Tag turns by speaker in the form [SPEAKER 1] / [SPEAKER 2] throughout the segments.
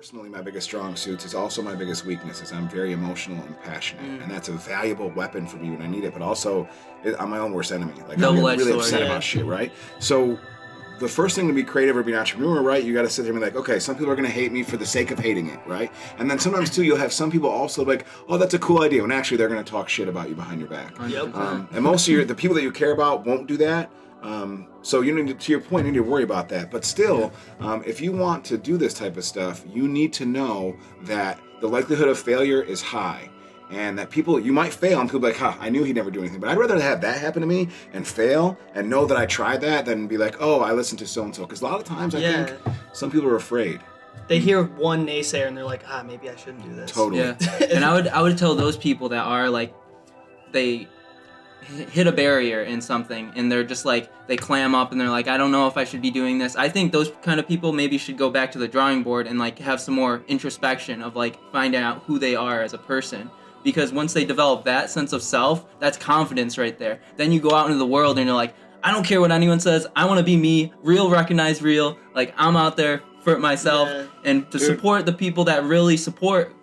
[SPEAKER 1] Personally, my biggest strong suits is also my biggest weakness. Is I'm very emotional and passionate, and that's a valuable weapon for me when I need it. But also, I'm my own worst enemy. Like I'm
[SPEAKER 2] Double-edged
[SPEAKER 1] really
[SPEAKER 2] sword.
[SPEAKER 1] upset
[SPEAKER 3] Yeah.
[SPEAKER 1] about shit, right? So, the first thing to be creative or be an entrepreneur, right? You got to sit there and be like, okay, some people are going to hate me for the sake of hating it, right? And then sometimes too, you'll have some people also like, oh, that's a cool idea, when actually they're going to talk shit about you behind your back.
[SPEAKER 2] 100%.
[SPEAKER 1] And most of the people that you care about won't do that. So you need to your point, you need to worry about that. But still, if you want to do this type of stuff, you need to know that the likelihood of failure is high. And that you might fail and people be like, I knew he'd never do anything. But I'd rather have that happen to me and fail and know that I tried that than be like, oh, I listened to so-and-so. Because a lot of times I think some people are afraid.
[SPEAKER 3] They hear one naysayer and they're like, maybe I shouldn't do this.
[SPEAKER 1] Totally.
[SPEAKER 2] Yeah. And I would tell those people that are like, they hit a barrier in something and they're just like, they clam up and they're like, I don't know if I should be doing this. I think those kind of people maybe should go back to the drawing board and like have some more introspection of like finding out who they are as a person. Because once they develop that sense of self, that's confidence right there. Then you go out into the world and you're like, I don't care what anyone says. I want to be me. Real, recognize real. Like I'm out there for myself and to support the people that really support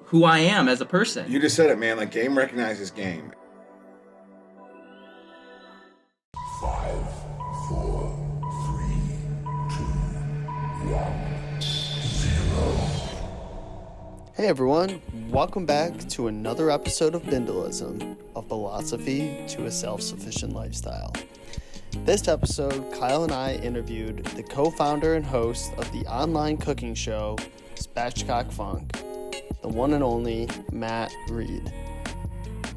[SPEAKER 2] who I am as a person.
[SPEAKER 1] You just said it, man. Like game recognizes game.
[SPEAKER 4] 5, 4, 3, 2, 1, 0.
[SPEAKER 5] Hey everyone, welcome back to another episode of BINDLISM, a philosophy to a self-sufficient lifestyle. This episode, Kyle and I interviewed the co-founder and host of the online cooking show, Spatchcock Funk, the one and only Matt Reed.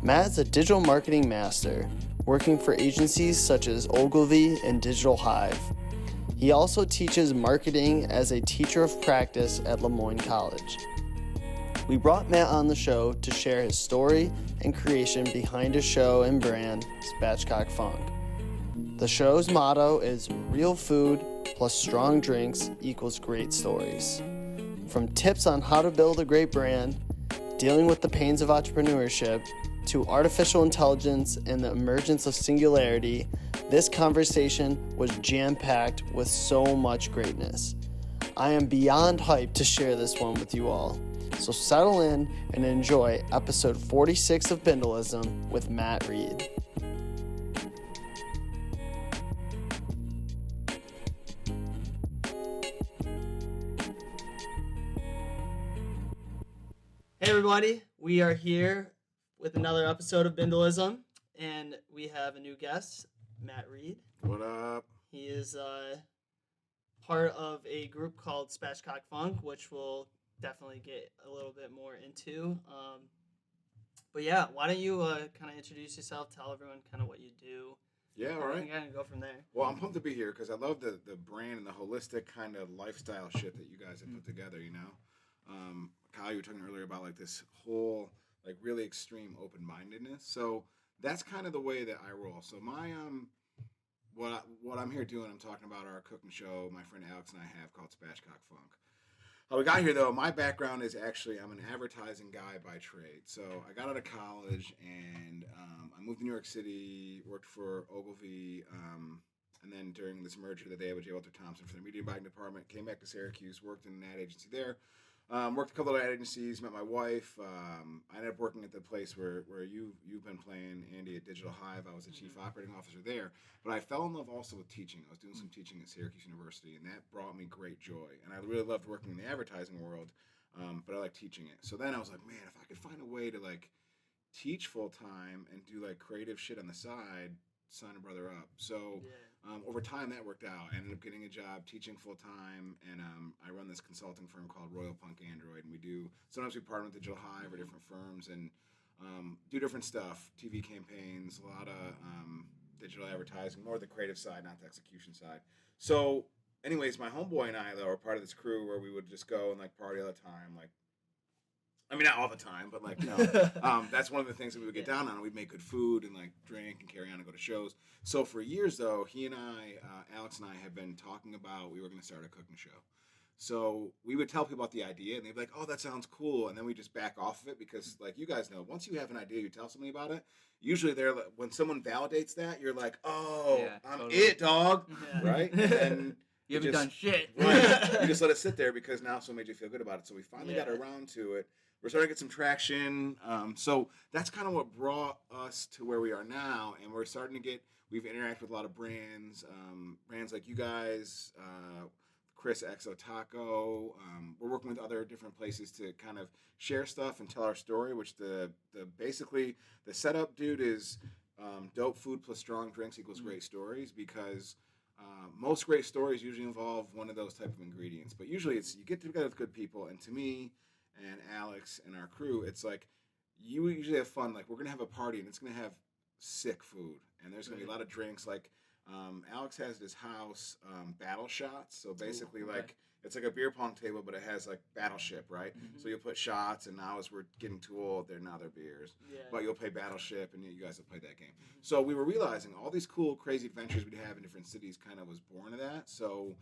[SPEAKER 5] Matt is a digital marketing master, working for agencies such as Olgivy and Digital Hyve. He also teaches marketing as a teacher of practice at LeMoyne College. We brought Matt on the show to share his story and creation behind his show and brand, Spatchcock Funk. The show's motto is real food plus strong drinks equals great stories. From tips on how to build a great brand, dealing with the pains of entrepreneurship, to artificial intelligence and the emergence of singularity, this conversation was jam-packed with so much greatness. I am beyond hyped to share this one with you all. So settle in and enjoy episode 46 of BINDLISM with Matt Reed.
[SPEAKER 3] Hey everybody, we are here with another episode of BINDLISM, and we have a new guest, Matt Reed.
[SPEAKER 1] What up?
[SPEAKER 3] He is part of a group called Spatchcock Funk, which we'll definitely get a little bit more into. But yeah, why don't you kind of introduce yourself, tell everyone kind of what you do.
[SPEAKER 1] Yeah, all right.
[SPEAKER 3] We kind of go from there.
[SPEAKER 1] Well, I'm pumped to be here because I love the brand and the holistic kind of lifestyle shit that you guys have put together, you know? Kyle, you were talking earlier about like this whole like really extreme open-mindedness. So that's kind of the way that I roll. So my what I'm here doing, I'm talking about our cooking show my friend Alex and I have called Spatchcock Funk. How we got here though, my background is actually I'm an advertising guy by trade. So I got out of college and I moved to New York City, worked for Ogilvy, and then during this merger that they had with J. Walter Thompson for the media buying department, came back to Syracuse, worked in an ad agency there. Worked a couple of ad agencies, met my wife. I ended up working at the place where you've been playing, Andy, at Digital Hyve. I was the chief operating officer there. But I fell in love also with teaching. I was doing some teaching at Syracuse University, and that brought me great joy. And I really loved working in the advertising world, but I like teaching it. So then I was like, man, if I could find a way to like teach full time and do like creative shit on the side, sign a brother up. So. Over time, that worked out. I ended up getting a job teaching full-time, and I run this consulting firm called Royal Punk Android, and sometimes we partner with Digital Hyve or different firms and do different stuff, TV campaigns, a lot of digital advertising, more the creative side, not the execution side. So anyways, my homeboy and I, though, are part of this crew where we would just go and like party all the time, like, I mean, not all the time, but like, you know, that's one of the things that we would get down on. We'd make good food and like drink and carry on and go to shows. So for years, though, he and I, Alex and I, had been talking about we were going to start a cooking show. So we would tell people about the idea, and they'd be like, "Oh, that sounds cool," and then we just back off of it because, like you guys know, once you have an idea, you tell somebody about it. Usually, they're when someone validates that, you're like, "Oh,
[SPEAKER 2] Yeah,
[SPEAKER 1] I'm
[SPEAKER 2] totally.
[SPEAKER 1] it, dog,"
[SPEAKER 3] Yeah.
[SPEAKER 1] right? And
[SPEAKER 2] You haven't done shit.
[SPEAKER 1] Right. You just let it sit there because now someone made you feel good about it. So we finally got
[SPEAKER 3] Yeah.
[SPEAKER 1] around to it. We're starting to get some traction. So that's kind of what brought us to where we are now. And we're starting to we've interacted with a lot of brands, brands like you guys, Chris Exo Taco. We're working with other different places to kind of share stuff and tell our story, which basically the setup, dude, is dope food plus strong drinks equals great stories, because most great stories usually involve one of those type of ingredients. But usually it's you get together with good people, and to me and Alex and our crew, it's like you usually have fun. Like, we're going to have a party, and it's going to have sick food, and there's going to be a lot of drinks. Like, Alex has this house battle shots. So basically, like, it's like a beer pong table, but it has like Battleship, right?
[SPEAKER 3] Mm-hmm.
[SPEAKER 1] So you'll put shots, and now as we're getting too old, they're beers.
[SPEAKER 3] Yeah.
[SPEAKER 1] But you'll play Battleship, and you guys have played that game. So we were realizing all these cool, crazy adventures we'd have in different cities kind of was born of that. So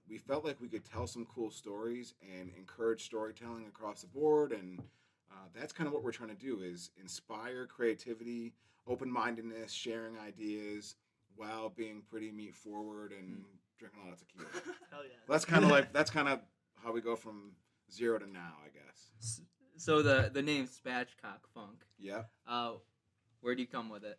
[SPEAKER 1] we felt like we could tell some cool stories and encourage storytelling across the board, and that's kind of what we're trying to do, is inspire creativity, open-mindedness, sharing ideas, while being pretty meat forward and drinking a lot of tequila.
[SPEAKER 3] Hell yeah.
[SPEAKER 1] That's kind of how we go from 0 to now, I guess.
[SPEAKER 2] So the name Spatchcock Funk.
[SPEAKER 1] Yeah.
[SPEAKER 2] Where do you come with it?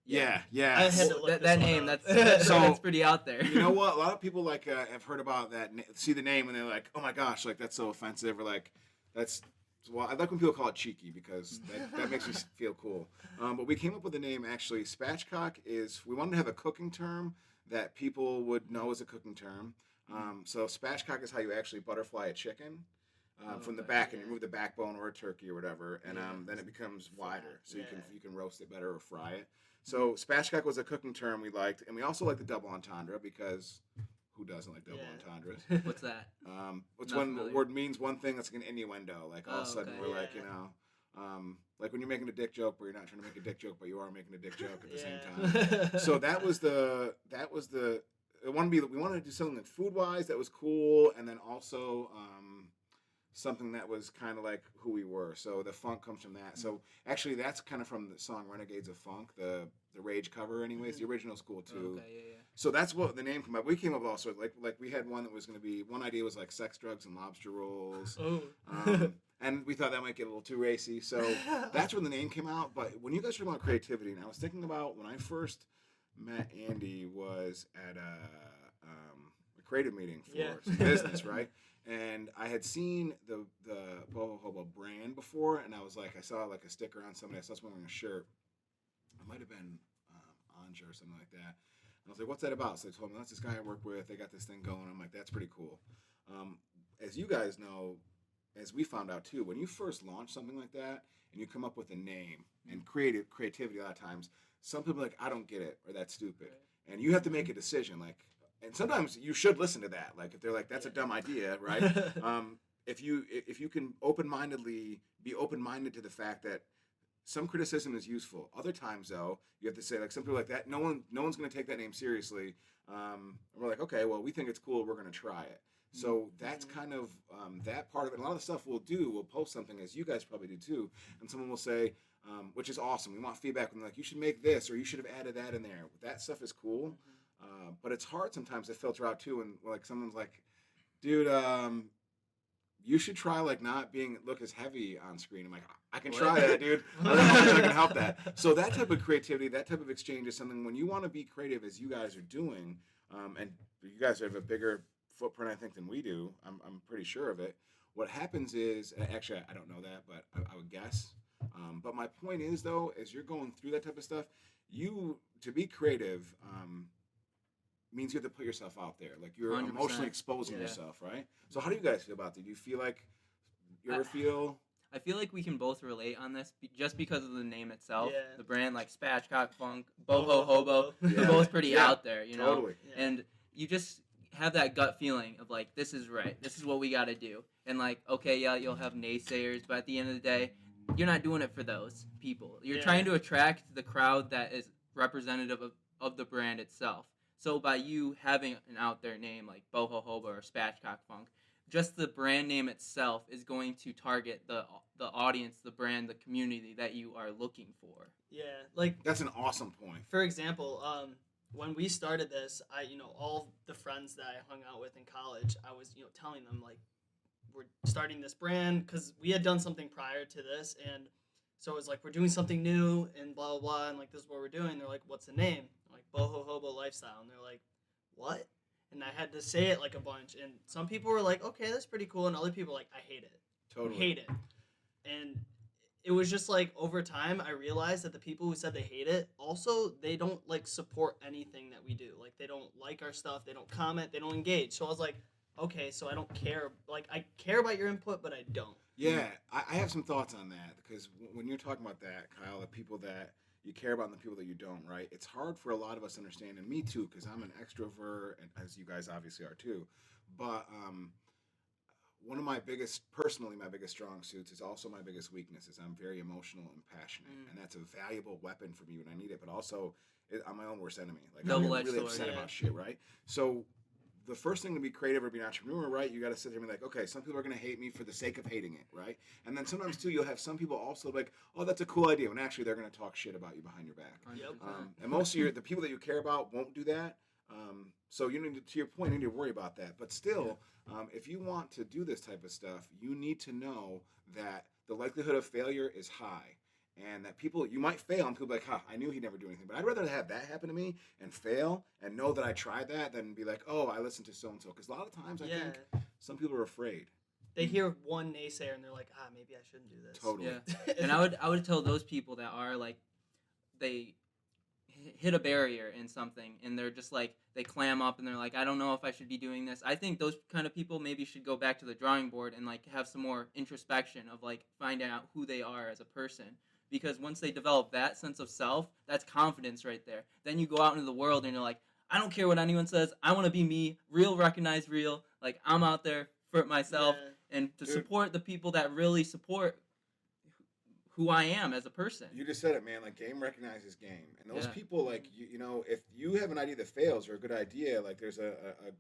[SPEAKER 1] Yeah.
[SPEAKER 3] I had to look
[SPEAKER 2] that
[SPEAKER 3] this
[SPEAKER 2] name.
[SPEAKER 3] one up.
[SPEAKER 2] That's pretty out there.
[SPEAKER 1] You know what? A lot of people like have heard about that, see the name, and they're like, "Oh my gosh, like that's so offensive," or like, "That's." Well, I like when people call it cheeky, because that makes me feel cool. But we came up with the name, actually. Spatchcock we wanted to have a cooking term that people would know as a cooking term. So spatchcock is how you actually butterfly a chicken from the back, and you remove the backbone or a turkey or whatever, and then it becomes wider, so you can roast it better or fry it. So spatchcock was a cooking term we liked, and we also like the double entendre, because who doesn't like double entendres?
[SPEAKER 2] What's that?
[SPEAKER 1] It's
[SPEAKER 2] Not
[SPEAKER 1] when the
[SPEAKER 2] familiar.
[SPEAKER 1] word means one thing that's like an innuendo. Like all of a sudden
[SPEAKER 2] okay.
[SPEAKER 1] we're like, like when you're making a dick joke, but you're not trying to make a dick joke, but you are making a dick joke at the same time. So we wanted to do something like food wise that was cool, and then also something that was kind of like who we were. So the funk comes from that. So actually that's kind of from the song Renegades of Funk, the Rage cover anyways. The original's cool too.
[SPEAKER 2] Okay, yeah.
[SPEAKER 1] So that's what the name came up. We came up with all sorts, like we had one that was going to be, one idea was like sex, drugs, and lobster rolls.
[SPEAKER 3] Oh.
[SPEAKER 1] And we thought that might get a little too racy. So that's when the name came out. But when you guys were talking about creativity, and I was thinking about when I first met Andy was at a creative meeting for some business, right? And I had seen the Boho Hobo brand before, and I was like, I saw like a sticker on somebody. I saw someone wearing a shirt. It might have been Anja or something like that. And I was like, what's that about? So they told me, that's this guy I work with. They got this thing going. I'm like, that's pretty cool. As you guys know, as we found out too, when you first launch something like that and you come up with a name and creativity, a lot of times, some people are like, I don't get it, or that's stupid. And you have to make a decision. Like, and sometimes you should listen to that. Like, if they're like, that's a dumb idea, right? If you can be open-minded to the fact that some criticism is useful. Other times, though, you have to say, like, some people like that, no one's going to take that name seriously. And we're like, okay, well, we think it's cool. We're going to try it. So that's kind of that part of it. A lot of the stuff we'll post something, as you guys probably do too, and someone will say, which is awesome. We want feedback. When they're like, you should make this, or you should have added that in there. That stuff is cool. But it's hard sometimes to filter out too. And like someone's like, dude, you should try like not look as heavy on screen. I'm like, I can try that, dude. I don't know if I can help that. So that type of creativity, that type of exchange is something when you want to be creative, as you guys are doing, and you guys have a bigger footprint, I think, than we do. I'm pretty sure of it. What happens is, actually, I don't know that, but I would guess. But my point is, though, as you're going through that type of stuff, to be creative means you have to put yourself out there. Like, you're
[SPEAKER 2] 100%.
[SPEAKER 1] emotionally exposing yourself, right? So how do you guys feel about that? Do you feel like
[SPEAKER 2] I feel like we can both relate on this just because of the name itself.
[SPEAKER 3] Yeah.
[SPEAKER 2] The brand, like Spatchcock Funk, Boho Hobo, they're
[SPEAKER 1] Yeah.
[SPEAKER 2] both pretty
[SPEAKER 1] Yeah.
[SPEAKER 2] out there, you know?
[SPEAKER 1] Totally.
[SPEAKER 3] Yeah.
[SPEAKER 2] And you just have that gut feeling of like, this is right. This is what we got to do. And like, okay, yeah, you'll have naysayers, but at the end of the day, you're not doing it for those people. You're trying to attract the crowd that is representative of the brand itself. So by you having an out there name like Boho Hobo or Spatchcock Funk, just the brand name itself is going to target the audience, the brand, the community that you are looking for.
[SPEAKER 3] Yeah, like
[SPEAKER 1] that's an awesome point.
[SPEAKER 3] for example, when we started this, all the friends that I hung out with in college, I was, telling them like, we're starting this brand because we had done something prior to this, and so it was like we're doing something new and blah blah blah, and like this is what we're doing. They're like, "What's the name?" I'm like, Boho Hobo Lifestyle, and they're like, "What?" And I had to say it like a bunch, and some people were like, "Okay, that's pretty cool," and other people were like, "I hate it,
[SPEAKER 1] Totally.
[SPEAKER 3] hate it," and it was just like over time I realized that the people who said they hate it also they don't like support anything that we do. Like they don't like our stuff, they don't comment, they don't engage. So I was like, okay, so I don't care. Like I care about your input, but I don't.
[SPEAKER 1] Yeah, I have some thoughts on that because when you're talking about that, Kyle, the people that you care about and the people that you don't, right? It's hard for a lot of us to understand, and me too, because I'm an extrovert, and as you guys obviously are too. But one of my biggest, personally, my biggest strong suits is also my biggest weakness. Is I'm very emotional and passionate, and that's a valuable weapon for me when I need it. But also, I'm my own worst enemy. Like I'm
[SPEAKER 2] Double-edged
[SPEAKER 1] really
[SPEAKER 2] sword,
[SPEAKER 1] upset
[SPEAKER 3] yeah.
[SPEAKER 1] about shit, right? So the first thing to be creative or be an entrepreneur, right? You got to sit there and be like, okay, some people are going to hate me for the sake of hating it, right? And then sometimes too, you'll have some people also like, oh, that's a cool idea, when actually they're going to talk shit about you behind your back.
[SPEAKER 2] 100%.
[SPEAKER 1] And most of the people that you care about won't do that. So you need to your point, you need to worry about that. But still, if you want to do this type of stuff, you need to know that the likelihood of failure is high. And that you might fail, and people be like, huh, I knew he'd never do anything. But I'd rather have that happen to me and fail and know that I tried that than be like, oh, I listened to so-and-so. Because a lot of times I think some people are afraid.
[SPEAKER 3] They hear one naysayer and they're like, maybe I shouldn't do this.
[SPEAKER 1] Totally.
[SPEAKER 2] Yeah. And I would tell those people that are like, they hit a barrier in something and they're just like, they clam up and they're like, I don't know if I should be doing this. I think those kind of people maybe should go back to the drawing board and like have some more introspection of like finding out who they are as a person. Because once they develop that sense of self, that's confidence right there. Then you go out into the world and you're like, I don't care what anyone says. I want to be me, real, recognize real. Like I'm out there for myself and to support the people that really support who I am as a person.
[SPEAKER 1] You just said it, man. Like game recognizes game, and those people, like you know, if you have an idea that fails or a good idea, like there's a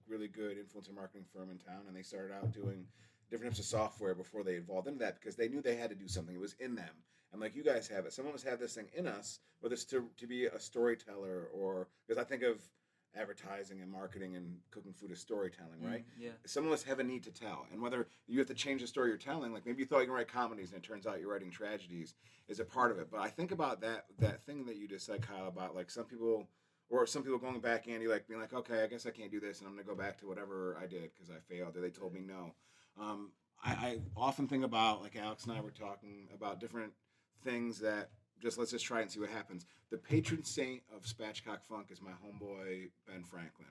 [SPEAKER 1] really good influencer marketing firm in town, and they started out doing different types of software before they evolved into that because they knew they had to do something. It was in them. And like you guys have it. Some of us have this thing in us, whether it's to be a storyteller or because I think of advertising and marketing and cooking food as storytelling, right?
[SPEAKER 2] Yeah.
[SPEAKER 1] Some of us have a need to tell. And whether you have to change the story you're telling, like maybe you thought you can write comedies and it turns out you're writing tragedies is a part of it. But I think about that thing that you just said, Kyle, about like some people going back in, like being like, okay, I guess I can't do this and I'm going to go back to whatever I did because I failed or they told me no. I often think about, like Alex and I were talking about different thing that let's just try and see what happens. The patron saint of Spatchcock Funk is my homeboy Ben Franklin.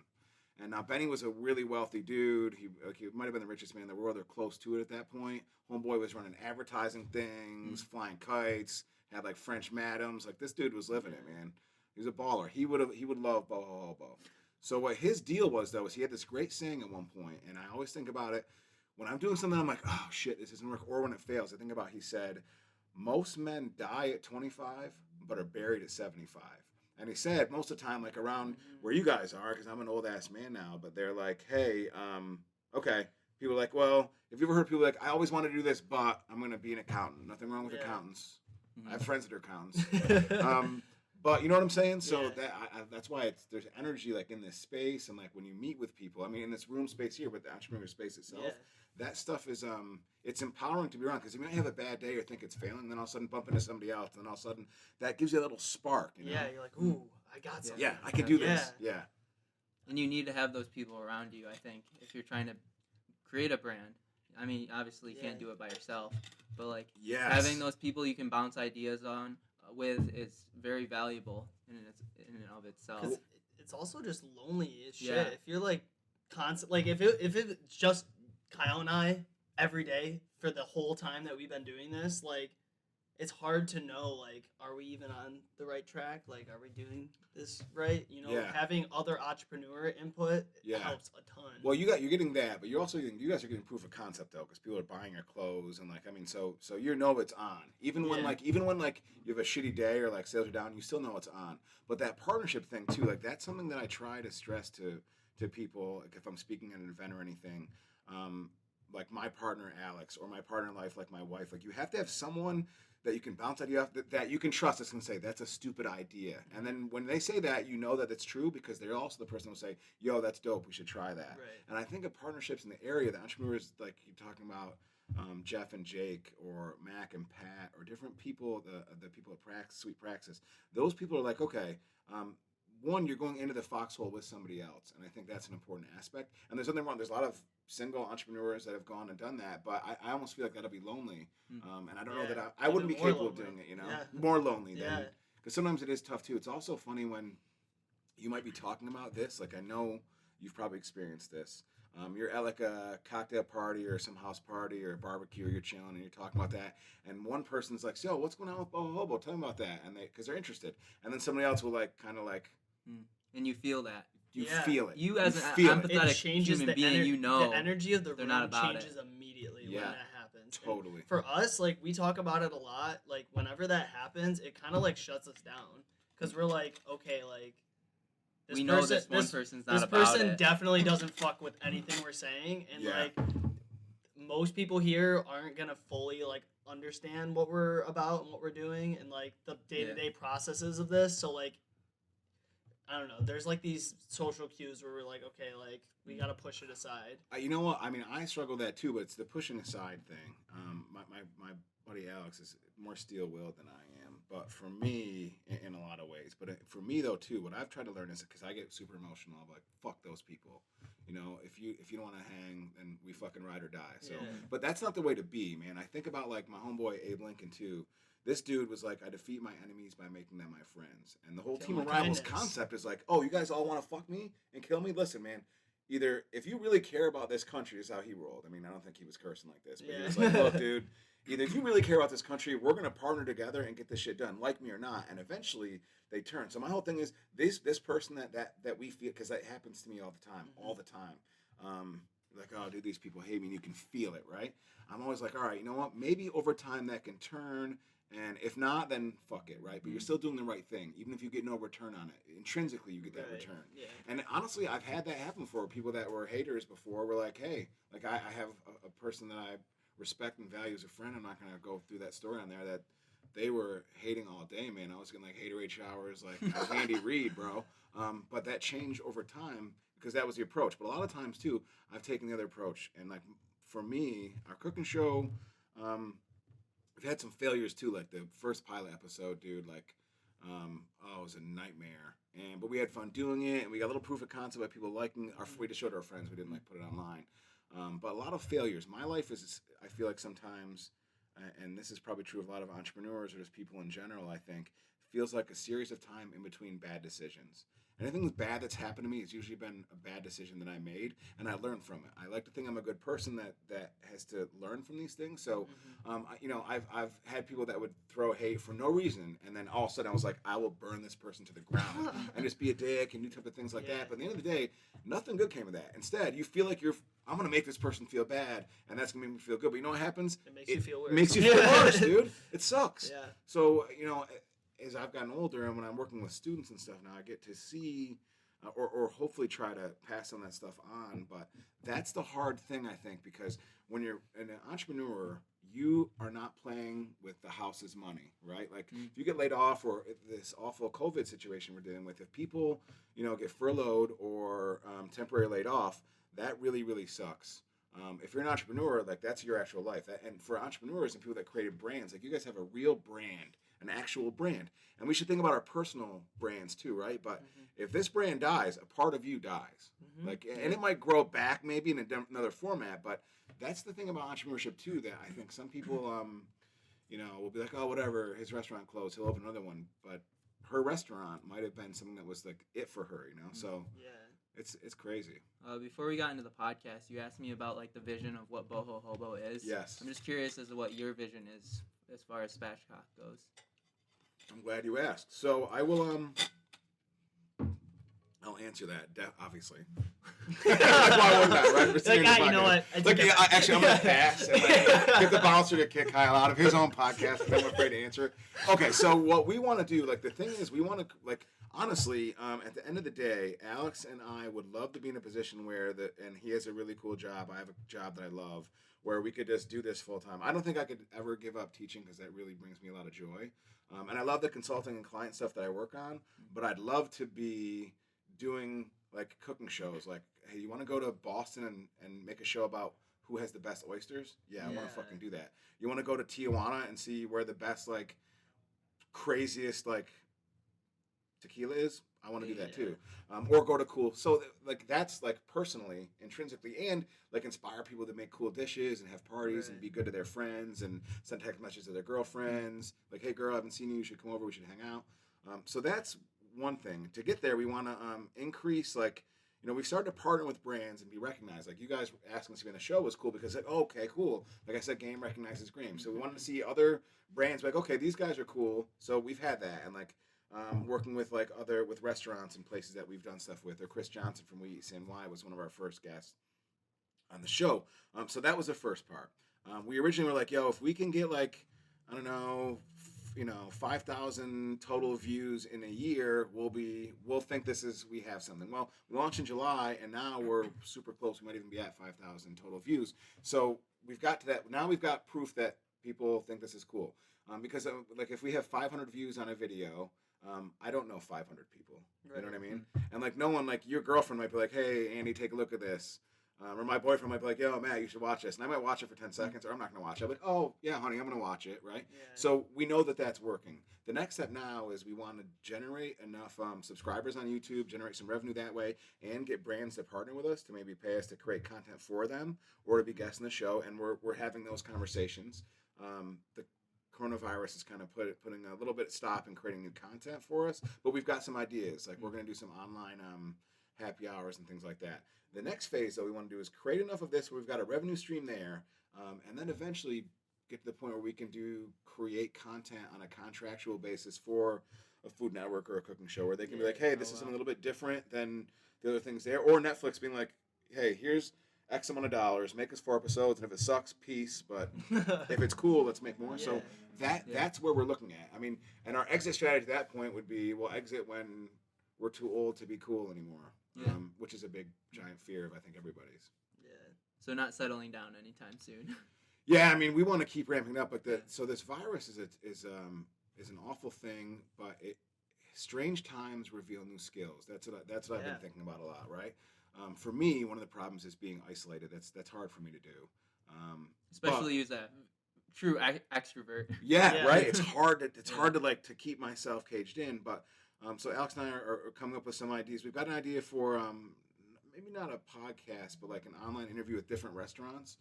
[SPEAKER 1] And now Benny was a really wealthy dude. He might have been the richest man in the world or close to it at that point. Homeboy was running advertising things, flying kites, had like French madams. Like this dude was living it, man. He was a baller. He would love Boho Hobo. So what his deal was though is he had this great saying at one point, and I always think about it when I'm doing something. I'm like, oh shit, this isn't work. Or when it fails, I think about he said, most men die at 25, but are buried at 75. And he said most of the time, like around where you guys are, because I'm an old ass man now, but they're like, hey, okay. People are like, well, if you ever heard people like, I always wanted to do this, but I'm going to be an accountant. Nothing wrong with accountants. I have friends that are accountants. But you know what I'm saying? So that's why there's energy like in this space and like when you meet with people, I mean, in this room space here, but the entrepreneur space itself, that stuff is, it's empowering to be around because you might have a bad day or think it's failing, then all of a sudden bump into somebody else, and then all of a sudden that gives you a little spark. You know?
[SPEAKER 3] Yeah, you're like, ooh, I got something.
[SPEAKER 1] Yeah, I can do this.
[SPEAKER 3] Yeah.
[SPEAKER 2] And you need to have those people around you, I think, if you're trying to create a brand. I mean, obviously you can't do it by yourself, but like having those people you can bounce ideas on with is very valuable in and of itself.
[SPEAKER 3] 'Cause it's also just lonely as shit.
[SPEAKER 2] Yeah.
[SPEAKER 3] If you're like constant, like if it's just Kyle and I every day for the whole time that we've been doing this, like it's hard to know, like, are we even on the right track? Like, are we doing this right? You know, having other entrepreneur input helps a ton.
[SPEAKER 1] Well, you're getting that, but you guys are getting proof of concept though, because people are buying your clothes and like, I mean, so you know it's on. Even when you have a shitty day or like sales are down, you still know it's on. But that partnership thing too, like that's something that I try to stress to people, like if I'm speaking at an event or anything. Like my partner Alex or my partner in life, like my wife, like you have to have someone that you can bounce idea off, that you can trust that's going to say, that's a stupid idea. And then when they say that, you know that it's true because they're also the person who will say, yo, that's dope, we should try that.
[SPEAKER 3] Right.
[SPEAKER 1] And I think of partnerships in the area, the entrepreneurs, like you're talking about, Jeff and Jake or Mac and Pat or different people, the people at Sweet Praxis, those people are like, okay, one, you're going into the foxhole with somebody else. And I think that's an important aspect. And there's nothing wrong. There's a lot of single entrepreneurs that have gone and done that, but I almost feel like that'll be lonely. And I don't know that I wouldn't be capable of doing it, you know?
[SPEAKER 3] Yeah.
[SPEAKER 1] More lonely than,
[SPEAKER 3] Yeah.
[SPEAKER 1] because sometimes it is tough too. It's also funny when you might be talking about this, like I know you've probably experienced this. You're at like a cocktail party or some house party or a barbecue, or you're chilling and you're talking about that, and one person's like, "So, what's going on with Boho Hobo? Tell me about that," and because they're interested, and then somebody else will like kind of like,
[SPEAKER 2] and you feel that.
[SPEAKER 1] you
[SPEAKER 3] Yeah.
[SPEAKER 1] feel it.
[SPEAKER 2] You as an
[SPEAKER 1] feel it.
[SPEAKER 2] empathetic
[SPEAKER 3] It changes
[SPEAKER 2] human
[SPEAKER 3] the
[SPEAKER 2] being, you know
[SPEAKER 3] the energy of the
[SPEAKER 2] they're
[SPEAKER 3] room
[SPEAKER 2] not about it.
[SPEAKER 3] changes immediately
[SPEAKER 1] Yeah.
[SPEAKER 3] when that happens. And
[SPEAKER 1] Totally.
[SPEAKER 3] for us, like we talk about it a lot. Like whenever that happens, it kind of like shuts us down because we're like, okay, like
[SPEAKER 2] we know this one person's not
[SPEAKER 3] this
[SPEAKER 2] about
[SPEAKER 3] person
[SPEAKER 2] it.
[SPEAKER 3] definitely doesn't fuck with anything we're saying, and
[SPEAKER 1] Yeah.
[SPEAKER 3] like most people here aren't gonna fully like understand what we're about and what we're doing and like the day-to-day processes of this. So like I don't know, there's like these social cues where we're like, okay, like we gotta push it aside.
[SPEAKER 1] You know what? I mean, I struggle with that too, but it's the pushing aside thing. My buddy Alex is more steel-willed than I am, but for me, in a lot of ways. But for me though too, what I've tried to learn is because I get super emotional. I'm like, fuck those people. You know, if you don't want to hang, then we fucking ride or die. So,
[SPEAKER 3] Yeah.
[SPEAKER 1] but that's not the way to be, man. I think about like my homeboy Abe Lincoln too. This dude was like, I defeat my enemies by making them my friends. And the whole
[SPEAKER 3] Kill
[SPEAKER 1] Team
[SPEAKER 3] my
[SPEAKER 1] of Rivals
[SPEAKER 3] kindness.
[SPEAKER 1] concept is like, oh, you guys all want to fuck me and kill me? Listen, man, either if you really care about this country, is how he rolled. I mean, I don't think he was cursing like this, but he
[SPEAKER 3] Yeah.
[SPEAKER 1] was like, look, dude, either if you really care about this country, we're going to partner together and get this shit done, like me or not. And eventually they turn. So my whole thing is this person that we feel, because that happens to me all the time, like, oh, dude, these people hate me, and you can feel it, right? I'm always like, all right, you know what? Maybe over time that can turn, and if not, then fuck it, right? But you're still doing the right thing, even if you get no return on it. Intrinsically, you get that
[SPEAKER 3] Right.
[SPEAKER 1] return.
[SPEAKER 3] Yeah.
[SPEAKER 1] And honestly, I've had that happen for people that were haters before. Were like, hey, like I have a person that I respect and value as a friend. I'm not gonna go through that story on there that they were hating all day, man. I was getting like haterade showers, like Andy Reid, bro. But that changed over time because that was the approach. But a lot of times too, I've taken the other approach. And like for me, our cooking show, we've had some failures too. Like the first pilot episode, dude, like, it was a nightmare. But we had fun doing it, and we got a little proof of concept by people liking our. We just showed our friends. We didn't like put it online. But a lot of failures. My life is, I feel like sometimes, and this is probably true of a lot of entrepreneurs or just people in general, I think, feels like a series of time in between bad decisions. Anything bad that's happened to me has usually been a bad decision that I made, and I learned from it. I like to think I'm a good person that has to learn from these things. So, I've had people that would throw hate for no reason, and then all of a sudden I was like, I will burn this person to the ground and just be a dick and do type of things like that. But at the end of the day, nothing good came of that. Instead, you feel like I'm gonna make this person feel bad, and that's gonna make me feel good. But you know what happens?
[SPEAKER 3] It makes you feel worse.
[SPEAKER 1] It makes you feel worse, dude. It sucks.
[SPEAKER 3] Yeah.
[SPEAKER 1] So as I've gotten older and when I'm working with students and stuff now, I get to see or hopefully try to pass some of that stuff on. But that's the hard thing, I think, because when you're an entrepreneur, you are not playing with the house's money, right? Like if you get laid off or this awful COVID situation we're dealing with, if people, get furloughed or temporarily laid off, that really, really sucks. If you're an entrepreneur, like that's your actual life. And for entrepreneurs and people that created brands, like you guys have a real brand, an actual brand. And we should think about our personal brands too, right? But if this brand dies, a part of you dies. Like, and it might grow back maybe in another format, but that's the thing about entrepreneurship too, that I think some people, will be like, oh, whatever, his restaurant closed, he'll open another one. But her restaurant might have been something that was like it for her, So
[SPEAKER 3] Yeah.
[SPEAKER 1] it's crazy.
[SPEAKER 2] Before we got into the podcast, you asked me about like the vision of what Boho Hobo is.
[SPEAKER 1] Yes.
[SPEAKER 2] I'm just curious as to what your vision is as far as Spatchcock goes.
[SPEAKER 1] I'm glad you asked. So I will I'll answer that, obviously. Why wouldn't I, right? We're sitting
[SPEAKER 3] Like,
[SPEAKER 1] in the
[SPEAKER 3] you know
[SPEAKER 1] podcast.
[SPEAKER 3] what?
[SPEAKER 1] Like, actually, I'm going to pass and get the bouncer to kick Kyle out of his own podcast because I'm afraid to answer it. Okay, so what we want to do, like, the thing is, we want to, like, honestly, at the end of the day, Alex and I would love to be in a position where, and he has a really cool job, I have a job that I love, where we could just do this full time. I don't think I could ever give up teaching because that really brings me a lot of joy. And I love the consulting and client stuff that I work on, but I'd love to be doing like cooking shows. Like, hey, you want to go to Boston and make a show about who has the best oysters? Yeah, I want to fucking do that. You want to go to Tijuana and see where the best, like, craziest, like, tequila is? I want to do that too. Or go to cool. So, like, that's, like, personally, intrinsically, and, like, inspire people to make cool dishes and have parties and be good to their friends and send text messages to their girlfriends. Like, hey, girl, I haven't seen you. You should come over. We should hang out. So that's one thing. To get there, we want to increase, like, you know, we started to partner with brands and be recognized. Like, you guys asking us to be on the show was cool because, like, oh, okay, cool. Like I said, game recognizes game. So we wanted to see other brands like, okay, these guys are cool. So we've had that. And, like, working with, like, with restaurants and places that we've done stuff with. Or Chris Johnson from We Eat CNY was one of our first guests on the show. So that was the first part. We originally were like, yo, if we can get, like, I don't know, 5,000 total views in a year, we'll think we have something. Well, we launched in July, and now we're super close. We might even be at 5,000 total views. So we've got to that. Now we've got proof that people think this is cool. Because like if we have 500 views on a video, I don't know 500 people. You know what I mean? And like no one, like your girlfriend might be like, hey, Andy, take a look at this. Or my boyfriend might be like, yo, Matt, you should watch this. And I might watch it for 10 seconds, or I'm not going to watch it. I'm like, oh, yeah, honey, I'm going to watch it, right? Yeah. So we know that that's working. The next step now is we want to generate enough subscribers on YouTube, generate some revenue that way, and get brands to partner with us to maybe pay us to create content for them or to be guests in the show. And we're having those conversations. The coronavirus is kind of putting a little bit of stop in creating new content for us. But we've got some ideas. Like we're going to do some online happy hours and things like that. The next phase that we want to do is create enough of this where we've got a revenue stream there, and then eventually get to the point where we can create content on a contractual basis for a Food Network or a cooking show where they can be like, hey, this is something a little bit different than the other things there. Or Netflix being like, hey, here's X amount of dollars, make us 4 episodes, and if it sucks, peace, but if it's cool, let's make more. So that's where we're looking at. I mean, and our exit strategy at that point would be we'll exit when we're too old to be cool anymore. Which is a big, giant fear of, I think, everybody's.
[SPEAKER 2] Yeah. So not settling down anytime soon.
[SPEAKER 1] Yeah, I mean, we want to keep ramping up, but so this virus is an awful thing, but strange times reveal new skills. That's what I've been thinking about a lot, right? For me, one of the problems is being isolated. That's hard for me to do.
[SPEAKER 2] Especially as a true extrovert.
[SPEAKER 1] Yeah, right. It's hard to like to keep myself caged in, but. So Alex and I are coming up with some ideas. We've got an idea for maybe not a podcast, but like an online interview with different restaurants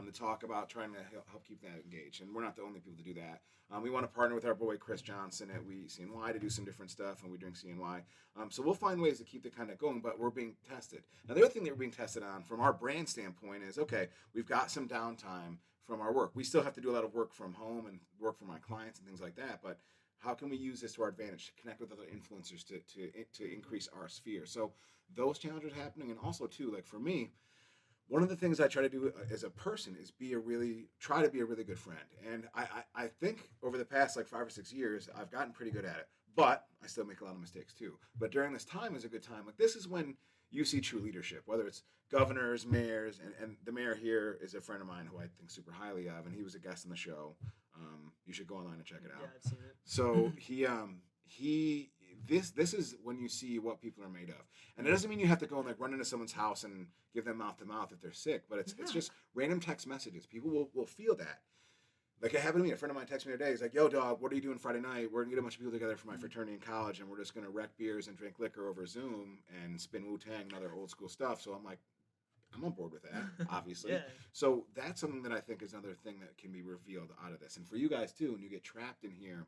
[SPEAKER 1] to talk about trying to help keep that engaged. And we're not the only people to do that. We want to partner with our boy Chris Johnson at We Eat CNY to do some different stuff, and we drink CNY. So we'll find ways to keep it kind of going, but we're being tested. Now, the other thing that we're being tested on from our brand standpoint is, okay, we've got some downtime from our work. We still have to do a lot of work from home and work for my clients and things like that, but how can we use this to our advantage to connect with other influencers to increase our sphere? So those challenges are happening, and also too, like for me, one of the things I try to do as a person is try to be a really good friend. And I think over the past like 5 or 6 years, I've gotten pretty good at it, but I still make a lot of mistakes too. But during this time is a good time. Like this is when you see true leadership, whether it's governors, mayors, and the mayor here is a friend of mine who I think super highly of, and he was a guest on the show. You should go online and check it out.
[SPEAKER 3] Yeah, I've seen it.
[SPEAKER 1] So this is when you see what people are made of, and it doesn't mean you have to go and like run into someone's house and give them mouth to mouth if they're sick, but it's just random text messages. People will feel that. Like it happened to me. A friend of mine texted me the other day. He's like, "Yo, dog, what are you doing Friday night? We're gonna get a bunch of people together for my fraternity in college, and we're just gonna wreck beers and drink liquor over Zoom and spin Wu-Tang and other old school stuff." So I'm like, I'm on board with that, obviously. So that's something that I think is another thing that can be revealed out of this. And for you guys too, when you get trapped in here,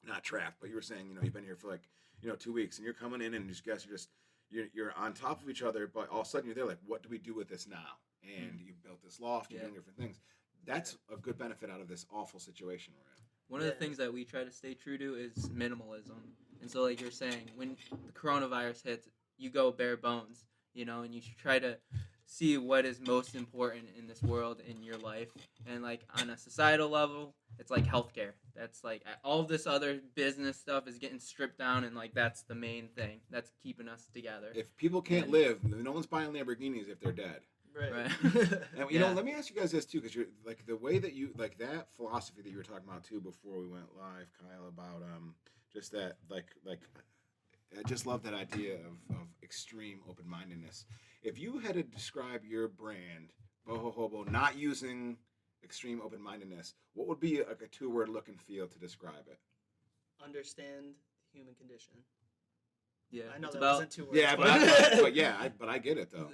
[SPEAKER 1] not trapped, but you were saying, you've been here for like, 2 weeks, and you're coming in and you're on top of each other, but all of a sudden you're there like, what do we do with this now? And you built this loft, you're doing different things. That's a good benefit out of this awful situation we're in.
[SPEAKER 2] One of the things that we try to stay true to is minimalism. And so like you're saying, when the coronavirus hits, you go bare bones, and you try to see what is most important in this world, in your life. And like on a societal level, it's like healthcare. That's like all of this other business stuff is getting stripped down, and like that's the main thing that's keeping us together.
[SPEAKER 1] If people can't live, no one's buying Lamborghinis if they're dead.
[SPEAKER 3] Right.
[SPEAKER 1] And you know, let me ask you guys this too, because you're like the way that you like that philosophy that you were talking about too before we went live, Kyle, about just that like I just love that idea of extreme open mindedness. If you had to describe your brand, Boho Hobo, not using extreme open mindedness, what would be like a 2-word look and feel to describe it?
[SPEAKER 3] Understand the human condition.
[SPEAKER 2] Yeah,
[SPEAKER 3] I know
[SPEAKER 2] it's
[SPEAKER 3] that
[SPEAKER 2] about
[SPEAKER 3] wasn't 2 words.
[SPEAKER 1] Yeah, but I get it though.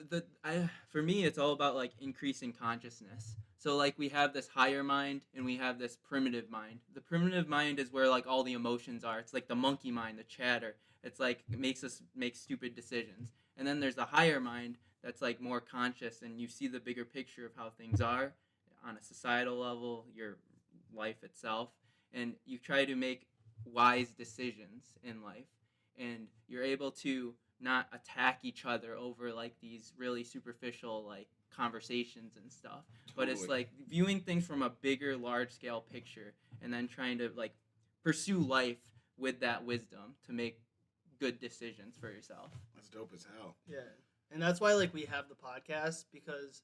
[SPEAKER 2] For me, it's all about like increasing consciousness. So like we have this higher mind and we have this primitive mind. The primitive mind is where like all the emotions are. It's like the monkey mind, the chatter. It's like it makes us make stupid decisions. And then there's the higher mind that's like more conscious and you see the bigger picture of how things are on a societal level, your life itself, and you try to make wise decisions in life. And you're able to not attack each other over like these really superficial like conversations and stuff, but it's like viewing things from a bigger, large scale picture and then trying to like pursue life with that wisdom to make good decisions for yourself.
[SPEAKER 1] That's dope as hell.
[SPEAKER 3] Yeah, and that's why like we have the podcast, because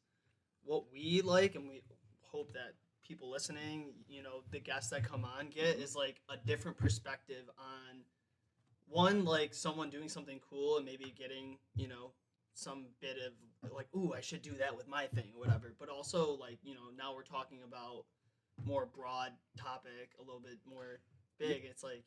[SPEAKER 3] what we like and we hope that people listening, you know, the guests that come on get is like a different perspective on one, like someone doing something cool and maybe getting, you know, some bit of like, ooh, I should do that with my thing or whatever. But also like, you know, now we're talking about more broad topic, a little bit more big. It's like,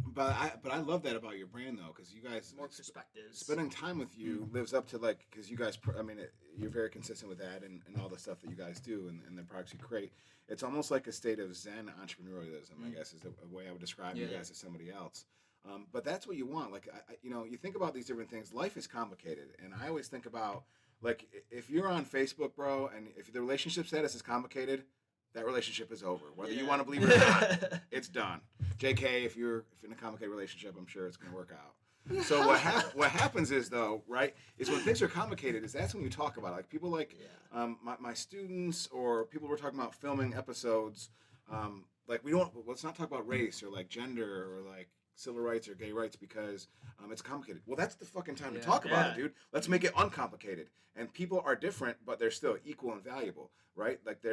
[SPEAKER 1] But I love that about your brand though, because you guys
[SPEAKER 3] more perspectives.
[SPEAKER 1] Spending time with you lives up to like, because you guys, I mean, you're very consistent with that and all the stuff that you guys do and the products you create. It's almost like a state of Zen entrepreneurialism, I guess, is a way I would describe you guys to somebody else. But that's what you want. Like, you know, you think about these different things. Life is complicated, and I always think about like if you're on Facebook, bro, and if the relationship status is complicated, that relationship is over. Whether you want to believe it or not, it's done. JK, if you're in a complicated relationship, I'm sure it's going to work out. So what happens is though, right, is when things are complicated, is that's when you talk about it. Like people like my students or people were talking about filming episodes. Like let's not talk about race or like gender or like civil rights or gay rights because it's complicated. Well, that's the fucking time to talk about it, dude. Let's make it uncomplicated. And people are different, but they're still equal and valuable, right? Like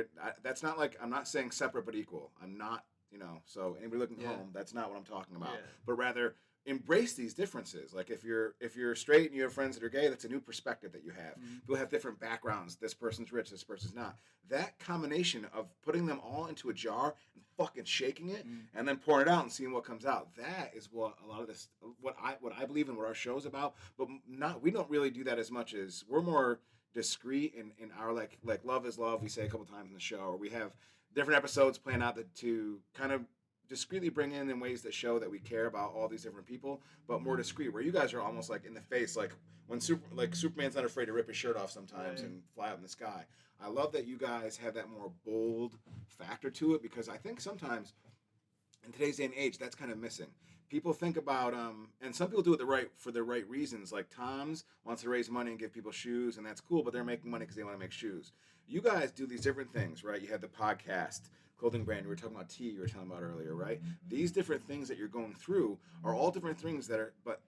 [SPEAKER 1] that's not like, I'm not saying separate but equal. I'm not, you know, so anybody looking at home, that's not what I'm talking about. But rather embrace these differences. Like if you're straight and you have friends that are gay, that's a new perspective that you have. People have different backgrounds. This person's rich, this person's not. That combination of putting them all into a jar and fucking shaking it and then pouring it out and seeing what comes out. That is what a lot of this, what I believe in, what our show's about. But we don't really do that as much as we're more discreet in our like love is love. We say a couple times in the show, or we have different episodes planned out to kind of discreetly bring in ways that show that we care about all these different people, but more discreet. Where you guys are almost like in the face, like when Superman's not afraid to rip his shirt off sometimes and fly out in the sky. I love that you guys have that more bold factor to it, because I think sometimes in today's day and age that's kind of missing. People think about and some people do it for the right reasons. Like Tom's wants to raise money and give people shoes, and that's cool, but they're making money because they want to make shoes. You guys do these different things, right? You have the podcast, clothing brand, we were talking about tea, you were talking about earlier, right? These different things that you're going through are all different things that are, but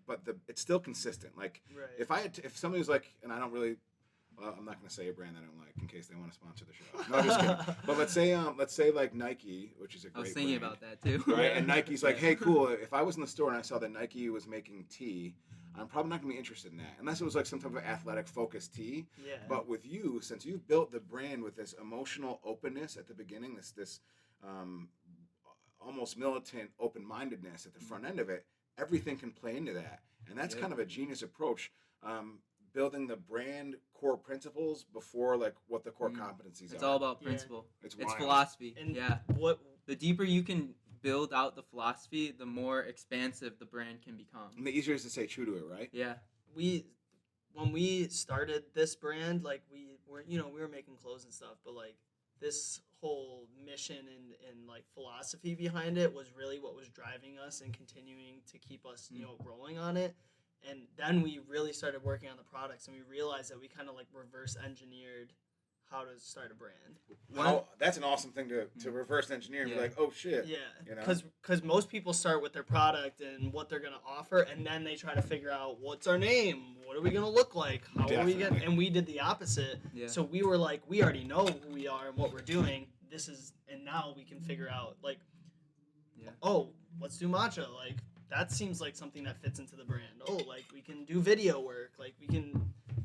[SPEAKER 1] it's still consistent. Like if somebody was like, and I don't really, well, I'm not going to say a brand I don't like in case they want to sponsor the show. No, I'm just kidding. But let's say like Nike, which is a great brand.
[SPEAKER 2] I was thinking about that too.
[SPEAKER 1] Right? And Nike's like, hey, cool. If I was in the store and I saw that Nike was making tea, I'm probably not going to be interested in that. Unless it was like some type of athletic focused tea. Yeah. But with you, since you've built the brand with this emotional openness at the beginning, this almost militant open-mindedness at the front end of it, everything can play into that. And that's kind of a genius approach. Building the brand core principles before like what the core competencies are.
[SPEAKER 2] It's all about principle.
[SPEAKER 1] It's
[SPEAKER 2] philosophy.
[SPEAKER 3] And
[SPEAKER 2] what the deeper you can build out the philosophy, the more expansive the brand can become.
[SPEAKER 1] And the easier it is to stay true to it, right?
[SPEAKER 2] Yeah.
[SPEAKER 3] When we started this brand, like we were making clothes and stuff, but like this whole mission and like philosophy behind it was really what was driving us and continuing to keep us, rolling on it. And then we really started working on the products, and we realized that we kind of like reverse engineered how to start a brand.
[SPEAKER 1] That's an awesome thing to reverse engineer and be like, oh shit.
[SPEAKER 3] Yeah,
[SPEAKER 1] you know?
[SPEAKER 3] Because most people start with their product and what they're gonna offer, and then they try to figure out what's our name, what are we gonna look like, how are we gonna, and we did the opposite.
[SPEAKER 2] Yeah.
[SPEAKER 3] So we were like, we already know who we are and what we're doing. And now we can figure out like, oh, let's do matcha. Like that seems like something that fits into the brand. Oh, like we can do video work. Like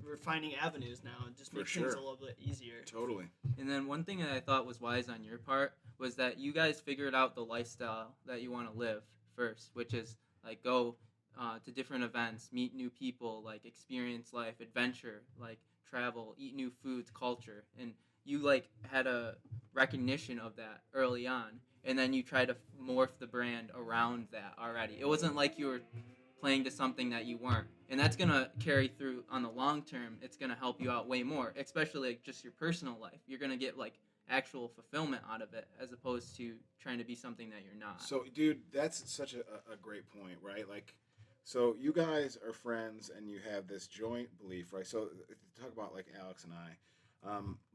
[SPEAKER 3] we're finding avenues now and just make things a little bit easier.
[SPEAKER 1] Totally.
[SPEAKER 2] And then one thing that I thought was wise on your part was that you guys figured out the lifestyle that you want to live first, which is like go to different events, meet new people, like experience life, adventure, like travel, eat new foods, culture. And you like had a recognition of that early on. And then you try to morph the brand around that already. It wasn't like you were playing to something that you weren't. And that's going to carry through on the long term. It's going to help you out way more, especially like just your personal life. You're going to get like actual fulfillment out of it as opposed to trying to be something that you're not.
[SPEAKER 1] So, dude, that's such a great point, right? Like, so you guys are friends and you have this joint belief, right? So talk about like Alex and I.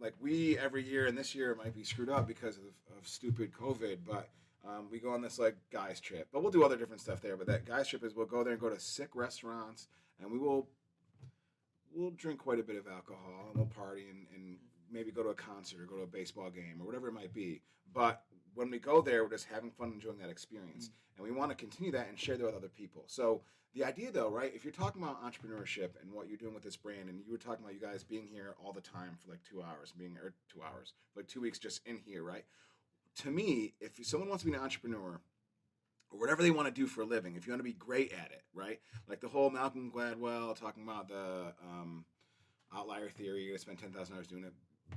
[SPEAKER 1] Like we every year, and this year it might be screwed up because of stupid COVID, but we go on this like guys trip. But we'll do other different stuff there. But that guys trip is we'll go there and go to sick restaurants, and we'll drink quite a bit of alcohol, and we'll party and maybe go to a concert or go to a baseball game or whatever it might be. But when we go there, we're just having fun enjoying that experience. And we want to continue that and share that with other people. So the idea though, right, if you're talking about entrepreneurship and what you're doing with this brand, and you were talking about you guys being here all the time for like 2 hours, like 2 weeks just in here, right? To me, if someone wants to be an entrepreneur or whatever they want to do for a living, if you want to be great at it, right? Like the whole Malcolm Gladwell talking about the outlier theory, you're going to spend 10,000 hours doing it.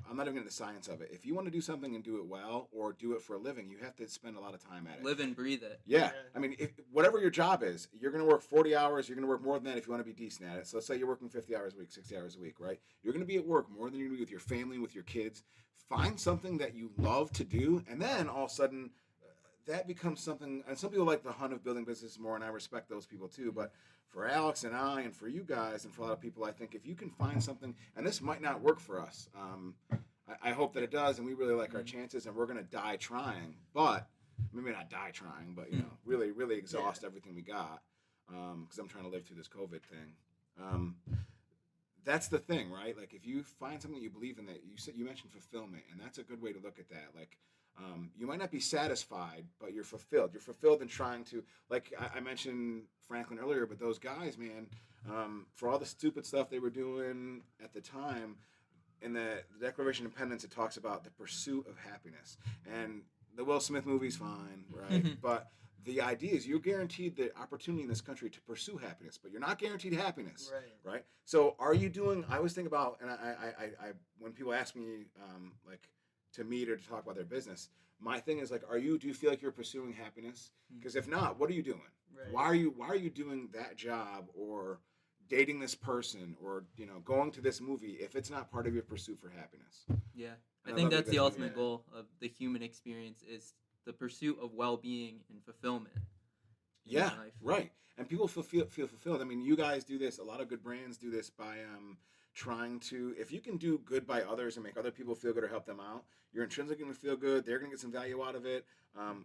[SPEAKER 1] I'm not even into the science of it. If you want to do something and do it well or do it for a living, you have to spend a lot of time at it.
[SPEAKER 2] Live and breathe it.
[SPEAKER 1] Yeah. I mean, whatever your job is, you're going to work 40 hours. You're going to work more than that if you want to be decent at it. So let's say you're working 50 hours a week, 60 hours a week, right? You're going to be at work more than you're going to be with your family, with your kids. Find something that you love to do, and then all of a sudden that becomes something. And some people like the hunt of building business more, and I respect those people too. But for Alex and I, and for you guys, and for a lot of people, I think if you can find something, and this might not work for us, I hope that it does, and we really like our chances, and we're going to die trying. But maybe not die trying, but you know, really, really exhaust everything we got, because I'm trying to live through this COVID thing. That's the thing, right? Like if you find something you believe in, that you mentioned fulfillment, and that's a good way to look at that. Like you might not be satisfied, but you're fulfilled. You're fulfilled in trying to, like I mentioned Franklin earlier, but those guys, man, for all the stupid stuff they were doing at the time. In the Declaration of Independence, it talks about the pursuit of happiness. And the Will Smith movie's fine, right? But the idea is you're guaranteed the opportunity in this country to pursue happiness, but you're not guaranteed happiness, right? So are you doing, I always think about, and I when people ask me like to meet or to talk about their business, my thing is like, do you feel like you're pursuing happiness? Because if not, what are you doing?
[SPEAKER 3] Right.
[SPEAKER 1] Why are you doing that job or dating this person or, you know, going to this movie if it's not part of your pursuit for happiness?
[SPEAKER 2] Yeah. I think that's the ultimate goal of the human experience is the pursuit of well-being and fulfillment.
[SPEAKER 1] Yeah, right. And people feel fulfilled. I mean, you guys do this. A lot of good brands do this by trying to, if you can do good by others and make other people feel good or help them out, you're intrinsically going to feel good. They're going to get some value out of it.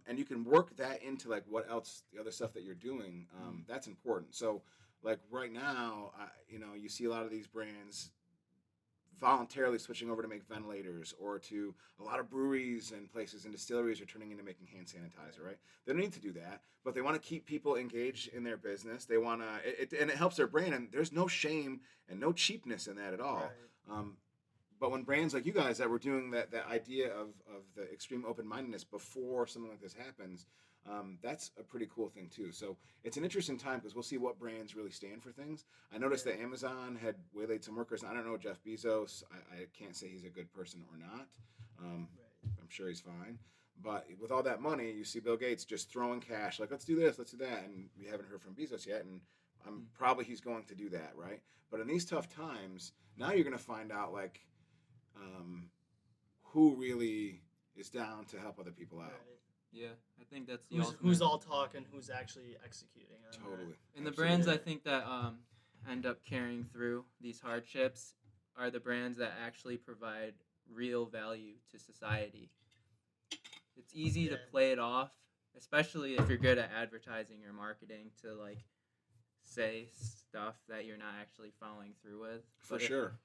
[SPEAKER 1] And you can work that into like what else, the other stuff that you're doing. That's important. So like right now, you know, you see a lot of these brands voluntarily switching over to make ventilators, or to a lot of breweries and places and distilleries are turning into making hand sanitizer, right? They don't need to do that, but they want to keep people engaged in their business. They want to, and it helps their brand, and there's no shame and no cheapness in that at all. Right. But when brands like you guys that were doing that idea of the extreme open-mindedness before something like this happens, that's a pretty cool thing too. So it's an interesting time because we'll see what brands really stand for things. I noticed that Amazon had waylaid some workers. I don't know Jeff Bezos. I can't say he's a good person or not. I'm sure he's fine. But with all that money, you see Bill Gates just throwing cash, like, let's do this, let's do that. And we haven't heard from Bezos yet. And probably he's going to do that, right? But in these tough times, now you're going to find out, like, who really is down to help other people out.
[SPEAKER 3] Right.
[SPEAKER 2] Yeah, I think that's the
[SPEAKER 3] who's all talking, who's actually executing.
[SPEAKER 1] Totally.
[SPEAKER 2] And the brands I think that end up carrying through these hardships are the brands that actually provide real value to society. It's easy to
[SPEAKER 3] Yeah.
[SPEAKER 2] play it off, especially if you're good at advertising or marketing, to like say stuff that you're not actually following through with.
[SPEAKER 1] For
[SPEAKER 2] But
[SPEAKER 1] sure.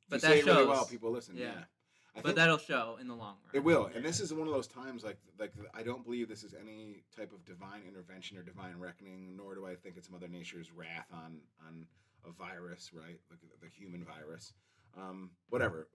[SPEAKER 2] but
[SPEAKER 1] If
[SPEAKER 2] that
[SPEAKER 1] you say it really well,
[SPEAKER 2] shows.
[SPEAKER 1] people listen.
[SPEAKER 2] Yeah.
[SPEAKER 1] Yeah. I
[SPEAKER 2] But
[SPEAKER 1] think
[SPEAKER 2] that'll show in the long run.
[SPEAKER 1] it will.
[SPEAKER 3] Yeah.
[SPEAKER 1] And this is one of those times like I don't believe this is any type of divine intervention or divine reckoning, nor do I think it's Mother Nature's wrath on a virus, right? Like the human virus. Whatever.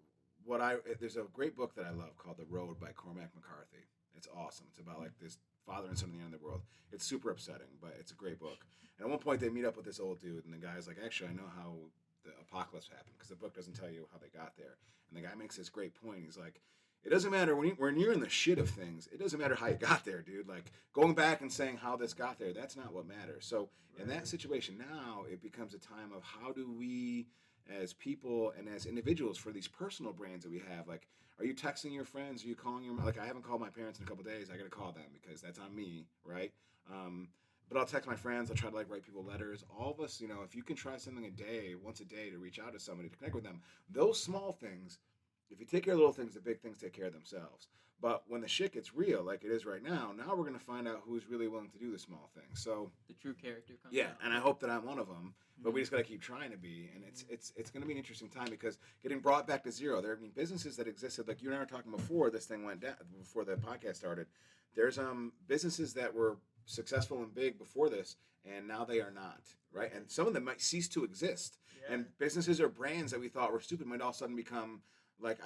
[SPEAKER 1] There's a great book that I love called The Road by Cormac McCarthy. It's awesome. It's about like this father and son at the end of the world. It's super upsetting, but it's a great book. And at one point they meet up with this old dude, and the guy's like, actually, I know how the apocalypse happened, because the book doesn't tell you how they got there. And the guy makes this great point. He's like, it doesn't matter when you're in the shit of things. It doesn't matter how you got there, dude. Like going back and saying how this got there, that's not what matters. So in that situation now, it becomes a time of how do we, as people and as individuals, for these personal brands that we have, like, are you texting your friends? Are you calling your, like, I haven't called my parents in a couple of days. I got to call them because that's on me, right? But I'll text my friends. I'll try to like write people letters. All of us, if you can try something once a day to reach out to somebody, to connect with them, those small things, if you take care of little things, the big things take care of themselves. But when the shit gets real, like it is right now we're going to find out who's really willing to do the small things. So
[SPEAKER 2] The true character comes
[SPEAKER 1] yeah,
[SPEAKER 2] out.
[SPEAKER 1] and I hope that I'm one of them. But we just got to keep trying to be, and it's going to be an interesting time because getting brought back to zero. There are businesses that existed, like you and I were talking before this thing went down, before the podcast started. There's businesses that were successful and big before this, and now they are not, right? And some of them might cease to exist.
[SPEAKER 3] Yeah.
[SPEAKER 1] And businesses or brands that we thought were stupid might all of a sudden become like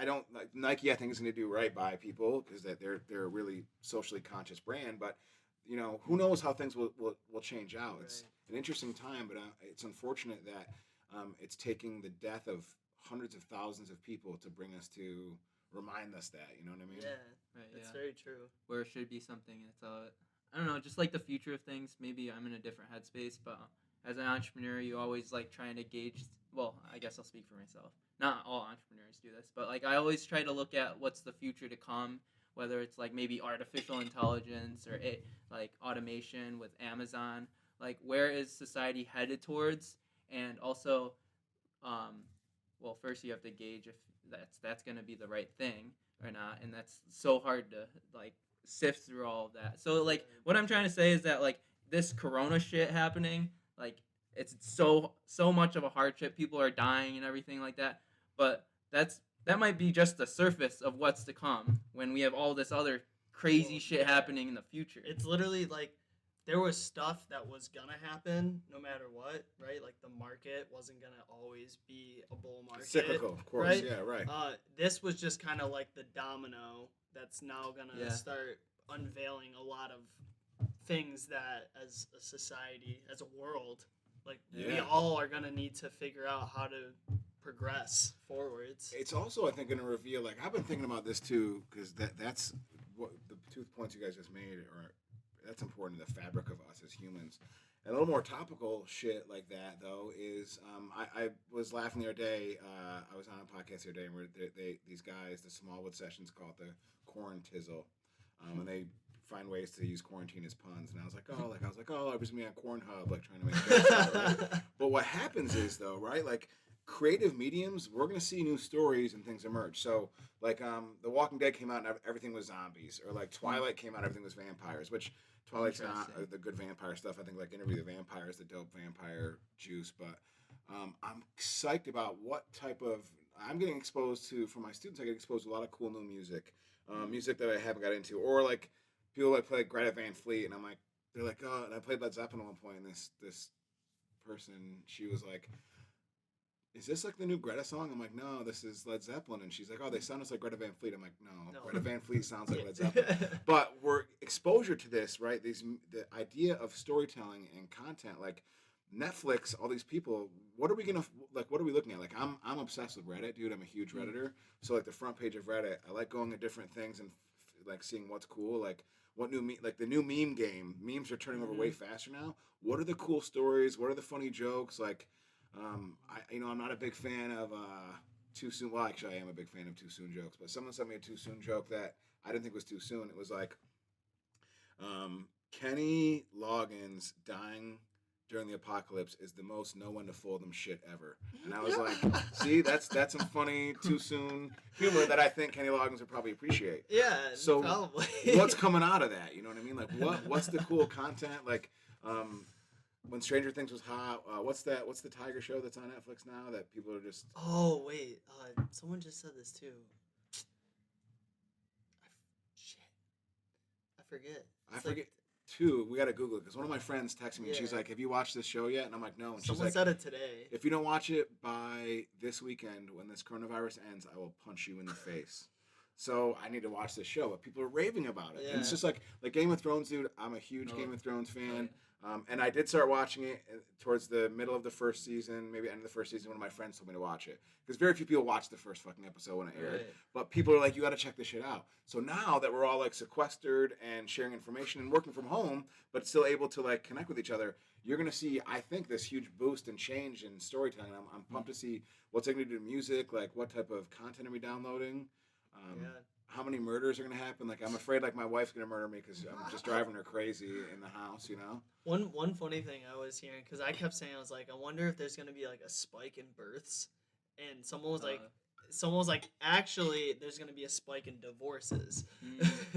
[SPEAKER 1] Nike. I think is going to do right by people because that they're a really socially conscious brand, but. Who knows how things will change out. It's an interesting time, but it's unfortunate that it's taking the death of hundreds of thousands of people to bring us to remind us that, you know what I mean?
[SPEAKER 3] Yeah,
[SPEAKER 2] Right,
[SPEAKER 3] that's
[SPEAKER 2] yeah.
[SPEAKER 3] very true.
[SPEAKER 2] Where it should be something that's I don't know, just like the future of things. Maybe I'm in a different headspace, but as an entrepreneur, you always like trying to gauge. Well, I guess I'll speak for myself. Not all entrepreneurs do this, but like I always try to look at what's the future to come. Whether it's like maybe artificial intelligence or like automation with Amazon, like where is society headed towards? And also, well, first you have to gauge if that's going to be the right thing or not, and that's so hard to like sift through all of that. So like what I'm trying to say is that like this Corona shit happening, like it's so much of a hardship. People are dying and everything like that, but that might be just the surface of what's to come when we have all this other crazy shit happening in the future.
[SPEAKER 3] It's literally like there was stuff that was gonna happen no matter what, right? Like the market wasn't gonna always be a bull market.
[SPEAKER 1] Cyclical, of course.
[SPEAKER 3] right?
[SPEAKER 1] Yeah, right.
[SPEAKER 3] This was just kind of like the domino that's now gonna start unveiling a lot of things that as a society, as a world, like we all are gonna need to figure out how to progress forwards.
[SPEAKER 1] It's also, I think, going to reveal, like, I've been thinking about this too, because that's what the 2 points you guys just made that's important to the fabric of us as humans. And a little more topical shit like that, though, is I was laughing the other day. I was on a podcast the other day, and these guys, the Smallwood Sessions, call it the Quarantizzle, and they find ways to use quarantine as puns. And I was like, I was gonna be on Cornhub, like trying to make jokes out of it. But what happens is, though, right, like. Creative mediums, we're going to see new stories and things emerge. So, like, The Walking Dead came out and everything was zombies. Or, like, Twilight came out, everything was vampires. Which, Twilight's not the good vampire stuff. I think, like, Interview the Vampire is the dope vampire juice. But I'm psyched about what type of... I'm getting exposed to, for my students, I get exposed to a lot of cool new music. Music that I haven't got into. Or, like, people that play Greta Van Fleet. And I'm like... They're like, oh... And I played Led Zeppelin at one point. And this person, she was like... Is this like the new Greta song? I'm like, no, this is Led Zeppelin. And she's like, oh, they sound just like Greta Van Fleet. I'm like, no. Greta Van Fleet sounds like Led Zeppelin. But we're exposure to this, right? The idea of storytelling and content, like Netflix, all these people, what are we looking at? Like, I'm obsessed with Reddit, dude. I'm a huge Redditor. So like the front page of Reddit, I like going to different things and like seeing what's cool. Like what new like the new meme game. Memes are turning over way faster now. What are the cool stories? What are the funny jokes? Like, I'm not a big fan of too soon. Well, actually, I am a big fan of too soon jokes. But someone sent me a too soon joke that I didn't think was too soon. It was like Kenny Loggins dying during the apocalypse is the most know when to fold them shit ever. And I was like, see, that's some funny, too soon humor that I think Kenny Loggins would probably appreciate.
[SPEAKER 3] Yeah,
[SPEAKER 1] So
[SPEAKER 3] probably.
[SPEAKER 1] what's coming out of that? You know what I mean? Like, what's the cool content? Like, when Stranger Things was hot, what's the Tiger show that's on Netflix now that people are just...
[SPEAKER 3] Oh, wait. Someone just said this, too. Shit. I forget.
[SPEAKER 1] I
[SPEAKER 3] It's
[SPEAKER 1] forget, too. We got to Google it, because one of my friends texted me, and she's
[SPEAKER 3] Yeah.
[SPEAKER 1] like, have you watched this show yet? And I'm like, no. And she's
[SPEAKER 3] Someone
[SPEAKER 1] like,
[SPEAKER 3] said it today.
[SPEAKER 1] if you don't watch it by this weekend, when this coronavirus ends, I will punch you in the face. So I need to watch this show, but people are raving about it. And it's
[SPEAKER 3] Yeah.
[SPEAKER 1] just like Game of Thrones, dude. I'm a huge
[SPEAKER 2] Oh.
[SPEAKER 1] Game of Thrones fan.
[SPEAKER 2] Right.
[SPEAKER 1] And I did start watching it towards the middle of the first season, maybe end of the first season. One of my friends told me to watch it. Because very few people watch the first fucking episode when it aired.
[SPEAKER 3] Right.
[SPEAKER 1] But people are like, you got to check this shit out. So now that we're all like sequestered and sharing information and working from home, but still able to like connect with each other, you're going to see, I think, this huge boost and change in storytelling. I'm pumped to see what's going to do to music, like what type of content are we downloading.
[SPEAKER 3] Yeah.
[SPEAKER 1] How many murders are going to happen? Like, I'm afraid like my wife's going to murder me because I'm just driving her crazy in the house, you know?
[SPEAKER 3] One funny thing I was hearing, because I kept saying, I was like, I wonder if there's gonna be like a spike in births, and someone was like, actually, there's gonna be a spike in divorces.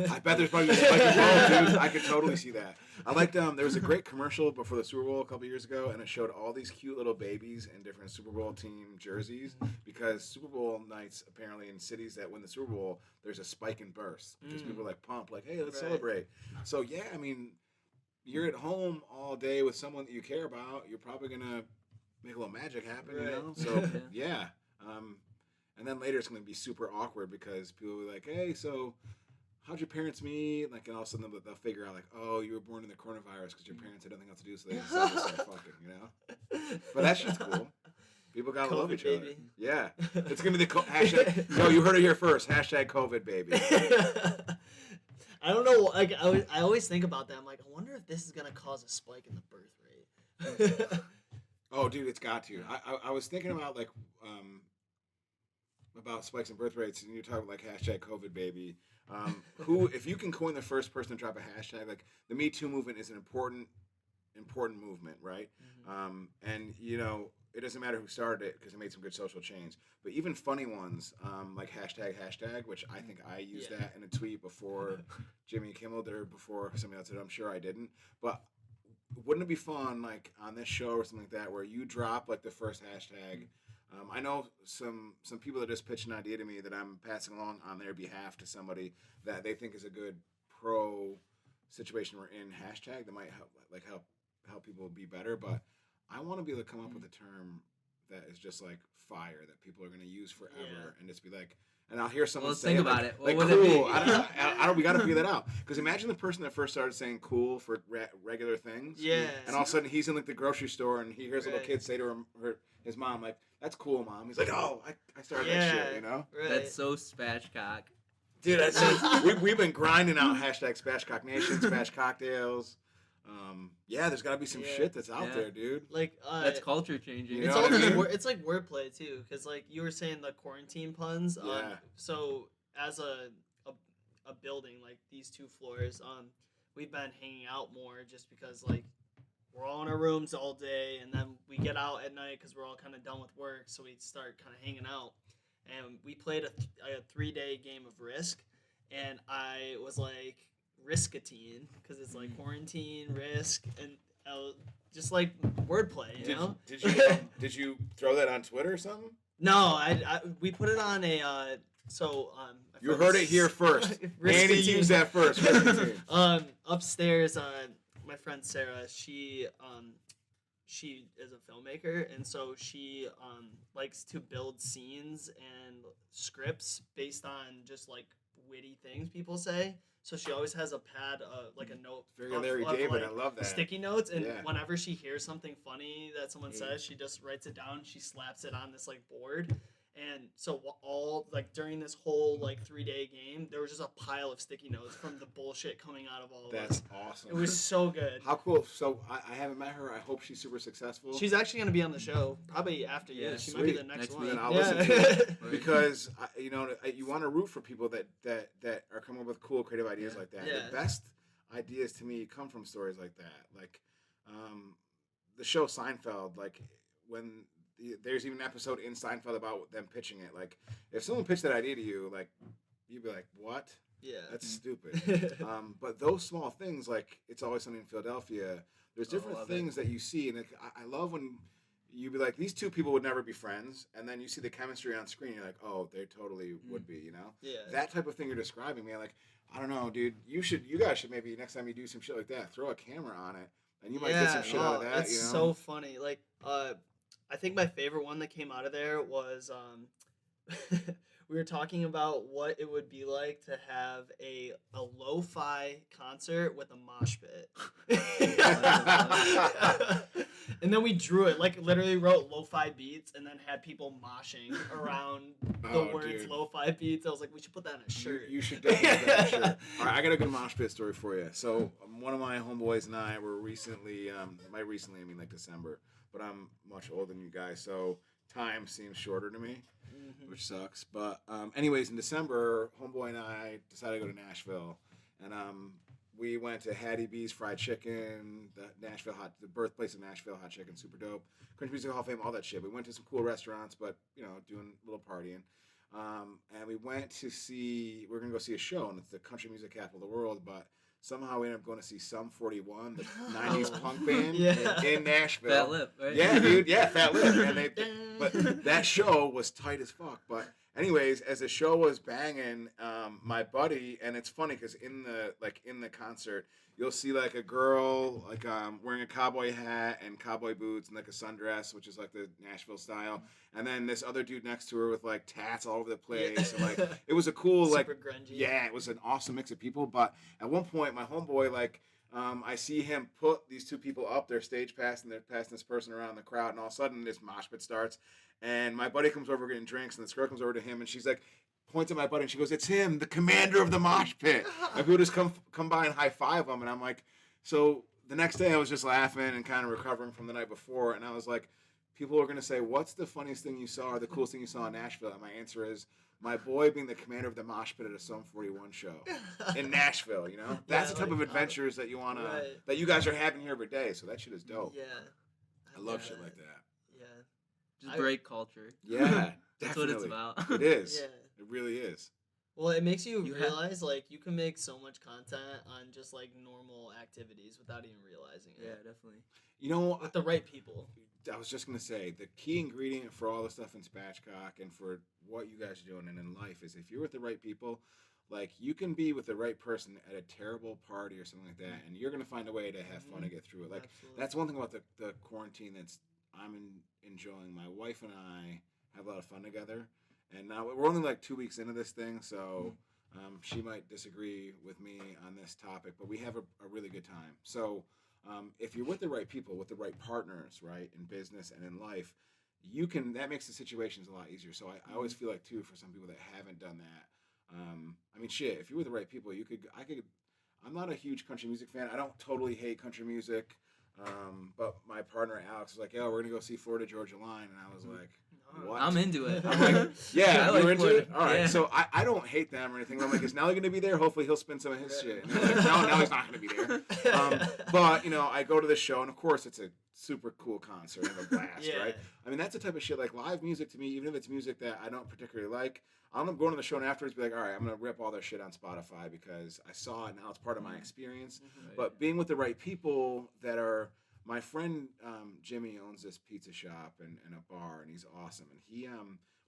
[SPEAKER 1] I bet there's probably a spike in both, dude. I could totally see that. I liked there was a great commercial before the Super Bowl a couple years ago, and it showed all these cute little babies in different Super Bowl team jerseys because Super Bowl nights apparently in cities that win the Super Bowl, there's a spike in births because people are like pump, like, hey, let's
[SPEAKER 3] Right.
[SPEAKER 1] celebrate. So yeah, I mean, you're at home all day with someone that you care about, you're probably gonna make a little magic happen, you
[SPEAKER 3] Right.
[SPEAKER 1] know? So yeah. And then later it's gonna be super awkward because people will be like, hey, so how'd your parents meet? Like, and all of a sudden they'll figure out like, oh, you were born in the coronavirus because your parents had nothing else to do, so they decided to start fucking, you know? But that shit's cool. People gotta love
[SPEAKER 3] COVID
[SPEAKER 1] each other.
[SPEAKER 3] baby.
[SPEAKER 1] Yeah, it's gonna be the hashtag. Yo, you heard it here first. Hashtag COVID baby.
[SPEAKER 3] I don't know. Like I always think about that. I'm like, I wonder if this is gonna cause a spike in the birth rate.
[SPEAKER 1] Oh, dude, it's got to. I was thinking about like about spikes in birth rates, and you're talking like hashtag COVID baby. Who, if you can coin the first person to drop a hashtag, like the Me Too movement is an important movement, right? And you know, it doesn't matter who started it because it made some good social change. But even funny ones, like hashtag, which I think I used
[SPEAKER 3] Yeah.
[SPEAKER 1] that in a tweet before Jimmy Kimmel did, or before somebody else did. I'm sure I didn't. But wouldn't it be fun, like on this show or something like that, where you drop like the first hashtag? I know some people that just pitched an idea to me that I'm passing along on their behalf to somebody that they think is a good pro situation we're in hashtag that might help people be better. But I want to be able to come up with a term that is just like fire that people are going to use forever and just be like, and I'll hear someone
[SPEAKER 2] Let's
[SPEAKER 1] say
[SPEAKER 2] think
[SPEAKER 1] it,
[SPEAKER 2] about
[SPEAKER 1] like,
[SPEAKER 2] it. What
[SPEAKER 1] like
[SPEAKER 2] would
[SPEAKER 1] cool.
[SPEAKER 2] it be?
[SPEAKER 1] I don't. We got to figure that out because imagine the person that first started saying cool for regular things.
[SPEAKER 3] Yeah.
[SPEAKER 1] And all of a sudden he's in like the grocery store and he hears a little
[SPEAKER 3] Right.
[SPEAKER 1] kid say to his mom like, "That's cool, mom." He's like, "Oh, I started that shit," you know.
[SPEAKER 3] Right.
[SPEAKER 2] That's so Spatchcock.
[SPEAKER 1] Dude, that's it. We've been grinding out hashtag Spatchcock Nation, Spatch Cocktails. Yeah, there's got to be some
[SPEAKER 3] Yeah.
[SPEAKER 1] shit that's out
[SPEAKER 2] Yeah.
[SPEAKER 1] there, dude.
[SPEAKER 3] like
[SPEAKER 2] That's culture changing.
[SPEAKER 1] You
[SPEAKER 3] It's
[SPEAKER 1] know
[SPEAKER 3] all
[SPEAKER 1] what I
[SPEAKER 3] just
[SPEAKER 1] mean?
[SPEAKER 3] it's like wordplay too, because like you were saying the quarantine puns.
[SPEAKER 1] Yeah.
[SPEAKER 3] So as a building like these 2 floors, we've been hanging out more just because like we're all in our rooms all day, and then we get out at night because we're all kind of done with work, so we start kind of hanging out. And we played a 3-day game of Risk, and I was like Riskatine because it's like quarantine, Risk, and just like wordplay, you know.
[SPEAKER 1] Did you throw that on Twitter or something?
[SPEAKER 3] No, we put it on a my
[SPEAKER 1] You
[SPEAKER 3] friend's-
[SPEAKER 1] heard it here first. Andy
[SPEAKER 3] Riskatine.
[SPEAKER 1] used that first. Riskatine.
[SPEAKER 3] Upstairs, my friend Sarah, she is a filmmaker, and so she likes to build scenes and scripts based on just like witty things people say. So she always has a pad, like a note.
[SPEAKER 1] Very Larry
[SPEAKER 3] of,
[SPEAKER 1] David.
[SPEAKER 3] like,
[SPEAKER 1] I love that.
[SPEAKER 3] sticky notes, and
[SPEAKER 1] Yeah.
[SPEAKER 3] whenever she hears something funny that someone says, she just writes it down. She slaps it on this like board, and so all like during this whole like 3-day game, there was just a pile of sticky notes from the bullshit coming out of all of
[SPEAKER 1] That's
[SPEAKER 3] us.
[SPEAKER 1] awesome.
[SPEAKER 3] It was so good.
[SPEAKER 1] How cool. So I haven't met her. I hope she's super successful.
[SPEAKER 3] She's actually gonna be on the show probably after you.
[SPEAKER 2] Yeah,
[SPEAKER 3] She might be
[SPEAKER 1] sweet.
[SPEAKER 3] the next
[SPEAKER 2] Next
[SPEAKER 3] one.
[SPEAKER 2] week.
[SPEAKER 1] Then I'll
[SPEAKER 3] Yeah.
[SPEAKER 1] listen to it. Because you know, you want to root for people that are coming up with cool creative ideas like that.
[SPEAKER 3] Yeah.
[SPEAKER 1] The best ideas to me come from stories like that. Like the show Seinfeld, like when there's even an episode in Seinfeld about them pitching it. Like if someone pitched that idea to you, like you'd be like, what?
[SPEAKER 3] Yeah.
[SPEAKER 1] That's stupid. But those small things, like It's Always Sunny in Philadelphia, there's different
[SPEAKER 2] love
[SPEAKER 1] things that you see, and I love when you be like, these two people would never be friends, and then you see the chemistry on screen, you're like, oh, they totally would be, you know?
[SPEAKER 3] Yeah.
[SPEAKER 1] That type of thing you're describing, man. Like, I don't know, dude. You guys should maybe next time you do some shit like that, throw a camera on it, and you might get some shit out of that.
[SPEAKER 3] That's
[SPEAKER 1] you know?
[SPEAKER 3] so funny. Like, I think my favorite one that came out of there was we were talking about what it would be like to have a lo-fi concert with a mosh pit. And then we drew it, like literally wrote lo-fi beats and then had people moshing around the words
[SPEAKER 1] dude.
[SPEAKER 3] Lo-fi beats. I was like, we should put that on a shirt.
[SPEAKER 1] You should definitely put that on a shirt. All right, I got a good mosh pit story for you. So one of my homeboys and I were recently, by recently I mean like December, but I'm much older than you guys, so time seems shorter to me, which sucks. But anyways, in December, homeboy and I decided to go to Nashville, and we went to Hattie B's Fried Chicken, the birthplace of Nashville hot chicken, super dope. Country Music Hall of Fame, all that shit. We went to some cool restaurants, but doing a little partying. And we went to see. We're gonna go see a show, and it's the country music capital of the world. But somehow we ended up going to see Sum 41, the '90s punk band in Nashville.
[SPEAKER 2] Fat Lip, right?
[SPEAKER 1] Yeah, dude. Yeah, Fat Lip. And but that show was tight as fuck. But anyways, as the show was banging, my buddy, and it's funny because in the concert, you'll see like a girl like wearing a cowboy hat and cowboy boots and like a sundress, which is like the Nashville style, and then this other dude next to her with like tats all over the place, and like it was a cool
[SPEAKER 3] Super grungy.
[SPEAKER 1] yeah, it was an awesome mix of people. But at one point, my homeboy I see him put these two people up their stage pass, and they're passing this person around the crowd, and all of a sudden this mosh pit starts, and my buddy comes over getting drinks, and this girl comes over to him, and she's like, points at my buddy, and she goes, "It's him, the commander of the mosh pit." And people just come by and high five him, and I'm like, so the next day I was just laughing and kind of recovering from the night before, and I was like, people are gonna say, "What's the funniest thing you saw, or the coolest thing you saw in Nashville?" And my answer is, my boy being the commander of the mosh pit at a Sum 41 show in Nashville. That's the type of adventures that you wanna that you guys are having here every day. So that shit is dope.
[SPEAKER 3] Yeah.
[SPEAKER 1] I love shit like that.
[SPEAKER 3] Yeah.
[SPEAKER 2] Just break culture.
[SPEAKER 1] Yeah,
[SPEAKER 2] That's what it's
[SPEAKER 1] definitely.
[SPEAKER 2] about.
[SPEAKER 1] It is.
[SPEAKER 3] Yeah.
[SPEAKER 1] It really is.
[SPEAKER 3] Well, it makes you
[SPEAKER 2] You
[SPEAKER 3] realize like you can make so much content on just like normal activities without even realizing it.
[SPEAKER 2] Yeah, definitely.
[SPEAKER 3] With the right people.
[SPEAKER 1] I was just gonna say the key ingredient for all the stuff in Spatchcock and for what you guys are doing and in life is if you're with the right people, like you can be with the right person at a terrible party or something like that, and you're gonna find a way to have fun and get through it. Like
[SPEAKER 3] Absolutely.
[SPEAKER 1] that's one thing about the quarantine that's I'm enjoying. My wife and I have a lot of fun together, and now we're only like 2 weeks into this thing, so she might disagree with me on this topic, but we have a really good time. So. If you're with the right people, with the right partners, right, in business and in life, that makes the situations a lot easier. So I always feel like too, for some people that haven't done that, I mean, shit, if you're with the right people, I'm not a huge country music fan. I don't totally hate country music. But my partner Alex was like, "Yo, we're gonna go see Florida Georgia Line," and I was like, "What?"
[SPEAKER 2] I'm into it.
[SPEAKER 1] I'm like, "Yeah,
[SPEAKER 2] I like
[SPEAKER 1] you're into
[SPEAKER 2] Florida.
[SPEAKER 1] it." All right,
[SPEAKER 2] Yeah.
[SPEAKER 1] so I don't hate them or anything. I'm like, "Is Nelly gonna be there? Hopefully, he'll spin some of his shit." And they're like, "No, Nelly's not gonna be there." But I go to the show, and of course, it's a super cool concert and a blast,
[SPEAKER 3] Yeah.
[SPEAKER 1] right? I mean, that's the type of shit like live music to me. Even if it's music that I don't particularly like, I'm gonna go to the show and afterwards be like, "All right, I'm gonna rip all their shit on Spotify because I saw it. Now it's part of my experience."
[SPEAKER 2] Right.
[SPEAKER 1] But being with the right people that are. My friend Jimmy owns this pizza shop and a bar, and he's awesome. And he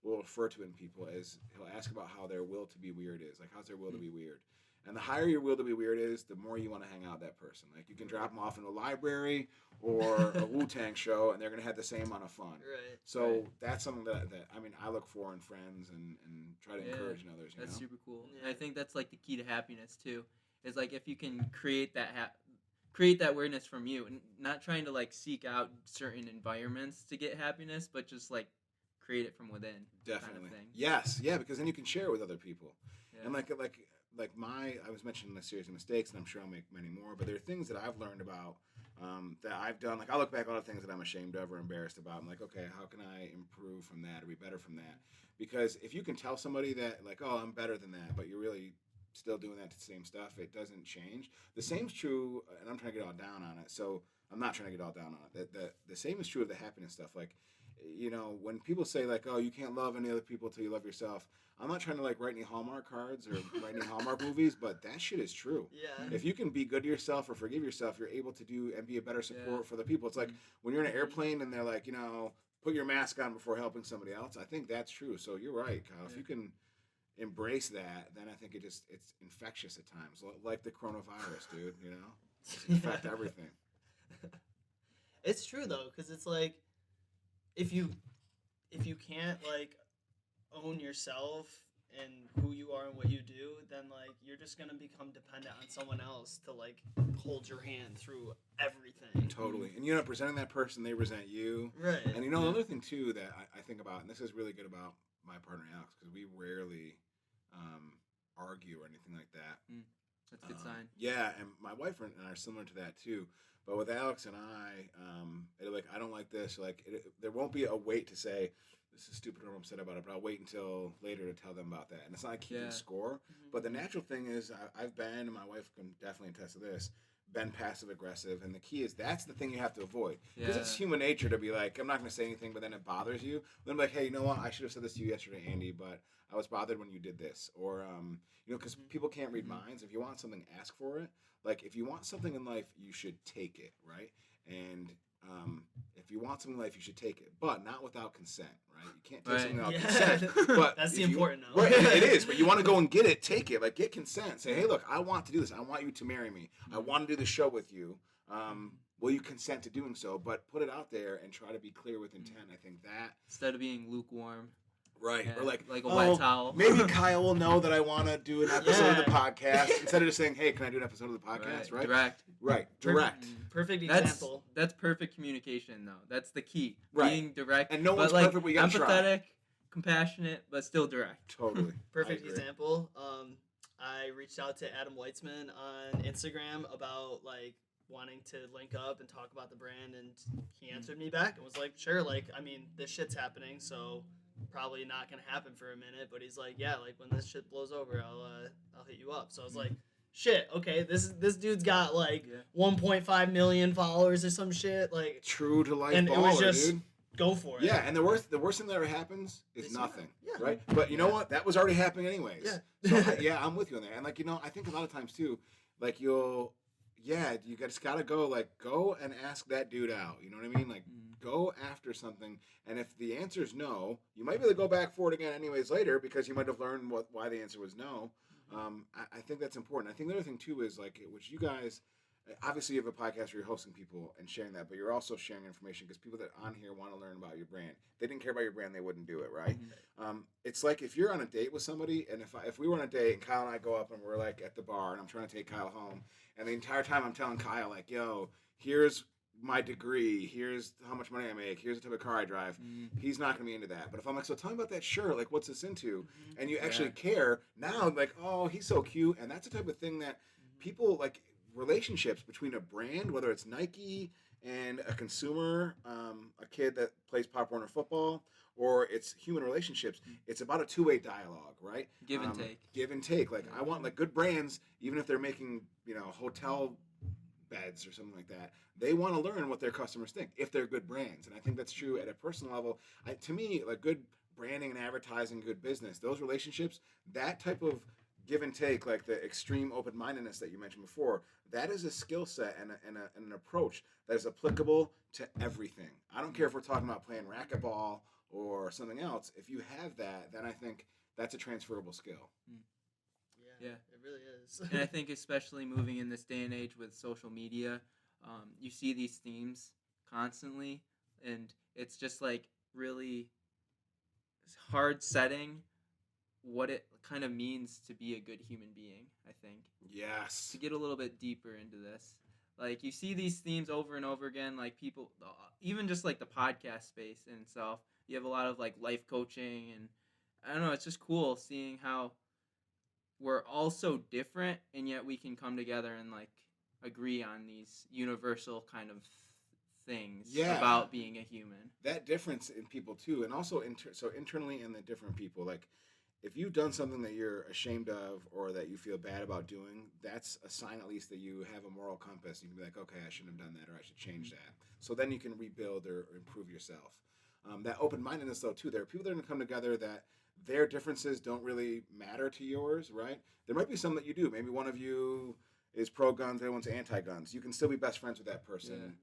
[SPEAKER 1] will refer to it in people as he'll ask about how their will to be weird is. Like, how's their will to be weird? And the higher your will to be weird is, the more you want to hang out with that person. Like, you can drop them off in a library or a Wu-Tang show, and they're going to have the same amount of fun.
[SPEAKER 3] Right.
[SPEAKER 1] So that's something that I look for in friends and try to encourage in others.
[SPEAKER 2] That's super cool.
[SPEAKER 3] Yeah.
[SPEAKER 2] And I think that's like the key to happiness too. Is like if you can create that awareness from you, and not trying to like seek out certain environments to get happiness, but just like create it from within.
[SPEAKER 1] Definitely.
[SPEAKER 2] Kind of thing.
[SPEAKER 1] Yes. Yeah, because then you can share it with other people.
[SPEAKER 2] Yeah.
[SPEAKER 1] And I was mentioning a series of mistakes, and I'm sure I'll make many more, but there are things that I've learned about that I've done. Like, I look back at a lot of things that I'm ashamed of or embarrassed about. I'm like, okay, how can I improve from that or be better from that? Because if you can tell somebody that, like, oh, I'm better than that, but you're really still doing that same stuff, it doesn't change. The same's true, and I'm trying to get all down on it. So I'm not trying to get all down on it. The same is true of the happiness stuff. Like, you know, when people say like, oh, you can't love any other people till you love yourself. I'm not trying to like write any Hallmark cards or write any Hallmark movies, but that shit is true.
[SPEAKER 3] Yeah.
[SPEAKER 1] If you can be good to yourself or forgive yourself, you're able to do and be a better support for the people. It's like when you're in an airplane and they're like, you know, put your mask on before helping somebody else. I think that's true. So you're right, Kyle. If you can embrace that, then I think it's infectious at times, like the coronavirus, dude. You know, it's infect everything.
[SPEAKER 3] It's true though, because it's like if you can't like own yourself and who you are and what you do, then like you're just gonna become dependent on someone else to like hold your hand through everything.
[SPEAKER 1] Totally. And you're not presenting that person, they resent you.
[SPEAKER 3] Right.
[SPEAKER 1] And you know, another thing too that I think about, and this is really good about my partner Alex, because we rarely argue or anything like that.
[SPEAKER 2] That's a good sign.
[SPEAKER 1] Yeah, and my wife and I are similar to that too. But with Alex and I, I don't like this. There won't be a wait to say, this is stupid or I'm upset about it, but I'll wait until later to tell them about that. And it's not like keeping score. But the natural thing is I've been, and my wife can definitely attest to this, been passive aggressive. And the key is that's the thing you have to avoid. Because it's human nature to be like, I'm not going to say anything, but then it bothers you. Then I'm like, hey, you know what? I should have said this to you yesterday, Andy, but I was bothered when you did this. Or, you know, because people can't read minds. If you want something, ask for it. Like, if you want something in life, you should take it, right? And if you want something in life, you should take it, but not without consent, right? You can't take something without consent. But
[SPEAKER 3] that's the important note.
[SPEAKER 1] Right, it is. But you want to go and get it, take it. Like, get consent. Say, hey, look, I want to do this. I want you to marry me. I want to do the show with you. Will you consent to doing so? But put it out there and try to be clear with intent. I think that
[SPEAKER 2] instead of being lukewarm.
[SPEAKER 1] Right.
[SPEAKER 2] Yeah,
[SPEAKER 1] Or like
[SPEAKER 2] a wet towel.
[SPEAKER 1] Maybe Kyle will know that I want to do an episode of the podcast. Instead of just saying, hey, can I do an episode of the podcast? Right.
[SPEAKER 2] Direct.
[SPEAKER 1] Right. Direct.
[SPEAKER 3] Perfect example.
[SPEAKER 2] That's perfect communication, though. That's the key.
[SPEAKER 1] Right.
[SPEAKER 2] Being direct.
[SPEAKER 1] And no one's
[SPEAKER 2] like,
[SPEAKER 1] perfect, but you gotta
[SPEAKER 2] empathetic, compassionate, but still direct.
[SPEAKER 1] Totally.
[SPEAKER 3] Perfect example. I reached out to Adam Weitzman on Instagram about like wanting to link up and talk about the brand, and he answered me back and was like, sure, like, I mean, this shit's happening, so probably not gonna happen for a minute, but he's like, yeah, like when this shit blows over, I'll hit you up. So I was like, shit, okay, this dude's got like 1.5 million followers or some shit, like
[SPEAKER 1] true to life
[SPEAKER 3] and
[SPEAKER 1] baller,
[SPEAKER 3] it was just
[SPEAKER 1] dude.
[SPEAKER 3] Go for it.
[SPEAKER 1] Yeah, and the worst thing that ever happens is
[SPEAKER 3] It's
[SPEAKER 1] nothing,
[SPEAKER 3] yeah.
[SPEAKER 1] right? But you know what? That was already happening anyways.
[SPEAKER 3] Yeah.
[SPEAKER 1] So I'm with you on that. And like, you know, I think a lot of times too, like you just gotta go and ask that dude out. You know what I mean? Like, go after something, and if the answer is no, you might be able to go back for it again anyways later because you might have learned why the answer was no. I think that's important. I think the other thing too is like, which you guys, obviously you have a podcast where you're hosting people and sharing that, but you're also sharing information because people that are on here want to learn about your brand. If they didn't care about your brand, they wouldn't do it, right? It's like if you're on a date with somebody, and if we were on a date and Kyle and I go up and we're like at the bar and I'm trying to take Kyle home, and the entire time I'm telling Kyle like, yo, here's my degree, here's how much money I make, here's the type of car I drive, he's not going to be into that. But if I'm like, so tell me about that shirt, like what's this into? And you actually care, now like, oh, he's so cute. And that's the type of thing that people like, relationships between a brand, whether it's Nike and a consumer, a kid that plays Pop Warner football, or it's human relationships, it's about a two-way dialogue, right?
[SPEAKER 2] Give and take.
[SPEAKER 1] Give and take. Like, I want like good brands, even if they're making, you know, hotel beds or something like that, they want to learn what their customers think if they're good brands. And I think that's true at a personal level. To me, like good branding and advertising, good business, those relationships, that type of give and take, like the extreme open-mindedness that you mentioned before, that is a skill set and an approach that is applicable to everything. I don't care if we're talking about playing racquetball or something else. If you have that, then I think that's a transferable skill.
[SPEAKER 3] Yeah, it really is.
[SPEAKER 2] And I think especially moving in this day and age with social media, you see these themes constantly, and it's just like really hard setting what it kind of means to be a good human being, I think.
[SPEAKER 1] Yes.
[SPEAKER 2] To get a little bit deeper into this. Like, you see these themes over and over again, like people, even just like the podcast space in itself, you have a lot of like life coaching, and I don't know, it's just cool seeing how we're all so different, and yet we can come together and like agree on these universal kind of things about being a human.
[SPEAKER 1] That difference in people too, and also so internally and the different people, like if you've done something that you're ashamed of or that you feel bad about doing, that's a sign at least that you have a moral compass. You can be like, okay, I shouldn't have done that, or I should change that. So then you can rebuild or improve yourself. That open-mindedness, though, too. There are people that are going to come together that their differences don't really matter to yours, right? There might be some that you do. Maybe one of you is pro-guns, the other one's anti-guns. You can still be best friends with that person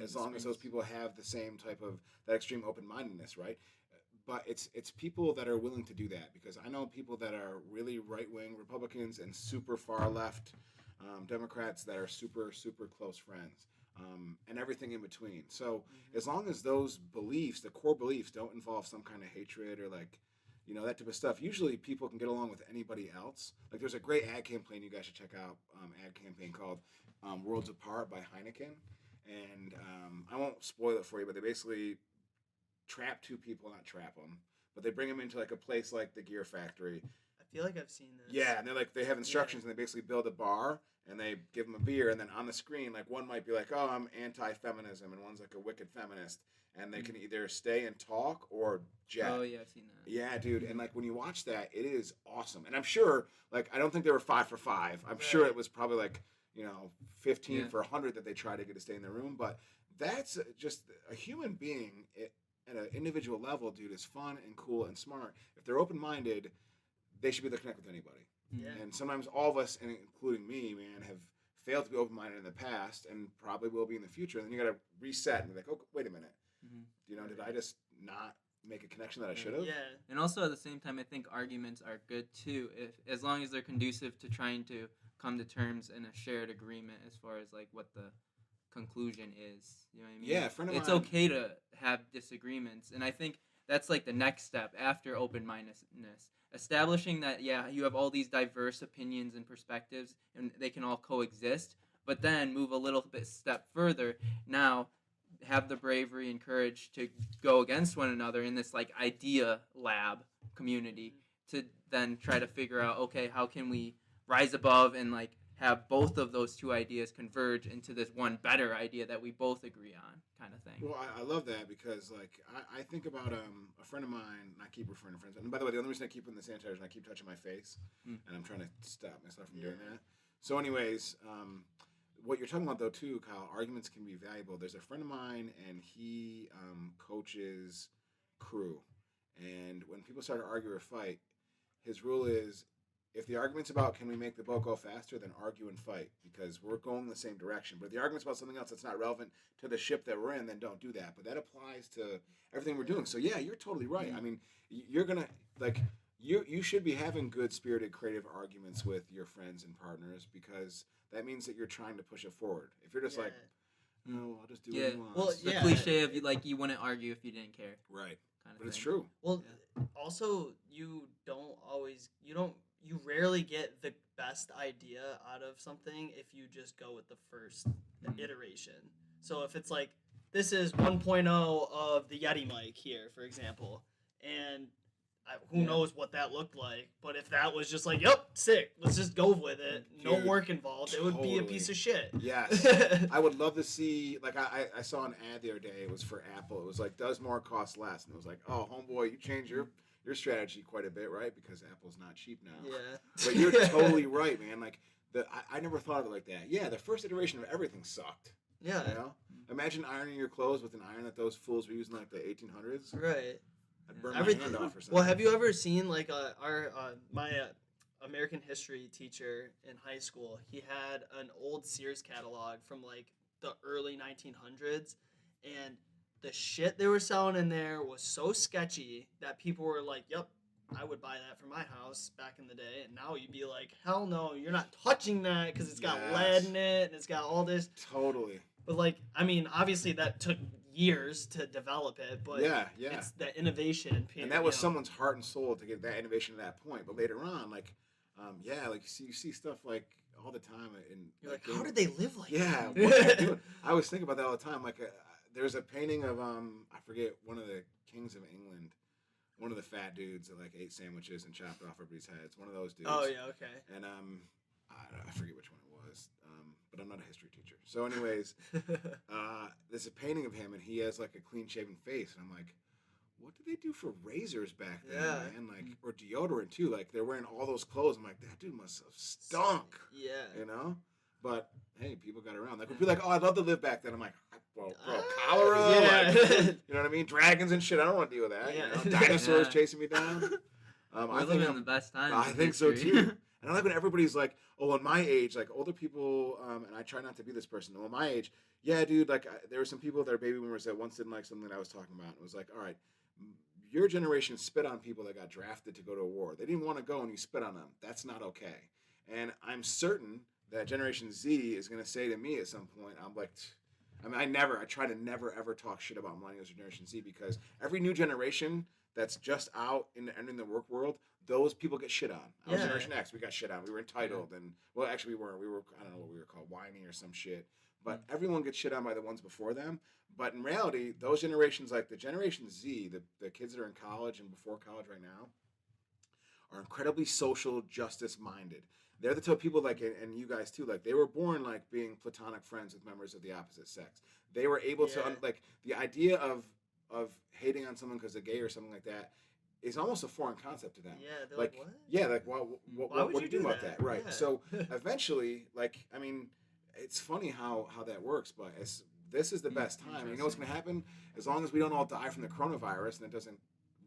[SPEAKER 1] as long as those people have the same type of that extreme open-mindedness, right? But it's people that are willing to do that, because I know people that are really right-wing Republicans and super far-left Democrats that are super, super close friends, and everything in between. So as long as those beliefs, the core beliefs, don't involve some kind of hatred or like, that type of stuff, usually people can get along with anybody else. Like there's a great ad campaign you guys should check out, ad campaign called Worlds Apart by Heineken. And I won't spoil it for you, but they basically trap two people, not trap them, but they bring them into like a place like the Gear Factory.
[SPEAKER 3] I feel like I've seen this.
[SPEAKER 1] Yeah, and they have instructions, and they basically build a bar, and they give them a beer, and then on the screen, like one might be like, oh, I'm anti-feminism, and one's like a wicked feminist, and they can either stay and talk or jet.
[SPEAKER 2] Oh yeah, I've seen that.
[SPEAKER 1] Yeah, dude, and like when you watch that, it is awesome. And I'm sure, like, I don't think they were 5 for 5. I'm sure it was probably like 15 for 100 that they try to get to stay in the room. But that's just a human being at an individual level, dude, is fun and cool and smart. If they're open-minded, they should be able to connect with anybody.
[SPEAKER 3] Yeah.
[SPEAKER 1] And sometimes all of us, and including me, man, have failed to be open-minded in the past and probably will be in the future. And then you got to reset and be like, oh, wait a minute. Did I just not make a connection that I should have?
[SPEAKER 3] Yeah.
[SPEAKER 2] And also at the same time, I think arguments are good too, as long as they're conducive to trying to come to terms in a shared agreement as far as like what the conclusion is. You know what I mean?
[SPEAKER 1] Yeah, a friend of
[SPEAKER 2] it's
[SPEAKER 1] mine.
[SPEAKER 2] okay to have disagreements, and I think that's like the next step after open-mindedness. Establishing that, you have all these diverse opinions and perspectives, and they can all coexist, but then move a little bit step further. Now, have the bravery and courage to go against one another in this like idea lab community to then try to figure out, okay, how can we rise above and like have both of those two ideas converge into this one better idea that we both agree on, kind of thing.
[SPEAKER 1] Well, I love that because, like, I think about a friend of mine, and I keep referring to friends. And by the way, the only reason I keep putting the sanitizer is I keep touching my face, and I'm trying to stop myself from doing that. So anyways, what you're talking about, though, too, Kyle, arguments can be valuable. There's a friend of mine, and he coaches crew. And when people start to argue or fight, his rule is, if the argument's about can we make the boat go faster, then argue and fight because we're going the same direction. But if the argument's about something else that's not relevant to the ship that we're in, then don't do that. But that applies to everything we're doing. So yeah, you're totally right. I mean, you're gonna you should be having good spirited, creative arguments with your friends and partners because that means that you're trying to push it forward. If you're just like, no, I'll just do what you want.
[SPEAKER 3] Well,
[SPEAKER 2] The cliche of like you wouldn't argue if you didn't care.
[SPEAKER 1] Right.
[SPEAKER 2] Kind of
[SPEAKER 1] But it's
[SPEAKER 2] thing.
[SPEAKER 1] true.
[SPEAKER 3] Well, also you rarely get the best idea out of something if you just go with the first iteration. So if it's like, this is 1.0 of the Yeti mic here, for example, and who knows what that looked like, but if that was just like, yep, sick, let's just go with it, no
[SPEAKER 1] Dude,
[SPEAKER 3] work involved, it would be a piece of shit.
[SPEAKER 1] Yes. I would love to see, like, I saw an ad the other day, it was for Apple, it was like, does more cost less? And it was like, oh, homeboy, you changed your strategy quite a bit, right? Because Apple's not cheap now.
[SPEAKER 3] Yeah.
[SPEAKER 1] But you're totally right, man. Like, I never thought of it like that. Yeah, the first iteration of everything sucked.
[SPEAKER 3] Yeah.
[SPEAKER 1] You know? Imagine ironing your clothes with an iron that those fools were using like the 1800s.
[SPEAKER 3] Right.
[SPEAKER 1] I'd burn my hand off or something.
[SPEAKER 3] Well, have you ever seen like my American history teacher in high school? He had an old Sears catalog from like the early 1900s, and the shit they were selling in there was so sketchy that people were like, "Yep, I would buy that for my house back in the day." And now you'd be like, "Hell no, you're not touching that because it's got lead in it and it's got all this."
[SPEAKER 1] Totally.
[SPEAKER 3] But like, I mean, obviously that took years to develop it, but it's the innovation.
[SPEAKER 1] And that was someone's heart and soul to get that innovation to that point. But later on, like, like you see stuff like all the time.
[SPEAKER 3] You're like, how did they live like that?
[SPEAKER 1] Yeah, what are they doing? I always think about that all the time. Like, there's a painting of I forget, one of the kings of England, one of the fat dudes that like ate sandwiches and chopped off everybody's heads. One of those dudes.
[SPEAKER 3] Oh yeah, okay.
[SPEAKER 1] And I forget which one it was, but I'm not a history teacher. So, anyways, there's a painting of him, and he has like a clean-shaven face, and I'm like, what did they do for razors back then,
[SPEAKER 3] Yeah.
[SPEAKER 1] man? Like, or deodorant too. Like, they're wearing all those clothes. I'm like, that dude must have stunk.
[SPEAKER 3] Yeah.
[SPEAKER 1] You know? But hey, people got around. Like, when people are like, oh, I'd love to live back then. I'm like, well, bro, cholera,
[SPEAKER 3] Yeah.
[SPEAKER 1] like, you know what I mean? Dragons and shit. I don't want to deal with that.
[SPEAKER 3] Yeah.
[SPEAKER 1] You know? Dinosaurs
[SPEAKER 2] Yeah.
[SPEAKER 1] chasing me down.
[SPEAKER 2] We're
[SPEAKER 1] I think
[SPEAKER 2] living in
[SPEAKER 1] I'm-
[SPEAKER 2] the best times.
[SPEAKER 1] I
[SPEAKER 2] in
[SPEAKER 1] think so
[SPEAKER 2] history.
[SPEAKER 1] too. And I like when everybody's like, oh, in my age, like older people, and I try not to be this person. Well, my age, yeah, dude, like there were some people that are baby boomers that once didn't like something that I was talking about. And it was like, all right, your generation spit on people that got drafted to go to a war. They didn't want to go and you spit on them. That's not okay. And I'm certain that Generation Z is going to say to me at some point, I'm like, I try to never ever talk shit about millennials or Generation Z because every new generation that's just out in entering the work world, those people get shit on. I was
[SPEAKER 3] Yeah.
[SPEAKER 1] Generation X, we got shit on. We were entitled, and well, actually, we weren't. We were, I don't know what we were called, whiny or some shit. But everyone gets shit on by the ones before them. But in reality, those generations, like the Generation Z, the kids that are in college and before college right now, are incredibly social justice minded. They're the type of people like, and you guys too, like they were born like being platonic friends with members of the opposite sex. They were able to like the idea of hating on someone because they're gay or something like that is almost a foreign concept to them.
[SPEAKER 3] Yeah, they're like, what?
[SPEAKER 1] Yeah, like what
[SPEAKER 3] would
[SPEAKER 1] do
[SPEAKER 3] you
[SPEAKER 1] you do
[SPEAKER 3] do
[SPEAKER 1] about
[SPEAKER 3] that?
[SPEAKER 1] that? Right.
[SPEAKER 3] Yeah.
[SPEAKER 1] So eventually, like, I mean, it's funny how that works, but this is the best time. You know what's going to happen? As long as we don't all die from the coronavirus and it doesn't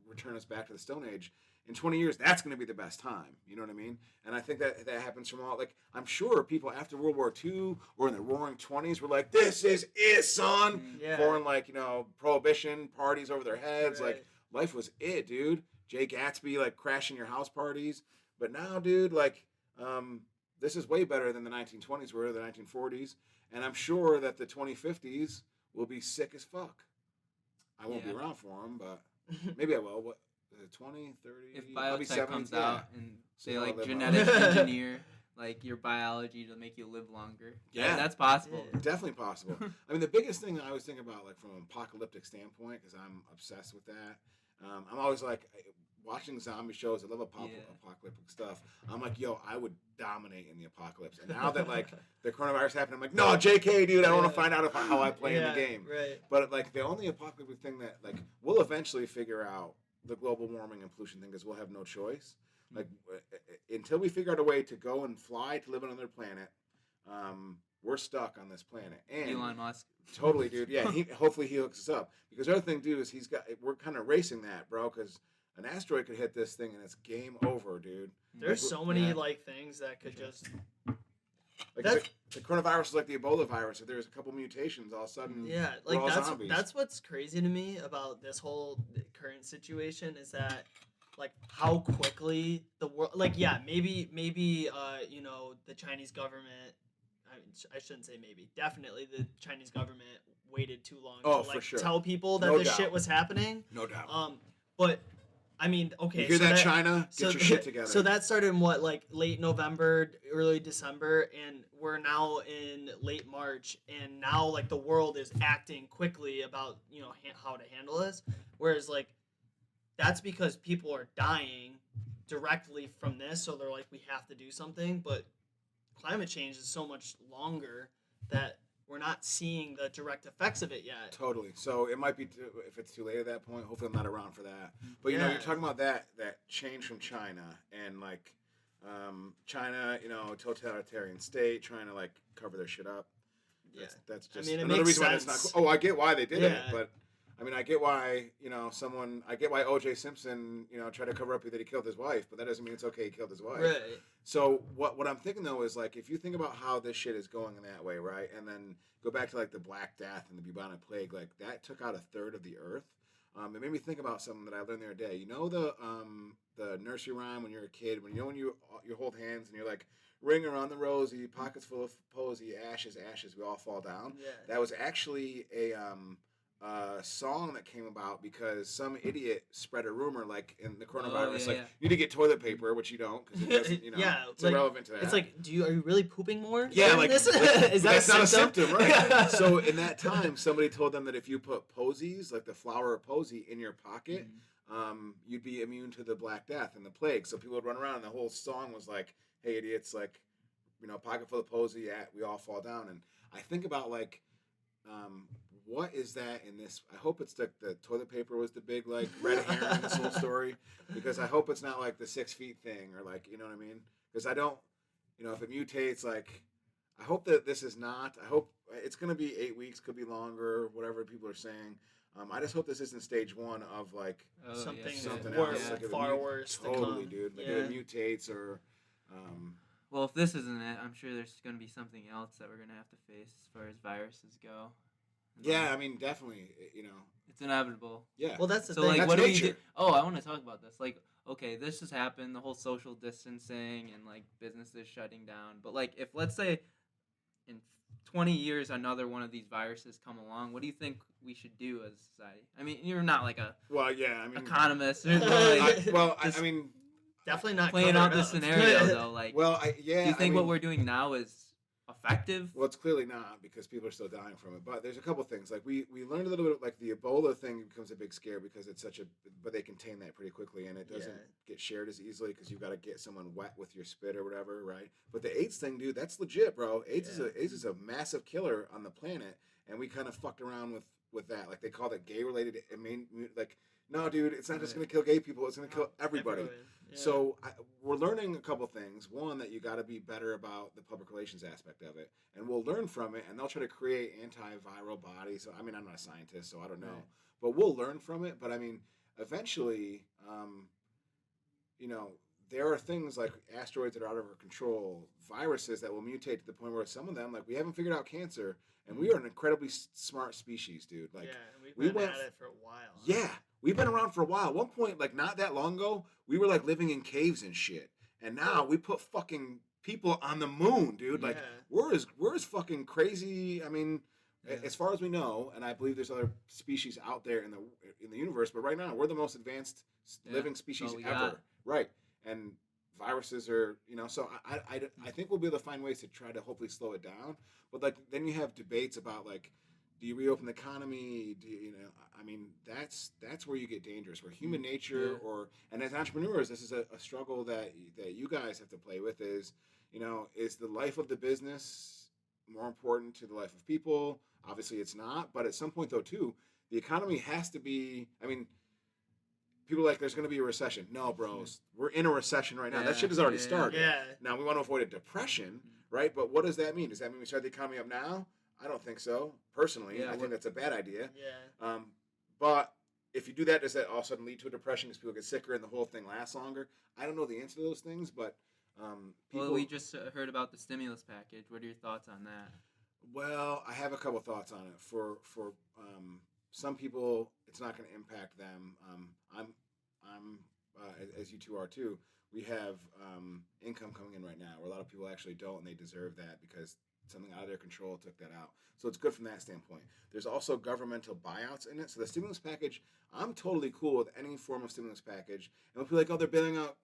[SPEAKER 1] return us back to the Stone Age, in 20 years, that's going to be the best time. You know what I mean? And I think that happens from all, like, I'm sure people after World War II or in the roaring 20s were like, this is it, son.
[SPEAKER 3] Yeah.
[SPEAKER 1] Pouring, like, you know, prohibition, parties over their heads.
[SPEAKER 3] Right.
[SPEAKER 1] Like, life was it, dude. Jay Gatsby, like, crashing your house parties. But now, dude, like, this is way better than the 1920s were, the 1940s. And I'm sure that the 2050s will be sick as fuck. I won't be around for them, but maybe I will. What? 20, 30?
[SPEAKER 2] If
[SPEAKER 1] I'll be
[SPEAKER 2] biotech
[SPEAKER 1] 70,
[SPEAKER 2] comes
[SPEAKER 1] yeah.
[SPEAKER 2] out and
[SPEAKER 1] So
[SPEAKER 2] they
[SPEAKER 1] I'll
[SPEAKER 2] like
[SPEAKER 1] live
[SPEAKER 2] genetic
[SPEAKER 1] on.
[SPEAKER 2] engineer like your biology to make you live longer,
[SPEAKER 1] Yeah.
[SPEAKER 2] that's possible.
[SPEAKER 3] Yeah.
[SPEAKER 1] Definitely possible. I mean, the biggest thing that I always think about, like from an apocalyptic standpoint, because I'm obsessed with that. I'm always like watching zombie shows. I love apocalyptic stuff. I'm like, yo, I would dominate in the apocalypse. And now that like the coronavirus happened, I'm like, no, JK, dude, I don't want to find out how I play in the game.
[SPEAKER 3] Right.
[SPEAKER 1] But like the only apocalyptic thing that like we'll eventually figure out the global warming and pollution thing because we'll have no choice. Like until we figure out a way to go and fly to live on another planet, we're stuck on this planet. And
[SPEAKER 2] Elon Musk.
[SPEAKER 1] totally, dude. Yeah, hopefully he hooks us up because the other thing, dude, is we're kind of racing that, bro, because an asteroid could hit this thing and it's game over, dude.
[SPEAKER 3] There's
[SPEAKER 1] Like,
[SPEAKER 3] so many
[SPEAKER 2] yeah.
[SPEAKER 3] like things that could just
[SPEAKER 1] Like
[SPEAKER 3] That's-
[SPEAKER 1] the coronavirus is like the Ebola virus. If there's a couple mutations, all of a sudden,
[SPEAKER 3] yeah,
[SPEAKER 1] we're
[SPEAKER 3] like
[SPEAKER 1] all zombies.
[SPEAKER 3] that's what's crazy to me about this whole current situation is that like how quickly the world maybe you know the Chinese government I shouldn't say maybe definitely the Chinese government waited too long
[SPEAKER 1] Oh,
[SPEAKER 3] to
[SPEAKER 1] for
[SPEAKER 3] like
[SPEAKER 1] sure.
[SPEAKER 3] tell people that
[SPEAKER 1] No
[SPEAKER 3] this
[SPEAKER 1] doubt.
[SPEAKER 3] shit was happening.
[SPEAKER 1] No doubt.
[SPEAKER 3] But I mean, okay,
[SPEAKER 1] you hear
[SPEAKER 3] so
[SPEAKER 1] that, China? Get your shit together.
[SPEAKER 3] So that started in what, like late November, early December, and we're now in late March, and now like the world is acting quickly about how to handle this. Whereas like that's because people are dying directly from this, so they're like we have to do something. But climate change is so much longer that we're not seeing the direct effects of it yet.
[SPEAKER 1] Totally. So it might be if it's too late at that point. Hopefully, I'm not around for that. But you know,
[SPEAKER 3] Yeah.
[SPEAKER 1] you're talking about that change from China and like China, totalitarian state trying to like cover their shit up. That's just
[SPEAKER 3] it
[SPEAKER 1] another
[SPEAKER 3] makes
[SPEAKER 1] reason why it's
[SPEAKER 3] sense.
[SPEAKER 1] not. Oh, I get why they did it,
[SPEAKER 3] Yeah.
[SPEAKER 1] but I mean, I get why I get why O.J. Simpson tried to cover up that he killed his wife, but that doesn't mean it's okay he killed his wife.
[SPEAKER 3] Right.
[SPEAKER 1] So what I'm thinking though is like if you think about how this shit is going in that way, right, and then go back to like the Black Death and the bubonic plague, like that took out a third of the earth. It made me think about something that I learned the other day. You know the nursery rhyme when you're a kid when you hold hands and you're like ring around the rosy, pockets full of posy, ashes, ashes, we all fall down.
[SPEAKER 3] Yeah.
[SPEAKER 1] That was actually a song that came about because some idiot spread a rumor like in the coronavirus, you need to get toilet paper, which you don't because it doesn't, it's
[SPEAKER 3] like,
[SPEAKER 1] irrelevant to that.
[SPEAKER 3] It's like, are you really pooping more?
[SPEAKER 1] Yeah,
[SPEAKER 3] during
[SPEAKER 1] like
[SPEAKER 3] this? Is that
[SPEAKER 1] that's not a symptom, right?
[SPEAKER 3] Yeah.
[SPEAKER 1] So in that time, somebody told them that if you put posies, like the flower of posy, in your pocket, you'd be immune to the Black Death and the plague. So people would run around, and the whole song was like, "Hey, idiots! Like, pocket full of posy, we all fall down." And I think about like, what is that in this? I hope it's the toilet paper was the big like red herring in this whole story, because I hope it's not like the 6 feet thing or like, you know what I mean? Because I don't, if it mutates, like, I hope that this is not. I hope it's going to be 8 weeks, could be longer, whatever people are saying. I just hope this isn't stage 1 of like something
[SPEAKER 3] worse,
[SPEAKER 1] else, like
[SPEAKER 3] far worse.
[SPEAKER 1] Totally,
[SPEAKER 3] to come.
[SPEAKER 1] dude. Like
[SPEAKER 3] yeah.
[SPEAKER 1] if it mutates or.
[SPEAKER 2] Well, if this isn't it, I'm sure there's going to be something else that we're going to have to face as far as viruses go.
[SPEAKER 1] Yeah, I mean, definitely,
[SPEAKER 2] It's inevitable.
[SPEAKER 1] Yeah.
[SPEAKER 3] Well, that's the
[SPEAKER 2] So,
[SPEAKER 3] thing.
[SPEAKER 2] like,
[SPEAKER 1] That's
[SPEAKER 2] what do we
[SPEAKER 1] nature.
[SPEAKER 2] do? Oh, I want to talk about this. Like, okay, this has happened, the whole social distancing and, like, businesses shutting down. But, like, if, let's say, in 20 years, another one of these viruses come along, what do you think we should do as a society? I mean, you're not, like, a
[SPEAKER 1] Well, yeah, I mean.
[SPEAKER 2] economist. Or,
[SPEAKER 3] Just
[SPEAKER 1] I mean.
[SPEAKER 3] Definitely not
[SPEAKER 2] playing
[SPEAKER 3] covered
[SPEAKER 2] out the
[SPEAKER 3] up.
[SPEAKER 2] scenario, though. Like,
[SPEAKER 1] Well,
[SPEAKER 2] do you think what we're doing now is effective?
[SPEAKER 1] Well, it's clearly not, because people are still dying from it. But there's a couple things. Like we learned a little bit, like the Ebola thing becomes a big scare because it's but they contain that pretty quickly, and it doesn't get shared as easily because you've got to get someone wet with your spit or whatever, right? But the AIDS thing, dude, that's legit, bro. AIDS is a massive killer on the planet, and we kind of fucked around with that. Like they called it gay related. I mean, like, no, dude, it's not just gonna kill gay people. It's gonna kill everybody.
[SPEAKER 3] Yeah.
[SPEAKER 1] So we're learning a couple things. One, that you got to be better about the public relations aspect of it, and we'll learn from it. And they'll try to create antiviral bodies. So I mean, I'm not a scientist, so I don't know, but we'll learn from it. But I mean, eventually, there are things like asteroids that are out of our control, viruses that will mutate to the point where some of them, like, we haven't figured out cancer, and we are an incredibly smart species, dude. Like,
[SPEAKER 3] we've been at it for a while.
[SPEAKER 1] Yeah. We've been around for a while. At one point, like not that long ago, we were like living in caves and shit. And now we put fucking people on the moon, dude. Like we're as fucking crazy. I mean, as far as we know, and I believe there's other species out there in the universe, but right now we're the most advanced living species ever. Right. And viruses are, so I think we'll be able to find ways to try to hopefully slow it down. But like then you have debates about like, do you reopen the economy? I mean, that's where you get dangerous. Where human nature, and as entrepreneurs, this is a struggle that you guys have to play with. Is the life of the business more important to the life of people? Obviously, it's not. But at some point, though, too, the economy has to be. I mean, people are like, there's going to be a recession. No, bros, we're in a recession right now. That shit has already started.
[SPEAKER 3] Yeah.
[SPEAKER 1] Now we want to avoid a depression, right? But what does that mean? Does that mean we start the economy up now? I don't think so. Personally, I think that's a bad idea.
[SPEAKER 3] Yeah.
[SPEAKER 1] But if you do that, does that all of a sudden lead to a depression because people get sicker and the whole thing lasts longer? I don't know the answer to those things, but
[SPEAKER 2] Well, we just heard about the stimulus package. What are your thoughts on that?
[SPEAKER 1] Well, I have a couple thoughts on it. For some people, it's not going to impact them. I'm as you two are too. We have income coming in right now where a lot of people actually don't, and they deserve that because something out of their control took that out. So it's good from that standpoint. There's also governmental buyouts in it. So the stimulus package, I'm totally cool with any form of stimulus package. And we'll be like, oh, they're bailing out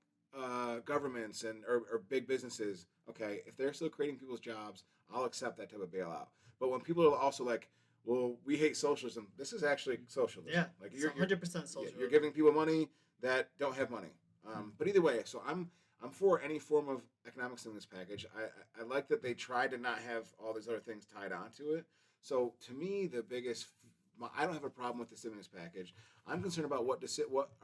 [SPEAKER 1] governments or big businesses. Okay, if they're still creating people's jobs, I'll accept that type of bailout. But when people are also like, well, we hate socialism, this is actually socialism.
[SPEAKER 3] Yeah,
[SPEAKER 1] like
[SPEAKER 3] you're 100% socialism.
[SPEAKER 1] You're giving people money that don't have money. But either way, so I'm for any form of economic stimulus package. I like that they tried to not have all these other things tied onto it. So to me, the biggest, I don't have a problem with the stimulus package. I'm concerned about what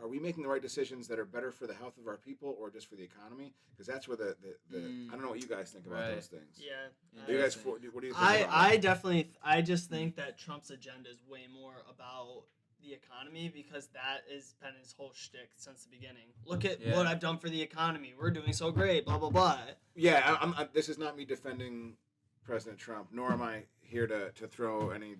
[SPEAKER 1] are we making the right decisions that are better for the health of our people or just for the economy? Because that's where the I don't know what you guys think about those things.
[SPEAKER 3] Yeah.
[SPEAKER 1] You guys, what do you think?
[SPEAKER 3] I just think that Trump's agenda is way more about the economy because that has been his whole shtick since the beginning. Look at what I've done for the economy. We're doing so great. Blah blah blah.
[SPEAKER 1] Yeah, this is not me defending President Trump, nor am I here to throw any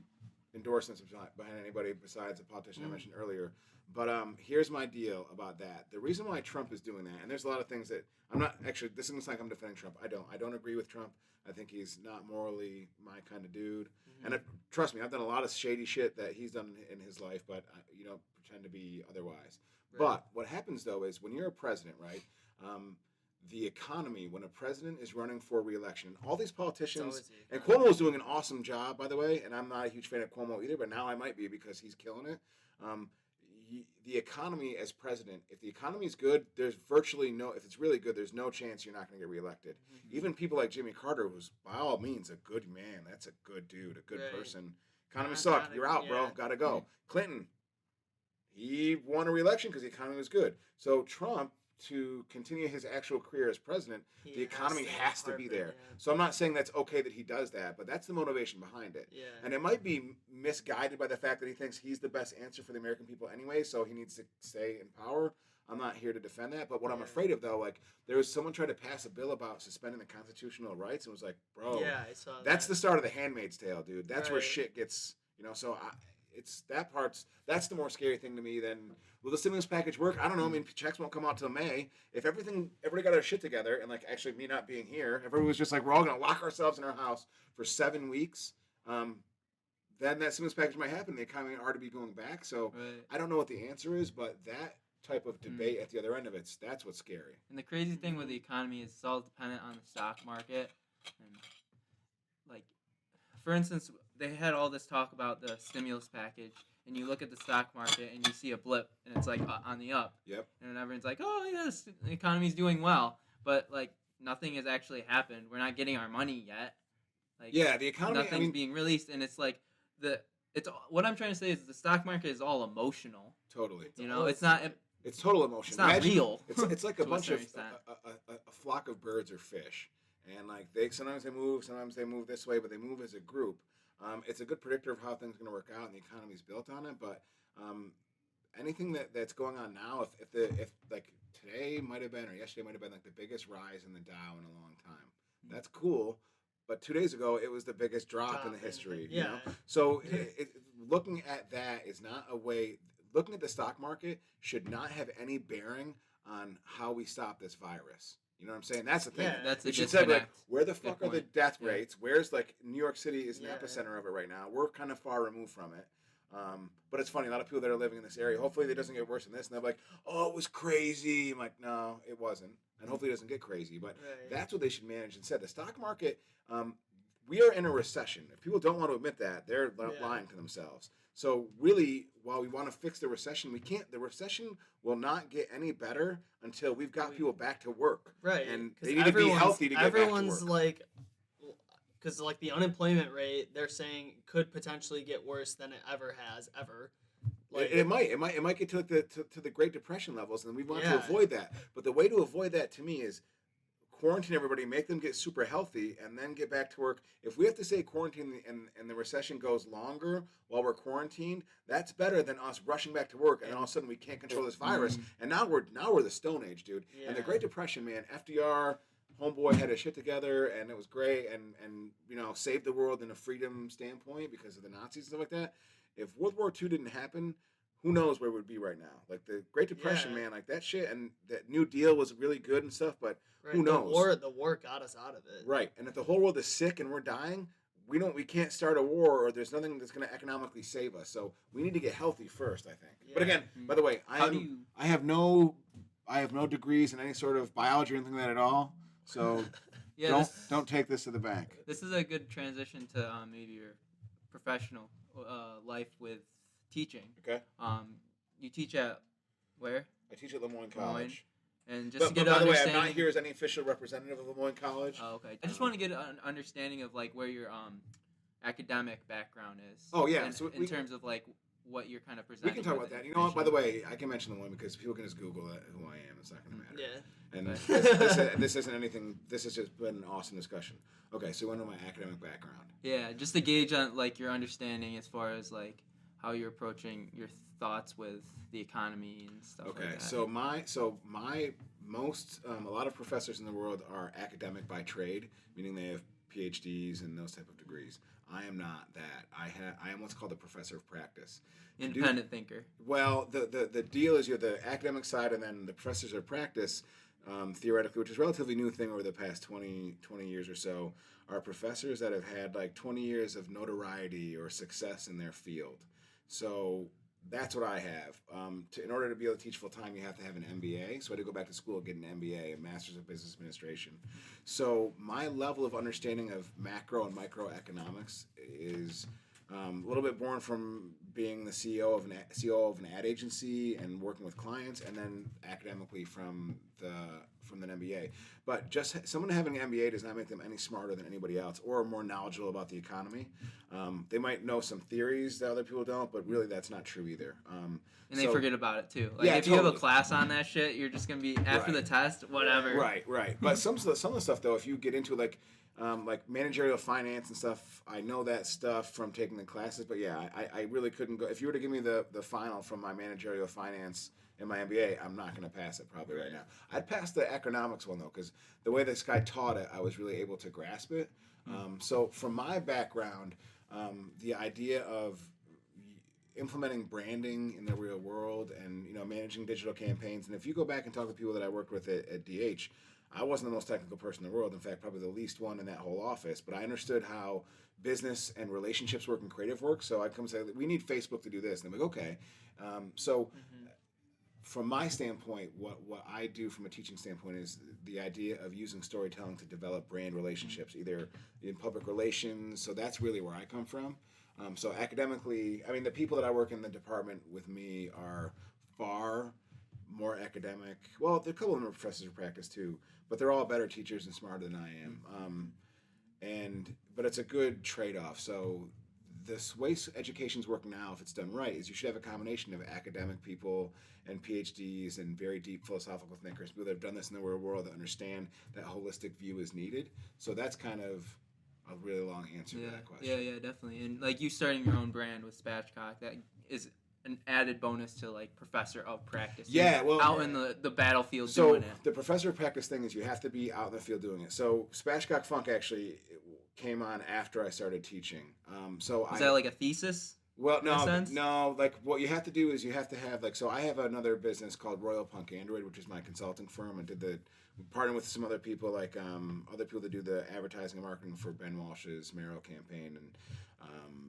[SPEAKER 1] endorsements behind anybody besides the politician I mentioned earlier. But here's my deal about that. The reason why Trump is doing that, and there's a lot of things that I'm not actually. This isn't like I'm defending Trump. I don't agree with Trump. I think he's not morally my kind of dude. And trust me, I've done a lot of shady shit that he's done in his life, but you don't pretend to be otherwise. Right. But what happens though is when you're a president, right? The economy, when a president is running for re-election, all these politicians, and Cuomo's doing an awesome job, by the way, and I'm not a huge fan of Cuomo either, but now I might be because he's killing it. The economy as president, if the economy is good, there's virtually if it's really good, there's no chance you're not going to get reelected. Even people like Jimmy Carter, who's by all means a good man, that's a good dude, a good person, Economy sucked.
[SPEAKER 3] Gotta-
[SPEAKER 1] You're out, bro.
[SPEAKER 3] yeah.
[SPEAKER 1] Gotta go. Clinton, he won a re-election because the economy was good. So Trump, to continue his actual career as president,
[SPEAKER 3] He
[SPEAKER 1] the economy has to be
[SPEAKER 3] harp it,
[SPEAKER 1] there.
[SPEAKER 3] yeah.
[SPEAKER 1] So I'm not saying that's okay that he does that, but that's the motivation behind it.
[SPEAKER 3] Yeah.
[SPEAKER 1] And it might be misguided by the fact that he thinks he's the best answer for the American people anyway, so he needs to stay in power. I'm not here to defend that, but what I'm
[SPEAKER 3] Yeah.
[SPEAKER 1] afraid of, though, like, there was someone tried to pass a bill about suspending the constitutional rights, and was like, bro,
[SPEAKER 3] Yeah, I saw
[SPEAKER 1] that's
[SPEAKER 3] that.
[SPEAKER 1] the start of the Handmaid's Tale, dude. That's where
[SPEAKER 3] Right.
[SPEAKER 1] shit gets, so it's that part's, that's the more scary thing to me than, will the stimulus package work? I don't know. I mean, checks won't come out till May. If everybody got our shit together, and like actually me not being here, everybody was just like, we're all going to lock ourselves in our house for 7 weeks, then that stimulus package might happen. The economy ought to be going back. So
[SPEAKER 2] Right.
[SPEAKER 1] I don't know what the answer is, but that type of debate at the other end of that's what's scary.
[SPEAKER 2] And the crazy thing with the economy is it's all dependent on the stock market. And like, for instance, they had all this talk about the stimulus package, and you look at the stock market and you see a blip, and it's like on the up.
[SPEAKER 1] Yep.
[SPEAKER 2] And everyone's like, "Oh yes, the economy's doing well," but like nothing has actually happened. We're not getting our money yet. Like,
[SPEAKER 1] Yeah, the economy,
[SPEAKER 2] nothing's being released, and it's like what I'm trying to say is the stock market is all emotional.
[SPEAKER 1] Totally.
[SPEAKER 2] It's not.
[SPEAKER 1] It's total emotion.
[SPEAKER 2] It's not real.
[SPEAKER 1] It's like a
[SPEAKER 2] To a
[SPEAKER 1] bunch of
[SPEAKER 2] certain extent.
[SPEAKER 1] a flock of birds or fish, and like sometimes they move this way, but they move as a group. It's a good predictor of how things are going to work out, and the economy's built on it. But anything that's going on now, if like today might have been or yesterday might have been like the biggest rise in the Dow in a long time, that's cool. But 2 days ago, it was the biggest drop in the history.
[SPEAKER 3] Yeah.
[SPEAKER 1] You know? So looking at that is not a way. Looking at the stock market should not have any bearing on how we stop this virus. You know what I'm saying? That's the thing.
[SPEAKER 3] Yeah.
[SPEAKER 2] That's a
[SPEAKER 1] It should say, like,
[SPEAKER 2] disconnect.
[SPEAKER 1] where the fuck
[SPEAKER 2] Good
[SPEAKER 1] are the
[SPEAKER 2] point.
[SPEAKER 1] death
[SPEAKER 2] Yeah.
[SPEAKER 1] rates? Where's, like, New York City is an
[SPEAKER 3] Yeah.
[SPEAKER 1] epicenter of it right now. We're kind of far removed from it. But it's funny, a lot of people that are living in this area, hopefully it doesn't get worse than this. And they're like, oh, it was crazy. I'm like, no, it wasn't. And hopefully it doesn't get crazy. But
[SPEAKER 3] Right.
[SPEAKER 1] that's what they should manage instead. The stock market, we are in a recession. If people don't want to admit that, they're lying to themselves. So really, while we want to fix the recession, we can't. The recession will not get any better until we've got people back to work.
[SPEAKER 3] Right.
[SPEAKER 1] And
[SPEAKER 3] 'Cause
[SPEAKER 1] they need to be healthy to get back to
[SPEAKER 3] everyone's
[SPEAKER 1] work.
[SPEAKER 3] like, because like the unemployment rate, they're saying could potentially get worse than it ever has ever. Like,
[SPEAKER 1] It might get to like the Great Depression levels, and we want to
[SPEAKER 3] Yeah.
[SPEAKER 1] avoid that. But the way to avoid that, to me, is quarantine everybody, make them get super healthy, and then get back to work. If we have to say quarantine and the recession goes longer while we're quarantined, that's better than us rushing back to work and all of a sudden we can't control this virus. And now we're the Stone Age, dude. And the
[SPEAKER 3] Yeah.
[SPEAKER 1] Great Depression, man, FDR, homeboy had his shit together, and it was great, and saved the world in a freedom standpoint because of the Nazis and stuff like that. If World War II didn't happen, who knows where we'd be right now? Like the Great Depression,
[SPEAKER 3] Yeah.
[SPEAKER 1] man, like that shit, and that New Deal was really good and stuff, but
[SPEAKER 3] right,
[SPEAKER 1] who knows?
[SPEAKER 3] The war got us out of it.
[SPEAKER 1] Right. And if the whole world is sick and we're dying, we can't start a war, or there's nothing that's going to economically save us. So we need to get healthy first, I think. But
[SPEAKER 3] Yeah.
[SPEAKER 1] again, by the way, I have no degrees in any sort of biology or anything like that at all. So
[SPEAKER 2] Yeah,
[SPEAKER 1] don't take this to the bank.
[SPEAKER 2] This is a good transition to maybe your professional life with teaching.
[SPEAKER 1] Okay.
[SPEAKER 2] You teach at where?
[SPEAKER 1] I teach at LeMoyne College.
[SPEAKER 2] And just to
[SPEAKER 1] But
[SPEAKER 2] get
[SPEAKER 1] by
[SPEAKER 2] an
[SPEAKER 1] the way, I'm
[SPEAKER 2] understanding.
[SPEAKER 1] not here as any official representative of LeMoyne College.
[SPEAKER 2] Oh, okay. I just want to get an understanding of like where your academic background is.
[SPEAKER 1] Oh, yeah,
[SPEAKER 2] In,
[SPEAKER 1] so
[SPEAKER 2] in
[SPEAKER 1] we-
[SPEAKER 2] terms of like what you're kind of
[SPEAKER 1] We
[SPEAKER 2] presenting.
[SPEAKER 1] can talk
[SPEAKER 2] with
[SPEAKER 1] about
[SPEAKER 2] the
[SPEAKER 1] that. You know what? By the
[SPEAKER 2] information.
[SPEAKER 1] way, I can mention LeMoyne because people can just Google who I am. It's not going to matter.
[SPEAKER 3] Yeah.
[SPEAKER 1] And
[SPEAKER 2] Right.
[SPEAKER 1] this isn't anything. This has just been an awesome discussion. Okay, so we went to my academic background.
[SPEAKER 2] Yeah, just to gauge on like your understanding as far as like how you're approaching your thoughts with the economy and stuff
[SPEAKER 1] Okay,
[SPEAKER 2] like that.
[SPEAKER 1] so my most a lot of professors in the world are academic by trade, meaning they have PhDs and those type of degrees. I am not that. I am what's called a professor of practice.
[SPEAKER 2] Independent thinker.
[SPEAKER 1] Well, the deal is you have the academic side and then the professors of practice, theoretically, which is a relatively new thing over the past 20 years or so, are professors that have had like 20 years of notoriety or success in their field. So that's what I have. In order to be able to teach full time, you have to have an MBA. So I had to go back to school and get an MBA, a Master's of Business Administration. So my level of understanding of macro and microeconomics is a little bit born from being the CEO of an ad agency and working with clients, and then academically from from an MBA. But just someone having an MBA does not make them any smarter than anybody else or more knowledgeable about the economy. They might know some theories that other people don't, but really that's not true either.
[SPEAKER 2] And they forget about it too. Like
[SPEAKER 1] Yeah,
[SPEAKER 2] if you have a
[SPEAKER 1] totally.
[SPEAKER 2] class on that shit, you're just gonna be after the test, whatever.
[SPEAKER 1] Right. But some of the stuff though, if you get into like managerial finance and stuff, I know that stuff from taking the classes. But yeah, I really couldn't go. If you were to give me the final from my managerial finance in my MBA, I'm not going to pass it probably right now. I'd pass the economics one though, because the way this guy taught it, I was really able to grasp it. So from my background, the idea of implementing branding in the real world and managing digital campaigns, and if you go back and talk to people that I worked with at DH, I wasn't the most technical person in the world. In fact, probably the least one in that whole office. But I understood how business and relationships work and creative work. So I'd come and say, we need Facebook to do this. And I'm like, okay. From my standpoint, what I do from a teaching standpoint is the idea of using storytelling to develop brand relationships, either in public relations. So that's really where I come from. So academically, I mean, the people that I work in the department with me are far more academic. Well, there are a couple of them are professors of practice too, but they're all better teachers and smarter than I am. But it's a good trade-off. So this way education's working now, if it's done right, is you should have a combination of academic people and PhDs and very deep philosophical thinkers, people that have done this in the real world that understand that holistic view is needed. So that's kind of a really long answer to that question.
[SPEAKER 2] Yeah, definitely. And like you starting your own brand with Spatchcock, that is an added bonus to like professor of practice.
[SPEAKER 1] Yeah, well,
[SPEAKER 2] out in the battlefield
[SPEAKER 1] so
[SPEAKER 2] doing it.
[SPEAKER 1] The professor of practice thing is you have to be out in the field doing it. So Spatchcock Funk actually came on after I started teaching.
[SPEAKER 2] Is that like a thesis?
[SPEAKER 1] Well,
[SPEAKER 2] in a sense?
[SPEAKER 1] no. Like what you have to do is you have to have so I have another business called Royal Punk Android, which is my consulting firm. I partnered with some other people other people that do the advertising and marketing for Ben Walsh's mayoral campaign, and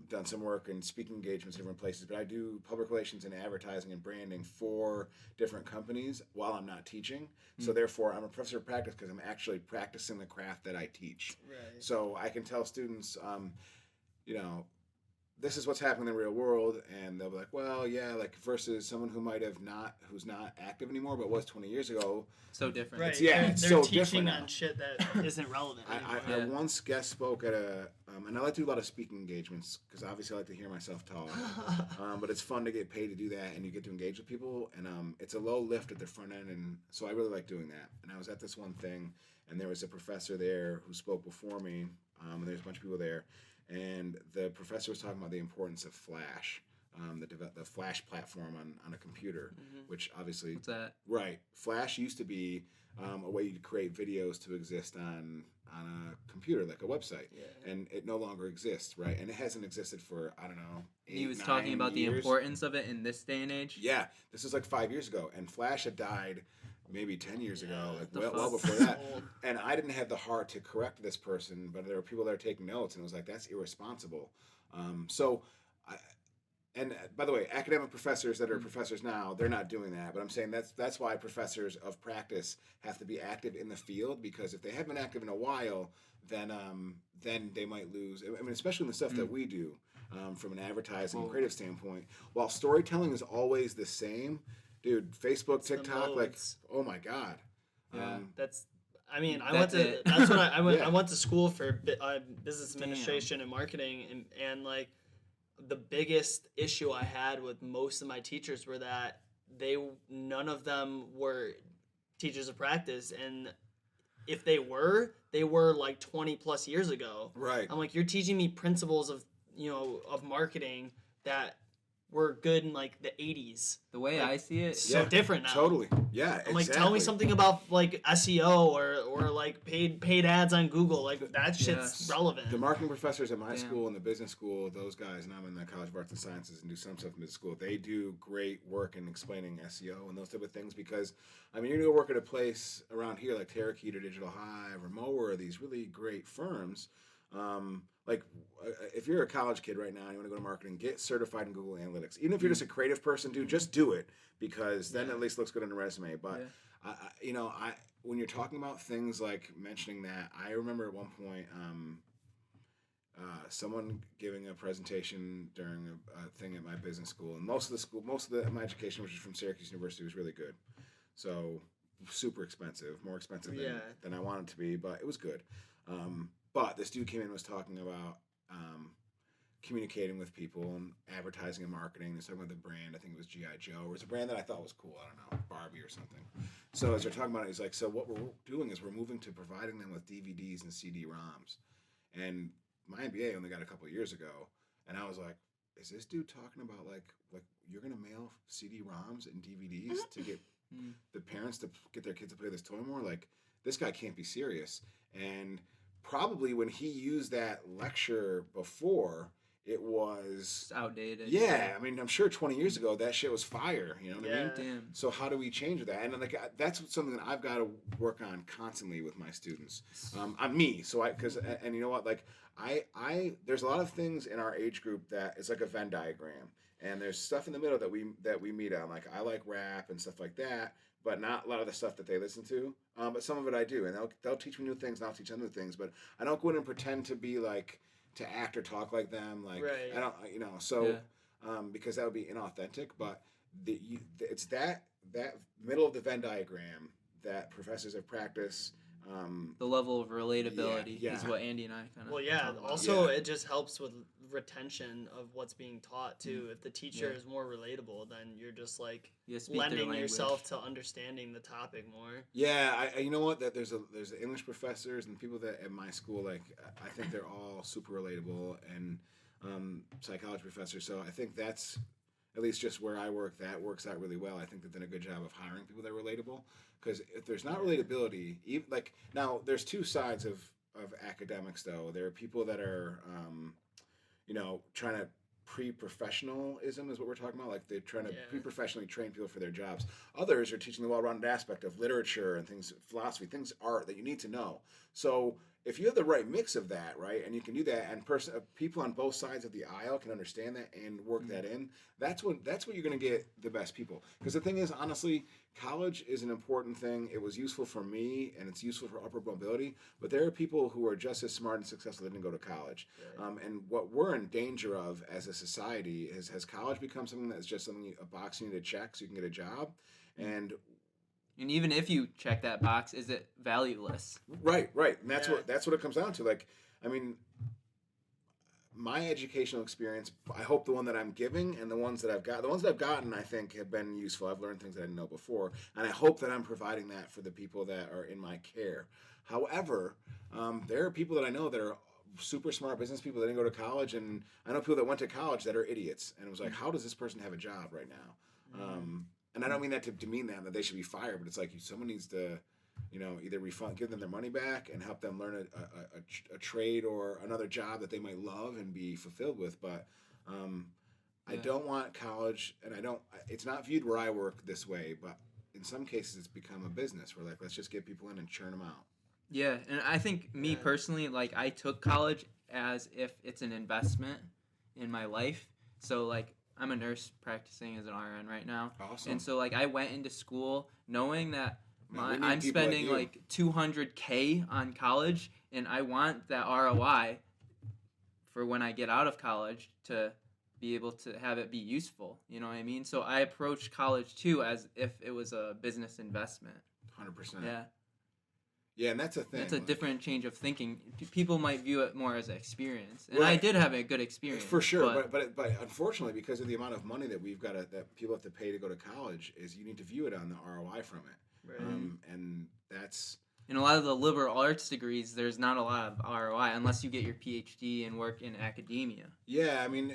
[SPEAKER 1] done some work in speaking engagements in different places. But I do public relations and advertising and branding for different companies while I'm not teaching. So therefore, I'm a professor of practice because I'm actually practicing the craft that I teach.
[SPEAKER 3] Right.
[SPEAKER 1] So I can tell students, this is what's happening in the real world, and they'll be like, well, yeah, like versus someone who's not active anymore, but was 20 years ago.
[SPEAKER 2] So different.
[SPEAKER 3] Right.
[SPEAKER 1] It's
[SPEAKER 3] they're
[SPEAKER 1] so
[SPEAKER 3] teaching
[SPEAKER 1] different now.
[SPEAKER 3] on shit that isn't relevant anymore.
[SPEAKER 1] I once guest spoke at and I like to do a lot of speaking engagements because obviously I like to hear myself talk. But it's fun to get paid to do that, and you get to engage with people, and it's a low lift at the front end, and so I really like doing that. And I was at this one thing, and there was a professor there who spoke before me, and there's a bunch of people there. And the professor was talking about the importance of Flash, the Flash platform on a computer, which obviously...
[SPEAKER 2] What's that?
[SPEAKER 1] Right. Flash used to be a way to create videos to exist on a computer, like a website. Yeah. And it no longer exists, right? And it hasn't existed for, I don't know, 8,
[SPEAKER 2] He was
[SPEAKER 1] 9
[SPEAKER 2] talking about
[SPEAKER 1] years.
[SPEAKER 2] the importance of it in this day and age.
[SPEAKER 1] Yeah. This is like 5 years ago. And Flash had died maybe 10 years ago, well before that. And I didn't have the heart to correct this person, but there were people that are taking notes, and it was like, that's irresponsible. And by the way, academic professors that are professors now, they're not doing that. But I'm saying that's why professors of practice have to be active in the field, because if they haven't been active in a while, then they might lose. I mean, especially in the stuff that we do from an advertising and creative standpoint. While storytelling is always the same, dude, Facebook, TikTok, like, oh my God.
[SPEAKER 2] Yeah.
[SPEAKER 3] I went to school for business administration and marketing, and like the biggest issue I had with most of my teachers were that none of them were teachers of practice, and if they were like 20 plus years ago.
[SPEAKER 1] Right.
[SPEAKER 3] I'm like, you're teaching me principles of marketing that were good in like the 80s.
[SPEAKER 2] The way I see it,
[SPEAKER 3] so different now.
[SPEAKER 1] Totally. Yeah.
[SPEAKER 3] I'm
[SPEAKER 1] exactly.
[SPEAKER 3] like, tell me something about like SEO or like paid ads on Google. Like that shit's relevant.
[SPEAKER 1] The marketing professors at my school and the business school, those guys, and I'm in the College of Arts and Sciences and do some stuff in business school, they do great work in explaining SEO and those type of things, because I mean, you're gonna go work at a place around here like Terrakeet or Digital Hyve or Mower, these really great firms. Like if you're a college kid right now and you want to go to marketing, get certified in Google Analytics. Even if you're just a creative person, dude, just do it, because then at least looks good on the resume. But when you're talking about things like mentioning that, I remember at one point someone giving a presentation during a thing at my business school, and most of my education, which is from Syracuse University, was really good. So super expensive, more expensive
[SPEAKER 3] Yeah.
[SPEAKER 1] than I wanted to be, but it was good. But this dude came in and was talking about communicating with people and advertising and marketing. He's talking about the brand. I think it was G.I. Joe. It was a brand that I thought was cool. I don't know, Barbie or something. So as they're talking about it, he's like, so what we're doing is we're moving to providing them with DVDs and CD-ROMs. And my MBA only got a couple of years ago, and I was like, is this dude talking about like you're gonna mail CD-ROMs and DVDs to get the parents to get their kids to play this toy more? Like, this guy can't be serious. And probably when he used that lecture before, it was
[SPEAKER 2] It's outdated.
[SPEAKER 1] Yeah, I mean, I'm sure 20 years ago that shit was fire. You know what I mean?
[SPEAKER 2] Damn.
[SPEAKER 1] So how do we change that? And like that's something that I've got to work on constantly with my students. I'm me, so and you know what? Like I there's a lot of things in our age group that it's like a Venn diagram, and there's stuff in the middle that we meet on. Like I like rap and stuff like that, but not a lot of the stuff that they listen to. But some of it I do, and they'll teach me new things, and I'll teach them new things. But I don't go in and pretend to be like to act or talk like them. Like
[SPEAKER 3] Right.
[SPEAKER 1] I don't, you know. So because that would be inauthentic. But it's that middle of the Venn diagram that professors of practice.
[SPEAKER 2] The level of relatability
[SPEAKER 1] Yeah.
[SPEAKER 2] is what Andy and I kind of.
[SPEAKER 3] Well, yeah. Also, it just helps with retention of what's being taught too. If the teacher is more relatable, then you're just like
[SPEAKER 2] You speak their
[SPEAKER 3] lending
[SPEAKER 2] language.
[SPEAKER 3] yourself to understanding the topic more.
[SPEAKER 1] Yeah, I you know what? That there's the English professors and people that at my school, like I think they're all super relatable, and psychology professors. So I think that's at least just where I work. That works out really well. I think they've done a good job of hiring people that are relatable. Because if there's not relatability, even like now, there's two sides of academics though. There are people that are trying to pre-professionalism is what we're talking about. Like they're trying to pre-professionally train people for their jobs. Others are teaching the well-rounded aspect of literature and things, philosophy, things, art that you need to know. So if you have the right mix of that, right, and you can do that, and people on both sides of the aisle can understand that and work that in, that's when you're going to get the best people. Because the thing is, honestly, college is an important thing. It was useful for me, and it's useful for upward mobility. But there are people who are just as smart and successful that didn't go to college. Right. And what we're in danger of as a society is, has college become something that's just a box you need to check so you can get a job? And
[SPEAKER 2] even if you check that box, is it valueless?
[SPEAKER 1] Right. And that's what it comes down to. Like, I mean, my educational experience, I hope the one that I'm giving and the ones that I've gotten, I think have been useful. I've learned things that I didn't know before, and I hope that I'm providing that for the people that are in my care. However, there are people that I know that are super smart business people that didn't go to college, and I know people that went to college that are idiots, and it was like, how does this person have a job right now? And I don't mean that to demean them, that they should be fired, but it's like someone needs to, either give them their money back and help them learn a trade or another job that they might love and be fulfilled with. But I don't want college, and it's not viewed where I work this way, but in some cases it's become a business where, like, let's just get people in and churn them out.
[SPEAKER 2] Yeah, and I think me personally, like, I took college as if it's an investment in my life. So, like, I'm a nurse practicing as an RN right now.
[SPEAKER 1] Awesome.
[SPEAKER 2] And so, like, I went into school knowing that I'm
[SPEAKER 1] people
[SPEAKER 2] spending, like $200K on college, and I want that ROI for when I get out of college to be able to have it be useful. You know what I mean? So I approached college, too, as if it was a business investment.
[SPEAKER 1] 100%.
[SPEAKER 2] Yeah.
[SPEAKER 1] Yeah, and that's a thing.
[SPEAKER 2] That's a different change of thinking. People might view it more as an experience, and
[SPEAKER 1] Right.
[SPEAKER 2] I did have a good experience
[SPEAKER 1] for sure. But unfortunately, because of the amount of money that that people have to pay to go to college, is you need to view it on the ROI from it,
[SPEAKER 3] Right.
[SPEAKER 1] And that's.
[SPEAKER 2] In a lot of the liberal arts degrees, there's not a lot of ROI unless you get your PhD and work in academia.
[SPEAKER 1] Yeah, I mean,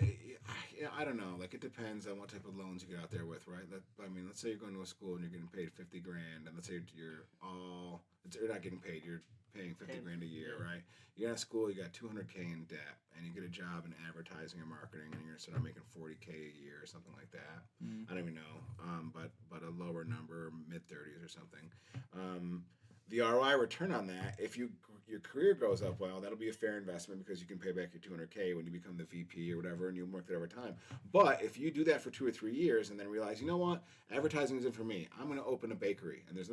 [SPEAKER 1] I don't know. Like, it depends on what type of loans you get out there with, right? Let's say you're going to a school and you're getting paid $50,000, and let's say you're not getting paid. You're paying $50,000 a year, right? You're in a school, you got $200K in debt, and you get a job in advertising or marketing, and you're gonna start making $40K a year or something like that. I don't even know, but a lower number, mid-30s or something. The ROI return on that, if your career goes up well, that'll be a fair investment because you can pay back your $200K when you become the VP or whatever, and you work that over time. But if you do that for 2 or 3 years and then realize, you know what, advertising isn't for me, I'm going to open a bakery. And there's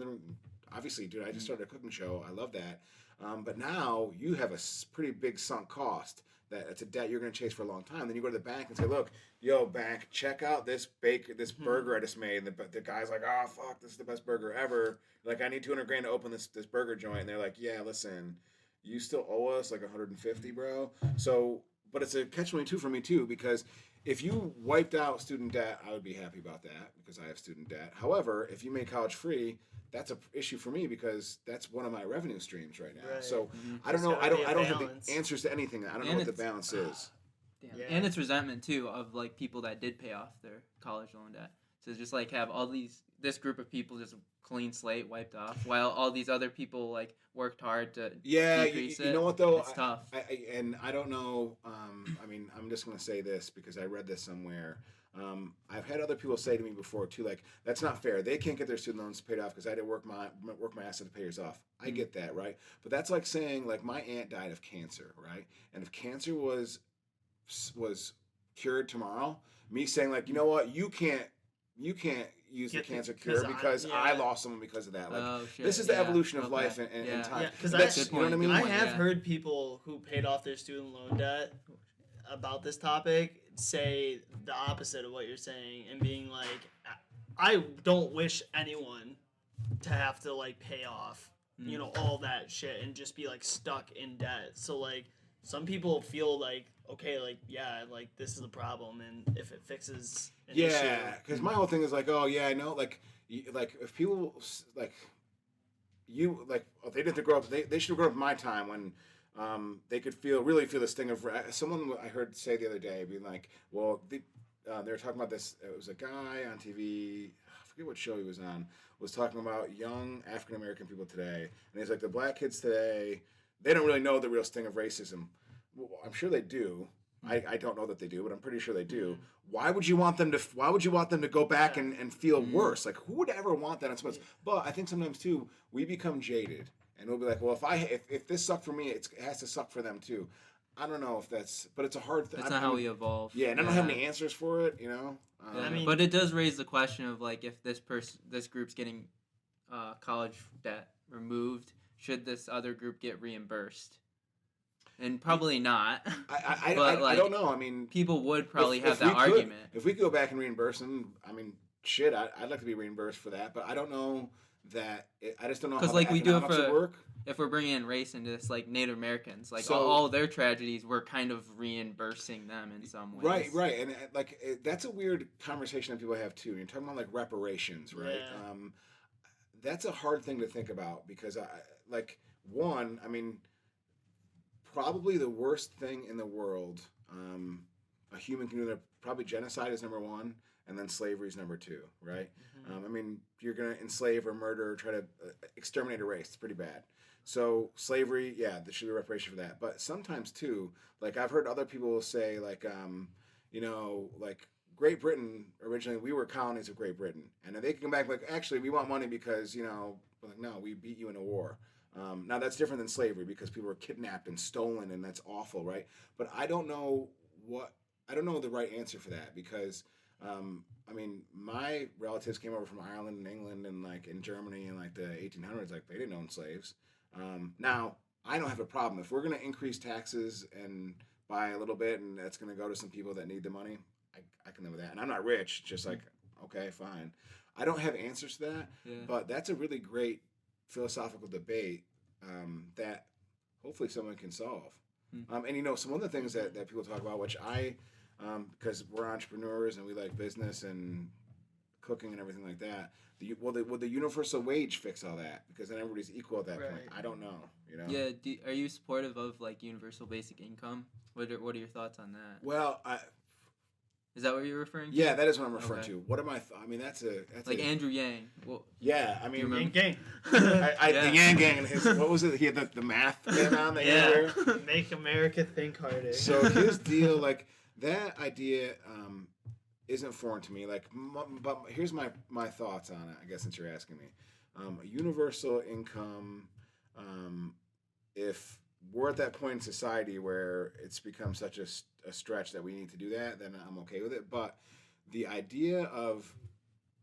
[SPEAKER 1] obviously, dude, I just started a cooking show. I love that. But now you have a pretty big sunk cost. That it's a debt you're going to chase for a long time. Then you go to the bank and say, "Look, yo, bank, check out this burger I just made." And the guy's like, "Oh fuck, this is the best burger ever. Like, I need $200,000 to open this burger joint." And they're like, "Yeah, listen, you still owe us like 150, bro." So, but it's a catch-22 for me too, because if you wiped out student debt, I would be happy about that because I have student debt. However, if you made college free, that's an issue for me because that's one of my revenue streams right now.
[SPEAKER 3] Right.
[SPEAKER 1] So I
[SPEAKER 3] There's
[SPEAKER 1] don't know.
[SPEAKER 3] gotta
[SPEAKER 1] I
[SPEAKER 3] be
[SPEAKER 1] don't.
[SPEAKER 3] a
[SPEAKER 1] I don't have
[SPEAKER 3] balance.
[SPEAKER 1] the answers to anything. I don't know
[SPEAKER 2] And
[SPEAKER 1] what the
[SPEAKER 2] it's-
[SPEAKER 1] balance is.
[SPEAKER 2] Damn.
[SPEAKER 3] Yeah.
[SPEAKER 2] And it's resentment too of like people that did pay off their college loan debt. So just like have all this group of people just clean slate wiped off, while all these other people like worked hard to
[SPEAKER 1] Yeah,
[SPEAKER 2] decrease
[SPEAKER 1] you
[SPEAKER 2] it.
[SPEAKER 1] know what though?
[SPEAKER 2] It's tough.
[SPEAKER 1] And I don't know. I mean, I'm just gonna say this because I read this somewhere. I've had other people say to me before too, like, that's not fair. They can't get their student loans paid off because I didn't work my ass off to pay yours off. I get that, right? But that's like saying, like, my aunt died of cancer, right? And if cancer was cured tomorrow, me saying like, you know what, you can't use the
[SPEAKER 3] Get the-
[SPEAKER 1] cancer cure because
[SPEAKER 3] yeah.
[SPEAKER 1] I lost someone because of that. Like,
[SPEAKER 2] Oh, shit.
[SPEAKER 1] this is the
[SPEAKER 2] Yeah.
[SPEAKER 1] evolution of
[SPEAKER 2] Okay.
[SPEAKER 1] life and
[SPEAKER 2] Yeah.
[SPEAKER 1] time.
[SPEAKER 3] Yeah, 'cause
[SPEAKER 1] That's,
[SPEAKER 3] Good
[SPEAKER 1] you know what I mean?
[SPEAKER 2] point.
[SPEAKER 3] I have
[SPEAKER 2] Yeah.
[SPEAKER 3] heard people who paid off their student loan debt about this topic say the opposite of what you're saying and being like, I don't wish anyone to have to like pay off, you know, all that shit and just be like stuck in debt. So like some people feel like, okay, like, yeah, like this is the problem, and if it fixes an
[SPEAKER 1] Yeah,
[SPEAKER 3] issue,
[SPEAKER 1] because my whole thing is like, oh yeah, I know, like if people like you like if they didn't have to grow up, they should have grown up in my time when they could really feel this thing of someone I heard say the other day being like, well, they were talking about this. It was a guy on TV. I forget what show he was on. Was talking about young African American people today, and he's like, the black kids today, they don't really know the real sting of racism. Well, I'm sure they do. I don't know that they do, but I'm pretty sure they do. Why would you want them to go back and feel worse? Like, who would ever want that on someone else? But I think sometimes too we become jaded, and we'll be like, well, if this sucked for me, it has to suck for them too. I don't know if that's, but it's a hard thing.
[SPEAKER 2] That's not how we evolve.
[SPEAKER 1] Yeah, and I don't have any answers for it. You know.
[SPEAKER 2] Yeah,
[SPEAKER 3] I mean-
[SPEAKER 2] but it does raise the question of like if this group's getting college debt removed, should this other group get reimbursed? And probably not.
[SPEAKER 1] I
[SPEAKER 2] But,
[SPEAKER 1] don't know. I mean,
[SPEAKER 2] People would probably
[SPEAKER 1] if
[SPEAKER 2] have that
[SPEAKER 1] we could-
[SPEAKER 2] argument.
[SPEAKER 1] If we could go back and reimburse them, I mean, shit, I'd like to be reimbursed for that, but I don't know that. I just don't know how
[SPEAKER 2] 'Cause,
[SPEAKER 1] the
[SPEAKER 2] like, we do it
[SPEAKER 1] economics would
[SPEAKER 2] for-
[SPEAKER 1] work.
[SPEAKER 2] If we're bringing in race into this, like Native Americans, like
[SPEAKER 1] So-
[SPEAKER 2] all their tragedies, we're kind of reimbursing them in some ways.
[SPEAKER 1] Right, and that's a weird conversation that people have too. You're talking about like reparations, right?
[SPEAKER 3] Yeah.
[SPEAKER 1] That's a hard thing to think about because I mean, probably the worst thing in the world a human can do. Probably genocide is number one, and then slavery is number two, right? I mean, you're gonna enslave or murder or try to exterminate a race. It's pretty bad. So slavery, yeah, there should be reparation for that. But sometimes too, like I've heard other people say, like, you know, like Great Britain originally, we were colonies of Great Britain, and they can come back like, actually, we want money because you know, like, no, we beat you in a war. Now that's different than slavery because people were kidnapped and stolen, and that's awful, right? But I don't know the right answer for that because. I mean, my relatives came over from Ireland and England and like in Germany in like the 1800s. Like they didn't own slaves. Now I don't have a problem if we're going to increase taxes and by a little bit, and that's going to go to some people that need the money. I can live with that, and I'm not rich. Just like okay, fine. I don't have answers to that, but that's a really great philosophical debate that hopefully someone can solve. And you know, some other things that people talk about, which I. Because we're entrepreneurs and we like business and cooking and everything like that. Will the universal wage fix all that? Because then everybody's equal at that point.
[SPEAKER 3] Right.
[SPEAKER 1] I don't know. You know.
[SPEAKER 2] Yeah. Are you supportive of like universal basic income? What are your thoughts on that?
[SPEAKER 1] Well,
[SPEAKER 2] Is that what you're referring to?
[SPEAKER 1] yeah, that is what I'm referring
[SPEAKER 2] Okay.
[SPEAKER 1] to. What am I? I mean, that's
[SPEAKER 2] Like Andrew Yang. Well,
[SPEAKER 1] yeah, I mean,
[SPEAKER 2] remember?
[SPEAKER 3] gang.
[SPEAKER 1] the
[SPEAKER 2] Yeah.
[SPEAKER 1] Yang Gang and his what was it? He had the math thing on the
[SPEAKER 3] Yeah, make America think harder.
[SPEAKER 1] So his deal, like that idea, isn't foreign to me. Like, but here's my thoughts on it. I guess since you're asking me, a universal income. If we're at that point in society where it's become such a stretch that we need to do that, then I'm okay with it. But the idea of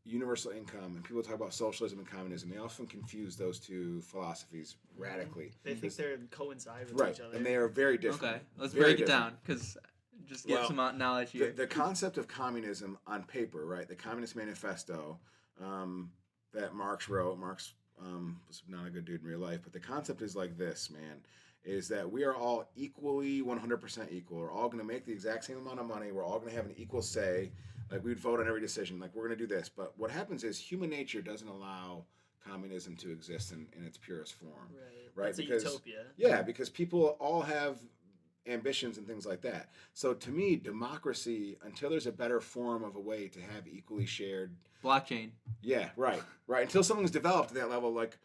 [SPEAKER 1] universal income, and people talk about socialism and communism, they often confuse those two philosophies radically.
[SPEAKER 3] They think they're coincide with
[SPEAKER 1] Right,
[SPEAKER 3] each other.
[SPEAKER 1] and they are very different.
[SPEAKER 2] Okay, let's
[SPEAKER 1] Very
[SPEAKER 2] break it
[SPEAKER 1] different.
[SPEAKER 2] down because just get
[SPEAKER 1] Well,
[SPEAKER 2] some knowledge here.
[SPEAKER 1] The concept of communism on paper, right? The Communist Manifesto that Marx wrote. Marx was not a good dude in real life, but the concept is like this, man. Is that we are all equally 100% equal. We're all going to make the exact same amount of money. We're all going to have an equal say. Like, we'd vote on every decision. Like, we're going to do this. But what happens is human nature doesn't allow communism to exist in its purest form. Right?
[SPEAKER 3] It's
[SPEAKER 1] Because,
[SPEAKER 3] a utopia.
[SPEAKER 1] Yeah, because people all have ambitions and things like that. So to me, democracy, until there's a better form of a way to have equally shared...
[SPEAKER 2] Blockchain.
[SPEAKER 1] Yeah, right. Until something's developed at that level, like...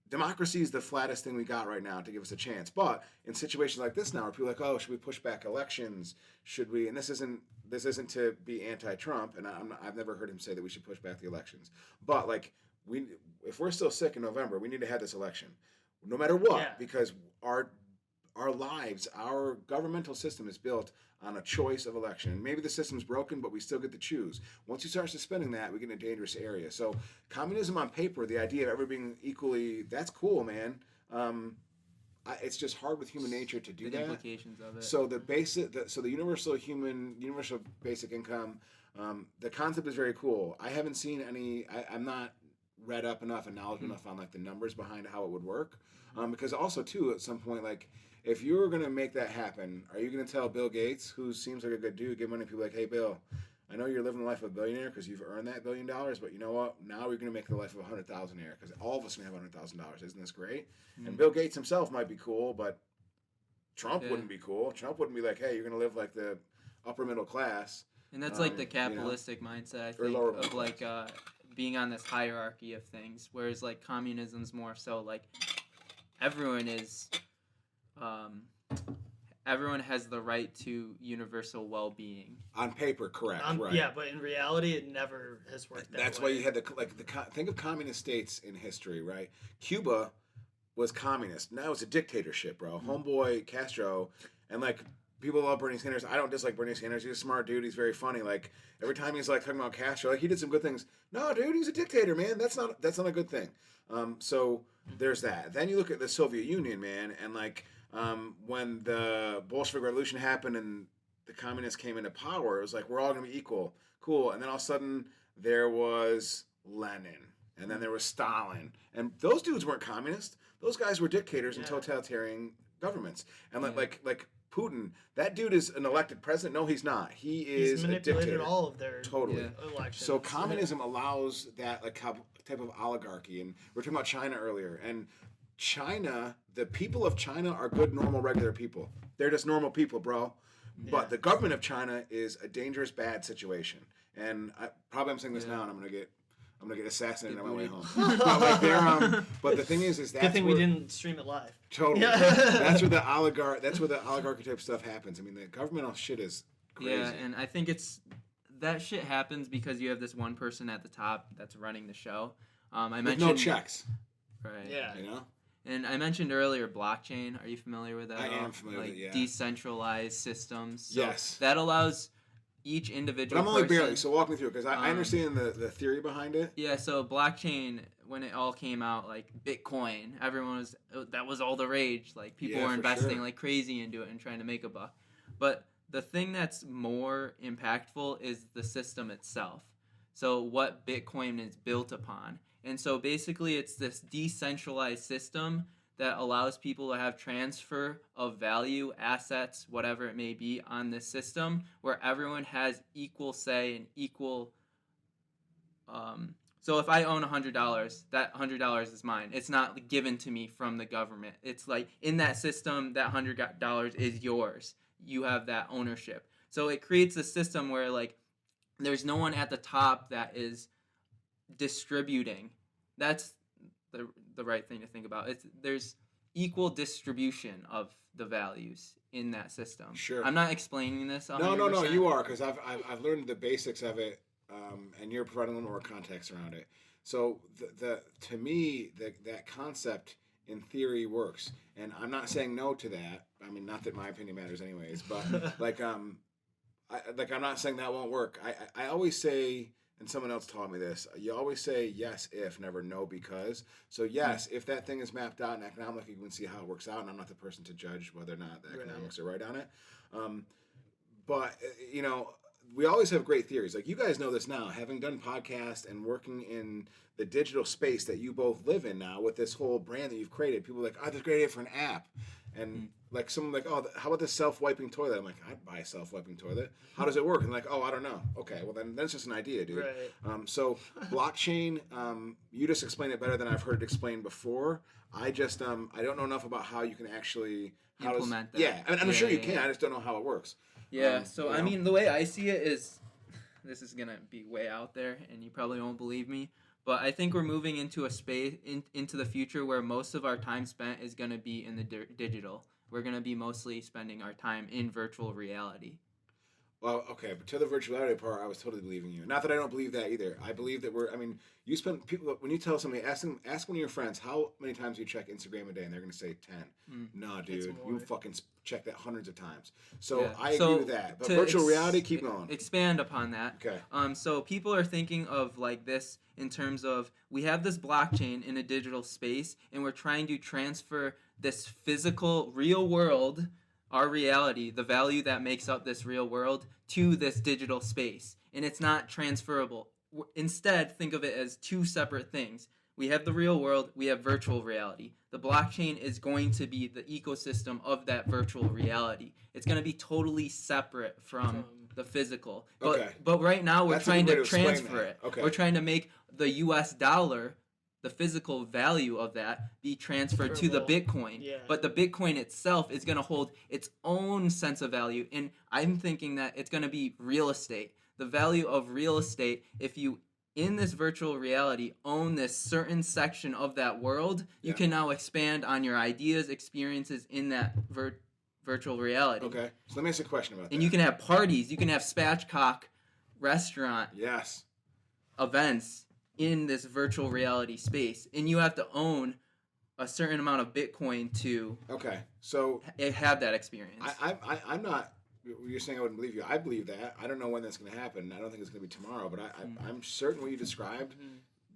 [SPEAKER 1] Democracy is the flattest thing we got right now to give us a chance. But in situations like this now, where people are like, oh, should we push back elections? Should we? And this isn't to be anti-Trump, and I've never heard him say that we should push back the elections. But like, if we're still sick in November, we need to have this election, no matter what, because our lives, our governmental system is built on a choice of election. And maybe the system's broken, but we still get to choose. Once you start suspending that, we get in a dangerous area. So communism on paper, the idea of everybody being equally, that's cool, man. It's just hard with human nature to do
[SPEAKER 2] The
[SPEAKER 1] that.
[SPEAKER 2] implications of it.
[SPEAKER 1] So the universal basic income, the concept is very cool. I haven't seen any, I'm not read up enough and knowledgeable enough on like the numbers behind how it would work. Because also too, at some point, like, if you're going to make that happen, are you going to tell Bill Gates, who seems like a good dude, give money to people like, hey, Bill, I know you're living the life of a billionaire because you've earned that $1 billion, but you know what? Now we're going to make the life of a 100,000-aire because all of us are going to have $100,000. Isn't this great? And Bill Gates himself might be cool, but Trump wouldn't be cool. Trump wouldn't be like, hey, you're going to live like the upper middle class.
[SPEAKER 2] And that's like the capitalistic mindset, I think, of like being on this hierarchy of things, whereas like communism's more so like everyone has the right to universal well-being.
[SPEAKER 1] On paper, correct, right.
[SPEAKER 3] Yeah, but in reality, it never has worked that
[SPEAKER 1] That's
[SPEAKER 3] way.
[SPEAKER 1] why you had think of communist states in history, right? Cuba was communist. Now it's a dictatorship, bro. Homeboy Castro, and like, people love Bernie Sanders. I don't dislike Bernie Sanders. He's a smart dude. He's very funny. Like, every time he's like talking about Castro, like, he did some good things. No, dude, he's a dictator, man. That's not a good thing. So there's that. Then you look at the Soviet Union, man, and like when the Bolshevik Revolution happened and the communists came into power, it was like, we're all gonna be equal, cool. And then all of a sudden there was Lenin, and then there was Stalin, and those dudes weren't communist. Those guys were dictators and totalitarian governments. And like Putin, that dude is an elected president. No, he's not. He's
[SPEAKER 3] manipulated
[SPEAKER 1] a dictator.
[SPEAKER 3] all of their elections.
[SPEAKER 1] So communism allows that like type of oligarchy, and we were talking about China earlier. And China, the people of China are good, normal, regular people. They're just normal people, bro. But the government of China is a dangerous, bad situation. And I'm saying this now, and I'm gonna get assassinated on my way home. But the thing is that's
[SPEAKER 3] good thing we didn't stream it live.
[SPEAKER 1] Totally. That's where the oligarchy type stuff happens. I mean, the governmental shit is crazy.
[SPEAKER 2] Yeah, and I think that shit happens because you have this one person at the top that's running the show. I mentioned
[SPEAKER 1] no checks.
[SPEAKER 2] Right.
[SPEAKER 3] Yeah.
[SPEAKER 1] You know?
[SPEAKER 2] And I mentioned earlier blockchain. Are you familiar with that?
[SPEAKER 1] I am familiar with it, yeah.
[SPEAKER 2] Decentralized systems. So
[SPEAKER 1] yes.
[SPEAKER 2] That allows each individual
[SPEAKER 1] But I'm only
[SPEAKER 2] person,
[SPEAKER 1] barely, so walk me through it, because I understand the theory behind it.
[SPEAKER 2] Yeah, so blockchain, when it all came out, like Bitcoin, that was all the rage. Like, people were investing like crazy into it and trying to make a buck. But the thing that's more impactful is the system itself. So what Bitcoin is built upon. And so basically it's this decentralized system that allows people to have transfer of value, assets, whatever it may be, on this system where everyone has equal say and equal... So if I own $100, that $100 is mine. It's not given to me from the government. It's like, in that system, that $100 is yours. You have that ownership. So it creates a system where, like, there's no one at the top that is distributing. That's the right thing to think about. There's equal distribution of the values in that system.
[SPEAKER 1] Sure.
[SPEAKER 2] I'm not explaining this 100%.
[SPEAKER 1] No, you are, because I've learned the basics of it, and you're providing a little more context around it. So to me, that concept in theory works, and I'm not saying no to that. I mean, not that my opinion matters anyways, but I'm not saying that won't work. I always say, and someone else taught me this. You always say yes if, never no because. So yes, if that thing is mapped out and economically, you can see how it works out, and I'm not the person to judge whether or not the economics are right on it. But you know, we always have great theories. Like you guys know this now, having done podcasts and working in the digital space that you both live in now with this whole brand that you've created. People are like, oh, that's a great idea for an app. And like someone like, oh, how about this self-wiping toilet? I'm like, I'd buy a self-wiping toilet. How does it work? And like, oh, I don't know. Okay, well then that's just an idea, dude.
[SPEAKER 3] Right.
[SPEAKER 1] So blockchain, you just explain it better than I've heard it explained before. I just I don't know enough about how you can actually
[SPEAKER 2] implement that.
[SPEAKER 1] Yeah, I'm sure you can. I just don't know how it works.
[SPEAKER 2] Yeah. So I mean, the way I see it is, this is gonna be way out there, and you probably won't believe me. But I think we're moving into a space into the future where most of our time spent is going to be in the digital. We're going to be mostly spending our time in virtual reality.
[SPEAKER 1] Well, okay, but to the virtuality part, I was totally believing you. Not that I don't believe that either. I believe that you spend people when you tell somebody, ask one of your friends how many times you check Instagram a day, and they're going to say 10. Nah, dude, you fucking check that hundreds of times. So yeah. I agree with that. But virtual reality, keep going.
[SPEAKER 2] Expand upon that.
[SPEAKER 1] Okay.
[SPEAKER 2] So people are thinking of like this in terms of we have this blockchain in a digital space, and we're trying to transfer this physical real world, our reality, the value that makes up this real world, to this digital space. And it's not transferable. Instead, think of it as two separate things. We have the real world, we have virtual reality. The blockchain is going to be the ecosystem of that virtual reality. It's going to be totally separate from the physical. But right now we're trying to transfer it.
[SPEAKER 1] Okay.
[SPEAKER 2] We're trying to make the US dollar, the physical value of that, be transferred to the Bitcoin.
[SPEAKER 3] Yeah.
[SPEAKER 2] But the Bitcoin itself is going to hold its own sense of value. And I'm thinking that it's going to be real estate. The value of real estate, if you, in this virtual reality, own this certain section of that world, you can now expand on your ideas, experiences in that virtual reality.
[SPEAKER 1] Okay. So let me ask you a question about that.
[SPEAKER 2] And you can have parties. You can have Spatchcock restaurant events in this virtual reality space, and you have to own a certain amount of Bitcoin to have that experience.
[SPEAKER 1] I'm not. You're saying I wouldn't believe you. I believe that. I don't know when that's going to happen. I don't think it's going to be tomorrow, but I'm certain what you described,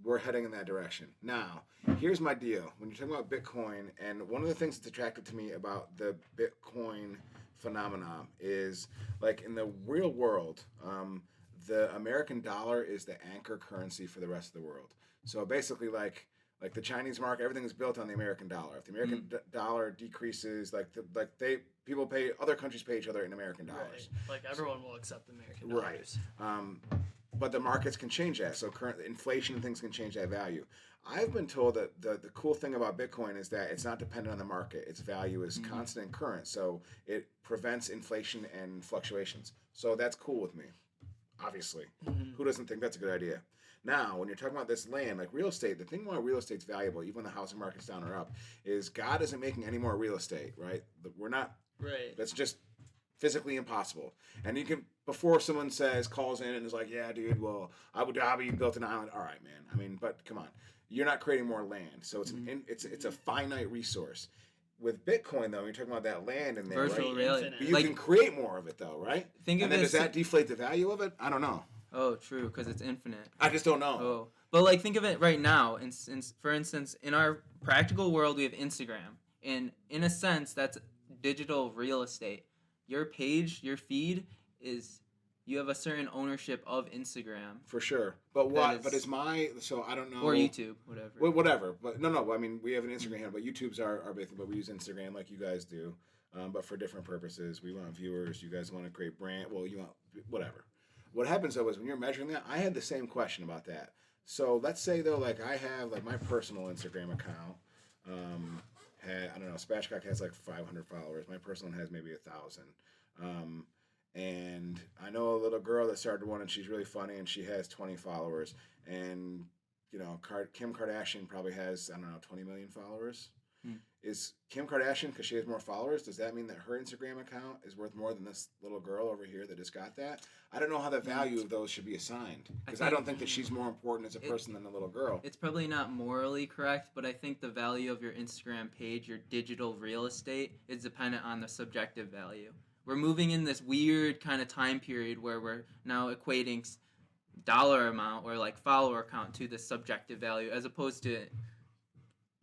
[SPEAKER 1] we're heading in that direction. Now, here's my deal. When you're talking about Bitcoin, and one of the things that's attractive to me about the Bitcoin phenomenon is, like, in the real world, the American dollar is the anchor currency for the rest of the world. So basically, like the Chinese market, everything is built on the American dollar. If the American dollar decreases, people pay, other countries pay each other in American dollars.
[SPEAKER 3] Right. Like everyone will accept American dollars.
[SPEAKER 1] Right. But the markets can change that. So current inflation and things can change that value. I've been told that the cool thing about Bitcoin is that it's not dependent on the market. Its value is constant and current. So it prevents inflation and fluctuations. So that's cool with me. Obviously. Who doesn't think that's a good idea? Now, when you're talking about this land, like real estate, the thing why real estate's valuable, even when the housing market's down or up, is God isn't making any more real estate, right? We're not.
[SPEAKER 3] Right.
[SPEAKER 1] That's just physically impossible. And you can, before someone calls in and is like, yeah, dude, well, Abu Dhabi built an island. All right, man. I mean, but come on. You're not creating more land. So it's a finite resource. With Bitcoin, though, you're talking about that land in there,
[SPEAKER 2] virtual
[SPEAKER 1] right?
[SPEAKER 2] reality.
[SPEAKER 1] But you can create more of it, though, right? Does that deflate the value of it? I don't know.
[SPEAKER 2] Oh, true, because it's infinite.
[SPEAKER 1] I just don't know.
[SPEAKER 2] Oh, but like think of it right now. And for instance, in our practical world, we have Instagram, and in a sense, that's digital real estate. Your page, your feed is you have a certain ownership of Instagram.
[SPEAKER 1] For sure, but what? But it's so I don't know.
[SPEAKER 2] Or YouTube, whatever.
[SPEAKER 1] Whatever, but no. I mean, we have an Instagram handle, but YouTube's our basic. But we use Instagram like you guys do, but for different purposes. We want viewers. You guys want to create brand. Well, you want whatever. What happens though is when you're measuring that, I had the same question about that. So let's say though, like I have like my personal Instagram account. I don't know, Spatchcock has like 500 followers. My personal one has maybe 1,000. And I know a little girl that started one, and she's really funny, and she has 20 followers. And you know, Kim Kardashian probably has 20 million followers. Is Kim Kardashian, because she has more followers, does that mean that her Instagram account is worth more than this little girl over here that just got that? I don't know how the value of those should be assigned, because I don't think that she's more important as a person than the little girl.
[SPEAKER 2] It's probably not morally correct, but I think the value of your Instagram page, your digital real estate, is dependent on the subjective value. We're moving in this weird kind of time period where we're now equating dollar amount or like follower count to the subjective value, as opposed to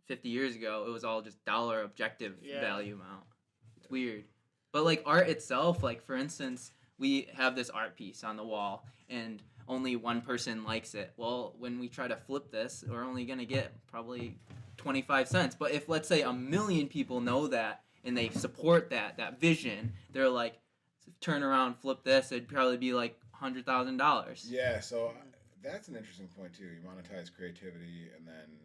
[SPEAKER 2] 50 years ago it was all just dollar objective value amount. It's weird. But like art itself, like for instance, we have this art piece on the wall and only one person likes it. Well, when we try to flip this, we're only gonna get probably 25 cents. But if let's say 1 million people know that and they support that vision, they're like, turn around, flip this, it'd probably be like $100,000.
[SPEAKER 1] Yeah, so that's an interesting point too. You monetize creativity, and then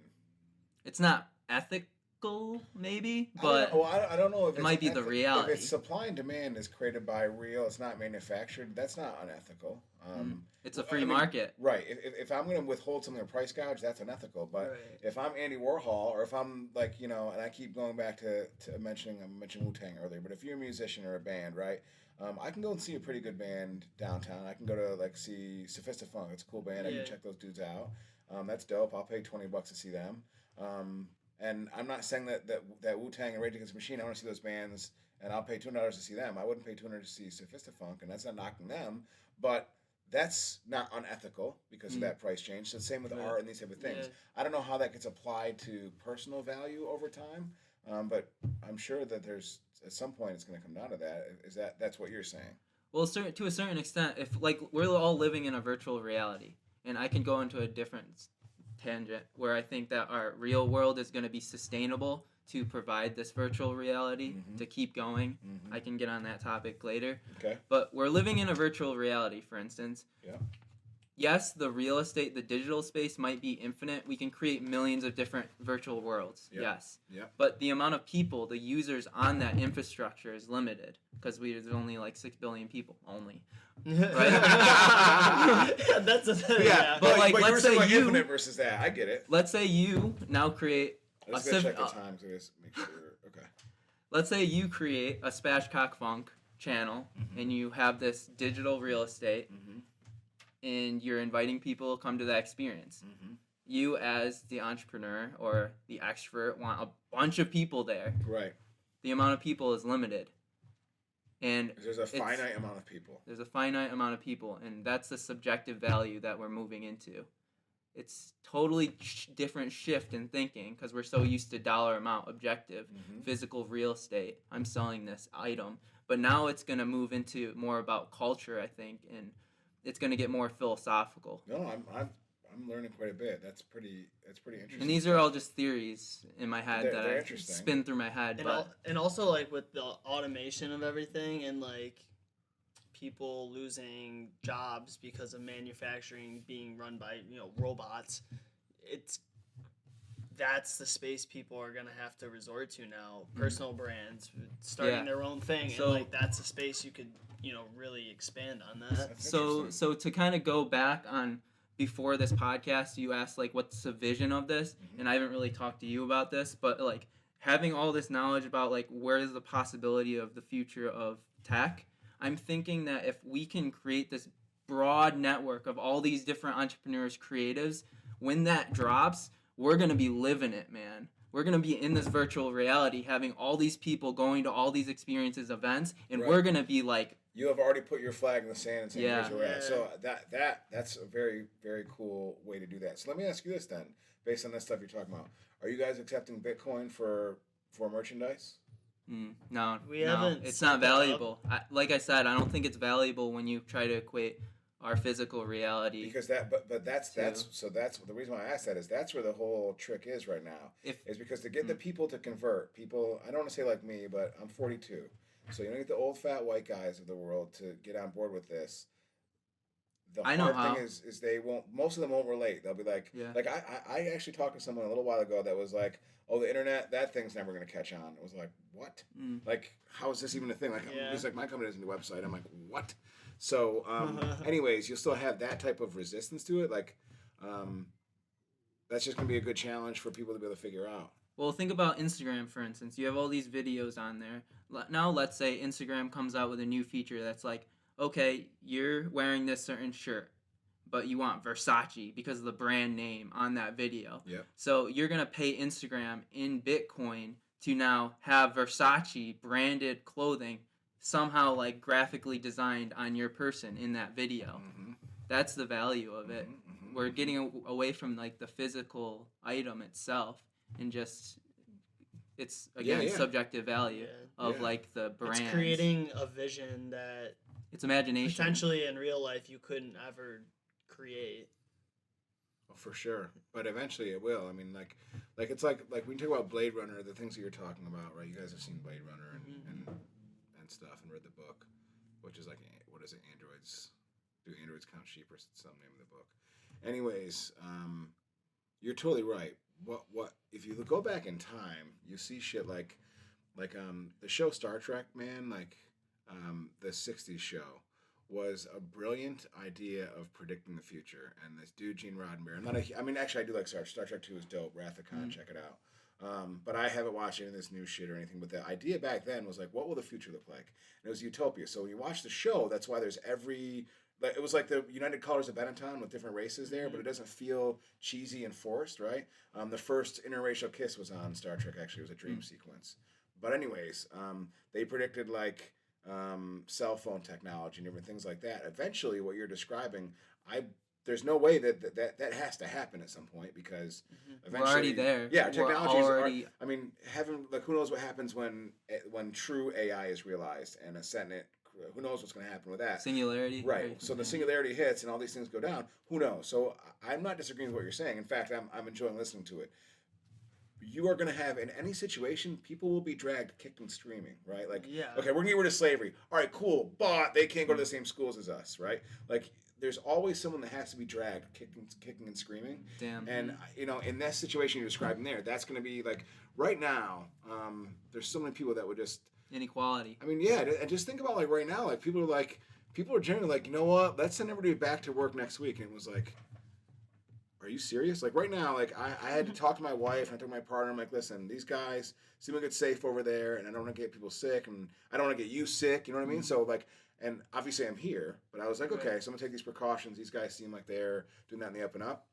[SPEAKER 2] It's not ethical, maybe, but
[SPEAKER 1] I don't know if
[SPEAKER 2] it might be the reality.
[SPEAKER 1] If it's supply and demand is created by real, it's not manufactured. That's not unethical.
[SPEAKER 2] It's a free market.
[SPEAKER 1] Right. If I'm going to withhold something or price gouge, that's unethical. But if I'm Andy Warhol, or if I'm like, and I keep going back to mentioning Wu-Tang earlier, but if you're a musician or a band, right, I can go and see a pretty good band downtown. I can go to like see Spatchcock Funk. It's a cool band. I can check those dudes out. That's dope. I'll pay $20 to see them. And I'm not saying that Wu-Tang and Rage Against the Machine, I want to see those bands, and I'll pay $200 to see them. I wouldn't pay $200 to see Spatchcock Funk, and that's not knocking them, but that's not unethical because of that price change. So same with art and these type of things.
[SPEAKER 3] Yeah.
[SPEAKER 1] I don't know how that gets applied to personal value over time, but I'm sure that there's at some point it's going to come down to that. That's what you're saying?
[SPEAKER 2] Well, to a certain extent, if like we're all living in a virtual reality, and I can go into a different tangent where I think that our real world is going to be sustainable to provide this virtual reality to keep going. I can get on that topic later.
[SPEAKER 1] Okay.
[SPEAKER 2] But we're living in a virtual reality, for instance.
[SPEAKER 1] Yeah.
[SPEAKER 2] Yes, the real estate, the digital space might be infinite. We can create millions of different virtual worlds.
[SPEAKER 1] Yep.
[SPEAKER 2] Yes.
[SPEAKER 1] Yep.
[SPEAKER 2] But the amount of people, the users on that infrastructure is limited because there's only like 6 billion people only. Right?
[SPEAKER 3] That's
[SPEAKER 2] But like, let's say you
[SPEAKER 1] infinite versus that. I get it.
[SPEAKER 2] Let's say you now create
[SPEAKER 1] Let's go check the time to just make sure. Okay.
[SPEAKER 2] Let's say you create a Spatchcock Funk channel and you have this digital real estate and you're inviting people to come to that experience. You as the entrepreneur or the extrovert want a bunch of people there.
[SPEAKER 1] Right.
[SPEAKER 2] The amount of people is limited. And
[SPEAKER 1] there's a finite amount of people.
[SPEAKER 2] There's a finite amount of people, and that's the subjective value that we're moving into. It's totally different shift in thinking because we're so used to dollar amount, objective, physical real estate. I'm selling this item. But now it's going to move into more about culture, I think, and it's going to get more philosophical.
[SPEAKER 1] No, I'm learning quite a bit. That's pretty interesting.
[SPEAKER 2] And these are all just theories in my head that I
[SPEAKER 1] interesting.
[SPEAKER 2] spin through my head.
[SPEAKER 3] And also like with the automation of everything and like people losing jobs because of manufacturing being run by robots, that's the space people are gonna have to resort to now. Personal brands starting their own thing,
[SPEAKER 2] So,
[SPEAKER 3] and like that's a space you could really expand on that.
[SPEAKER 2] So to kind of go back on before this podcast, you asked like what's the vision of this, and I haven't really talked to you about this, but like having all this knowledge about like where is the possibility of the future of tech, I'm thinking that if we can create this broad network of all these different entrepreneurs, creatives, when that drops, we're going to be living it, man. We're going to be in this virtual reality, having all these people going to all these experiences, events, and we're going to be like...
[SPEAKER 1] You have already put your flag in the sand and saying here's where we're at. So that's a very, very cool way to do that. So let me ask you this then, based on that stuff you're talking about. Are you guys accepting Bitcoin for merchandise?
[SPEAKER 2] No,
[SPEAKER 3] we haven't.
[SPEAKER 2] It's not valuable. Like I said, I don't think it's valuable when you try to equate our physical reality.
[SPEAKER 1] Because that's the reason why I asked that is that's where the whole trick is right now. Is because to get the people to convert, people, I don't want to say like me, but I'm 42. So you don't get the old fat white guys of the world to get on board with this. The hard thing is they won't. Most of them won't relate. They'll be like, I actually talked to someone a little while ago that was like, oh, the internet, that thing's never going to catch on. It was like, what? Like, how is this even a thing? Like, he's like, my company doesn't do a website. I'm like, what? So, anyways, you'll still have that type of resistance to it. Like, that's just going to be a good challenge for people to be able to figure out.
[SPEAKER 2] Well, think about Instagram, for instance. You have all these videos on there. Now, let's say Instagram comes out with a new feature that's like, okay, you're wearing this certain shirt, but you want Versace because of the brand name on that video.
[SPEAKER 1] Yep.
[SPEAKER 2] So you're going to pay Instagram in Bitcoin to now have Versace branded clothing somehow like graphically designed on your person in that video. That's the value of it.
[SPEAKER 1] Mhm.
[SPEAKER 2] We're getting away from like the physical item itself and just it's again
[SPEAKER 1] Yeah.
[SPEAKER 2] subjective value
[SPEAKER 3] Yeah.
[SPEAKER 2] of
[SPEAKER 1] Yeah.
[SPEAKER 2] like the brand.
[SPEAKER 3] It's creating a vision that
[SPEAKER 2] It's imagination.
[SPEAKER 3] potentially in real life you couldn't ever create.
[SPEAKER 1] Oh, for sure, but eventually it will. I mean, like it's like when you talk about Blade Runner, the things that you're talking about, right? You guys have seen Blade Runner and stuff, and read the book, which is like, what is it? Androids. Do androids count sheep, or some name of the book? Anyways, you're totally right. What if you go back in time, you see shit like the show Star Trek, man, like the '60s show was a brilliant idea of predicting the future. And this dude Gene Roddenberry, I mean, actually, I do like Star Trek 2 is dope. Wrath of Khan, check it out. But I haven't watched any of this new shit or anything. But the idea back then was like, what will the future look like? And it was utopia. So when you watch the show, that's why there's it was like the United Colors of Benetton with different races there, but it doesn't feel cheesy and forced, right? The first interracial kiss was on Star Trek, actually. It was a dream sequence. But anyways, they predicted like cell phone technology and different things like that. Eventually, what you're describing, there's no way that has to happen at some point, because eventually
[SPEAKER 2] we're already there.
[SPEAKER 1] Yeah,
[SPEAKER 2] We're
[SPEAKER 1] technology
[SPEAKER 2] already.
[SPEAKER 1] I mean, who knows what happens when true AI is realized and a sentient. Who knows what's going to happen with that?
[SPEAKER 2] Singularity.
[SPEAKER 1] Right. So the singularity hits and all these things go down. Who knows? So I'm not disagreeing with what you're saying. In fact, I'm enjoying listening to it. You are going to have, in any situation, people will be dragged, kicked, and screaming, right? Like,
[SPEAKER 3] Yeah.
[SPEAKER 1] okay, we're going to get rid of slavery. All right, cool, but they can't go to the same schools as us, right? Like, there's always someone that has to be dragged, kicking and screaming.
[SPEAKER 2] Damn.
[SPEAKER 1] And, in that situation you're describing there, that's going to be, like, right now, there's so many people that would just...
[SPEAKER 2] Inequality.
[SPEAKER 1] I mean, yeah, and just think about, like, right now, like, people are generally like, you know what, let's send everybody back to work next week. And it was like... Are you serious? Like right now, like I had to talk to my wife and I told my partner, I'm like, listen, these guys seem like it's safe over there and I don't want to get people sick and I don't want to get you sick, you know what I mean? So like, and obviously I'm here, but I was like, okay, so I'm gonna take these precautions. These guys seem like they're doing that in the up and up.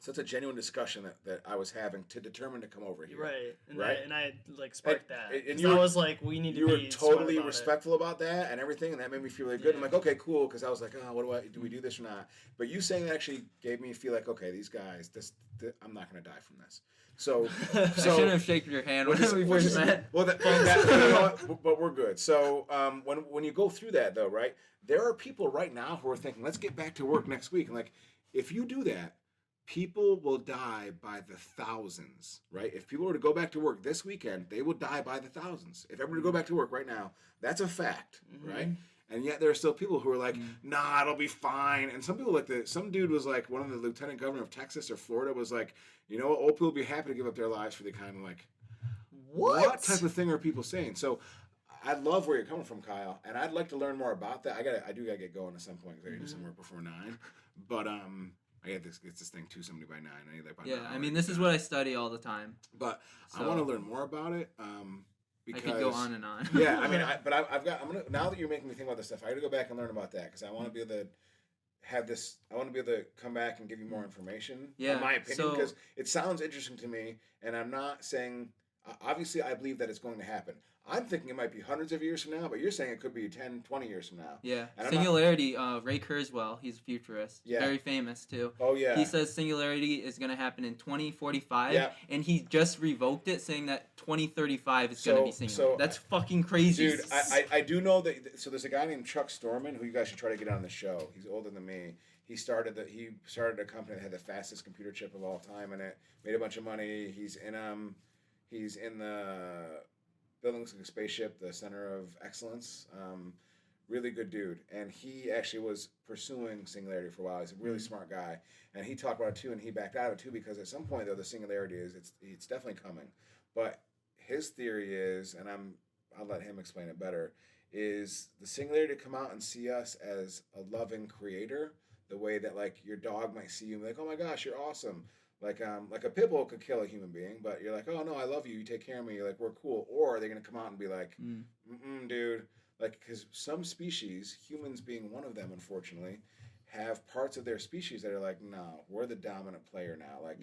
[SPEAKER 1] So it's a genuine discussion that I was having to determine to come over here.
[SPEAKER 3] Right. And
[SPEAKER 1] Right?
[SPEAKER 3] I like sparked that.
[SPEAKER 1] And
[SPEAKER 3] I was like, we need to
[SPEAKER 1] you
[SPEAKER 3] be
[SPEAKER 1] were
[SPEAKER 3] smart
[SPEAKER 1] totally
[SPEAKER 3] about
[SPEAKER 1] respectful about that and everything, and that made me feel really good.
[SPEAKER 3] Yeah.
[SPEAKER 1] I'm like, okay, cool, because I was like, oh, what do we do this or not? But you saying that actually gave me feel like, okay, these guys, I'm not going to die from this. So,
[SPEAKER 2] I shouldn't have shaken your hand when we first met.
[SPEAKER 1] Well, but we're good. So when you go through that though, right? There are people right now who are thinking, let's get back to work next week. And like, if you do that, people will die by the thousands, right? If people were to go back to work this weekend, they will die by the thousands. If everybody go back to work right now, that's a fact, right? And yet there are still people who are like, nah, it'll be fine. And some people some dude was like, one of the lieutenant governor of Texas or Florida was like, you know, old people will be happy to give up their lives for the kind of like, what type of thing are people saying? So I love where you're coming from, Kyle, and I'd like to learn more about that. I do gotta get going at some point because I gotta do some work before 9. But I got this thing 2:70 by 9. I need that by 9.
[SPEAKER 2] I mean, this is what I study all the time.
[SPEAKER 1] But I
[SPEAKER 2] So-
[SPEAKER 1] want to learn more about it. Because,
[SPEAKER 2] I could go on and on.
[SPEAKER 1] Yeah, I mean, I'm gonna, now that you're making me think about this stuff, I gotta go back and learn about that because I want to be able to have this. I want to be able to come back and give you more information.
[SPEAKER 2] Yeah,
[SPEAKER 1] in my opinion,
[SPEAKER 2] so-
[SPEAKER 1] because it sounds interesting to me, and I'm not saying. Obviously, I believe that it's going to happen. I'm thinking it might be hundreds of years from now, but you're saying it could be 10, 20 years from now.
[SPEAKER 2] Yeah,
[SPEAKER 1] And I'm
[SPEAKER 2] singularity. Ray Kurzweil, he's a futurist.
[SPEAKER 1] Yeah.
[SPEAKER 2] Very famous too.
[SPEAKER 1] Oh yeah.
[SPEAKER 2] He says singularity is going to happen in 2045,
[SPEAKER 1] Yeah.
[SPEAKER 2] and he just revoked it, saying that 2035 is going to be singular.
[SPEAKER 1] so
[SPEAKER 2] That's fucking crazy.
[SPEAKER 1] Dude, I do know that. So there's a guy named Chuck Storman who you guys should try to get on the show. He's older than me. He started a company that had the fastest computer chip of all time in it. Made a bunch of money. He's in the building looks like a spaceship, the Center of Excellence. Really good dude, and he actually was pursuing singularity for a while. He's a really smart guy, and he talked about it too, and he backed out of it too because at some point though the singularity it's definitely coming. But his theory is, and I'll let him explain it better, is the singularity to come out and see us as a loving creator, the way that like your dog might see you and be like, oh my gosh, you're awesome. Like a pit bull could kill a human being, but you're like, oh no, I love you. You take care of me. You're like, we're cool. Or are they gonna come out and be like, dude, like, because some species, humans being one of them, unfortunately, have parts of their species that are like, no, we're the dominant player now. Like,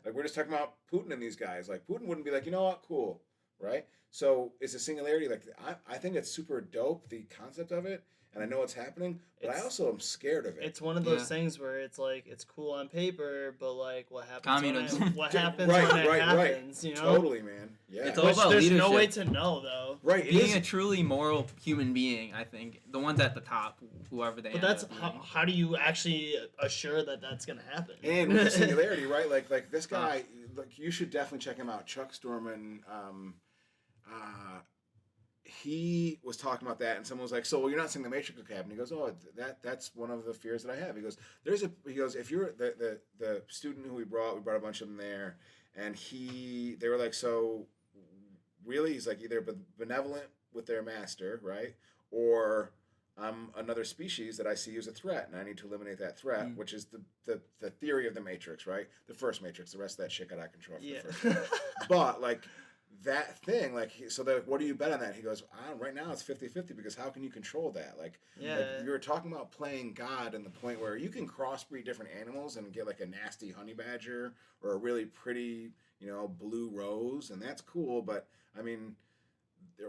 [SPEAKER 1] like we're just talking about Putin and these guys. Like Putin wouldn't be like, you know what, cool, right? So it's a singularity. Like I think it's super dope, the concept of it. and I know it's happening, but I
[SPEAKER 3] It's-
[SPEAKER 1] also am scared of it.
[SPEAKER 3] It's one of those
[SPEAKER 2] Yeah.
[SPEAKER 3] things where it's like it's cool on paper, but like what happens
[SPEAKER 2] Communism.
[SPEAKER 3] when it, what
[SPEAKER 1] Dude,
[SPEAKER 3] happens
[SPEAKER 1] right,
[SPEAKER 3] when it
[SPEAKER 1] right, right.
[SPEAKER 3] happens, you know?
[SPEAKER 1] Totally, man. Yeah.
[SPEAKER 2] It's all
[SPEAKER 3] Which
[SPEAKER 2] about
[SPEAKER 3] there's no way
[SPEAKER 2] leadership.
[SPEAKER 3] to know though.
[SPEAKER 1] right. It
[SPEAKER 2] Being
[SPEAKER 1] is.
[SPEAKER 2] a truly moral human being, I think the ones at the top, whoever they.
[SPEAKER 3] But
[SPEAKER 2] end
[SPEAKER 3] that's
[SPEAKER 2] up
[SPEAKER 3] how,
[SPEAKER 2] being.
[SPEAKER 3] how do you actually assure that that's gonna happen?
[SPEAKER 1] And with the singularity, right? Like this guy, like you should definitely check him out. Chuck Storman. He was talking about that, and someone was like, "So, well, you're not saying the Matrix could happen?" He goes, "Oh, that's one of the fears that I have." He goes, He goes, if you're the student who we brought a bunch of them there, and they were like, so really, he's like either benevolent with their master, right, or I'm another species that I see as a threat, and I need to eliminate that threat, which is the theory of the Matrix, right? The first Matrix. The rest of that shit got out of control. For
[SPEAKER 3] Yeah.
[SPEAKER 1] the first but like that thing, like, so that, what do you bet on that? He goes, right now it's 50-50 because how can you control that? Like
[SPEAKER 3] Yeah.
[SPEAKER 1] you were talking about playing God and the point where you can crossbreed different animals and get like a nasty honey badger or a really pretty, blue rose, and that's cool, but I mean,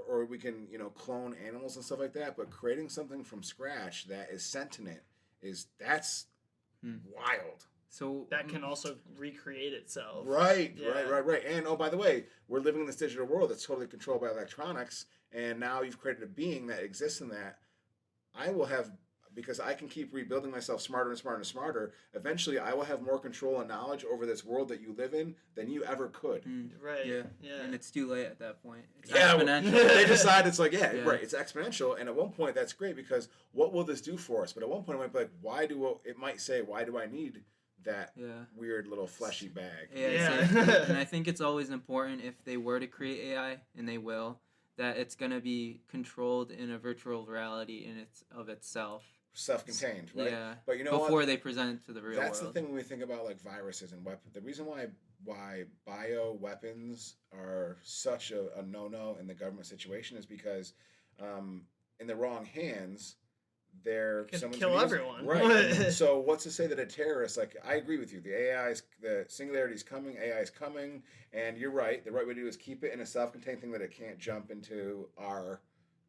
[SPEAKER 1] or we can, clone animals and stuff like that, but creating something from scratch that is sentient that's wild.
[SPEAKER 2] So
[SPEAKER 3] that can also recreate itself.
[SPEAKER 1] Right,
[SPEAKER 3] Yeah.
[SPEAKER 1] right. And oh, by the way, we're living in this digital world that's totally controlled by electronics, and now you've created a being that exists in that. I will have, because I can keep rebuilding myself smarter and smarter and smarter, eventually I will have more control and knowledge over this world that you live in than you ever could.
[SPEAKER 3] Right.
[SPEAKER 2] Yeah,
[SPEAKER 3] Yeah.
[SPEAKER 2] and it's too late at that point. It's
[SPEAKER 1] Yeah,
[SPEAKER 2] exponential.
[SPEAKER 1] They decide it's like,
[SPEAKER 2] Yeah.
[SPEAKER 1] right, it's exponential, and at one point that's great because what will this do for us? But at one point it might be like, it might say, why do I need that
[SPEAKER 2] Yeah.
[SPEAKER 1] weird little fleshy bag?
[SPEAKER 2] Yeah,
[SPEAKER 3] Yeah.
[SPEAKER 2] exactly. And I think it's always important if they were to create AI, and they will, that it's gonna be controlled in a virtual reality of itself.
[SPEAKER 1] Self-contained, right?
[SPEAKER 2] Yeah.
[SPEAKER 1] But you know
[SPEAKER 2] Before
[SPEAKER 1] what?
[SPEAKER 2] they present it to the real
[SPEAKER 1] That's
[SPEAKER 2] world.
[SPEAKER 1] the thing when we think about like viruses and weapons. The reason why bio weapons are such a no-no in the government situation is because in the wrong hands, they're
[SPEAKER 3] Could
[SPEAKER 1] someone's
[SPEAKER 3] kill
[SPEAKER 1] gonna use-
[SPEAKER 3] everyone.
[SPEAKER 1] Right. So what's to say that a terrorist, like, I agree with you. The singularity is coming. AI is coming, and you're right. The right way to do is keep it in a self-contained thing that it can't jump into our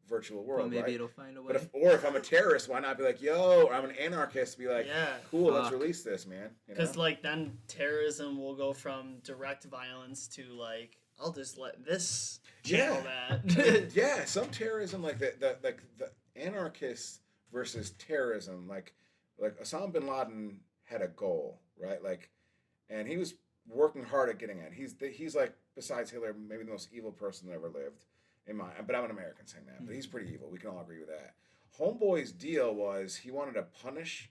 [SPEAKER 1] virtual world.
[SPEAKER 2] But maybe
[SPEAKER 1] right?
[SPEAKER 2] it'll find a way.
[SPEAKER 1] But if I'm a terrorist, why not be like, yo, or I'm an anarchist, be like,
[SPEAKER 3] Yeah.
[SPEAKER 1] cool, let's
[SPEAKER 2] Fuck.
[SPEAKER 1] release this, man.
[SPEAKER 3] Because like then terrorism will go from direct violence to like I'll just let this channel that.
[SPEAKER 1] Yeah, some terrorism, like the anarchists versus terrorism, like Osama bin Laden had a goal, right? Like, and he was working hard at getting it. He's like, besides Hitler, maybe the most evil person that ever lived. But I'm an American saying that. But he's pretty evil. We can all agree with that. Homeboy's deal was he wanted to punish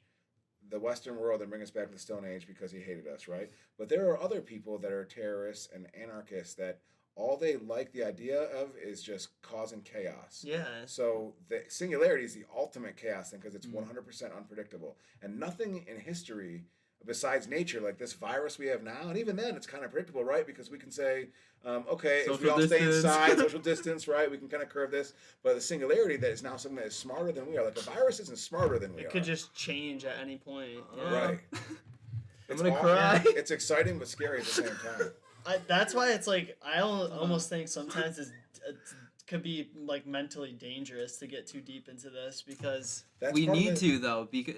[SPEAKER 1] the Western world and bring us back to the Stone Age because he hated us, right? But there are other people that are terrorists and anarchists that all they like the idea of is just causing chaos.
[SPEAKER 3] Yeah.
[SPEAKER 1] So the singularity is the ultimate chaos thing because it's 100% unpredictable. And nothing in history besides nature, like this virus we have now, and even then it's kind of predictable, right? Because we can say, okay, if we
[SPEAKER 2] Social
[SPEAKER 1] all stay
[SPEAKER 2] distance.
[SPEAKER 1] inside, social distance, right? We can kind of curve this. But the singularity that is now something that is smarter than we are. Like the virus isn't smarter than we
[SPEAKER 3] It
[SPEAKER 1] are.
[SPEAKER 3] could just change at any point. Yeah.
[SPEAKER 1] Right.
[SPEAKER 2] I'm
[SPEAKER 1] It's
[SPEAKER 2] gonna
[SPEAKER 1] awful.
[SPEAKER 2] cry.
[SPEAKER 1] It's exciting but scary at the same time.
[SPEAKER 3] That's why it's like I almost think sometimes it could be like mentally dangerous to get too deep into this because
[SPEAKER 1] That's
[SPEAKER 2] We
[SPEAKER 1] part of
[SPEAKER 2] need
[SPEAKER 1] the-
[SPEAKER 2] to though, because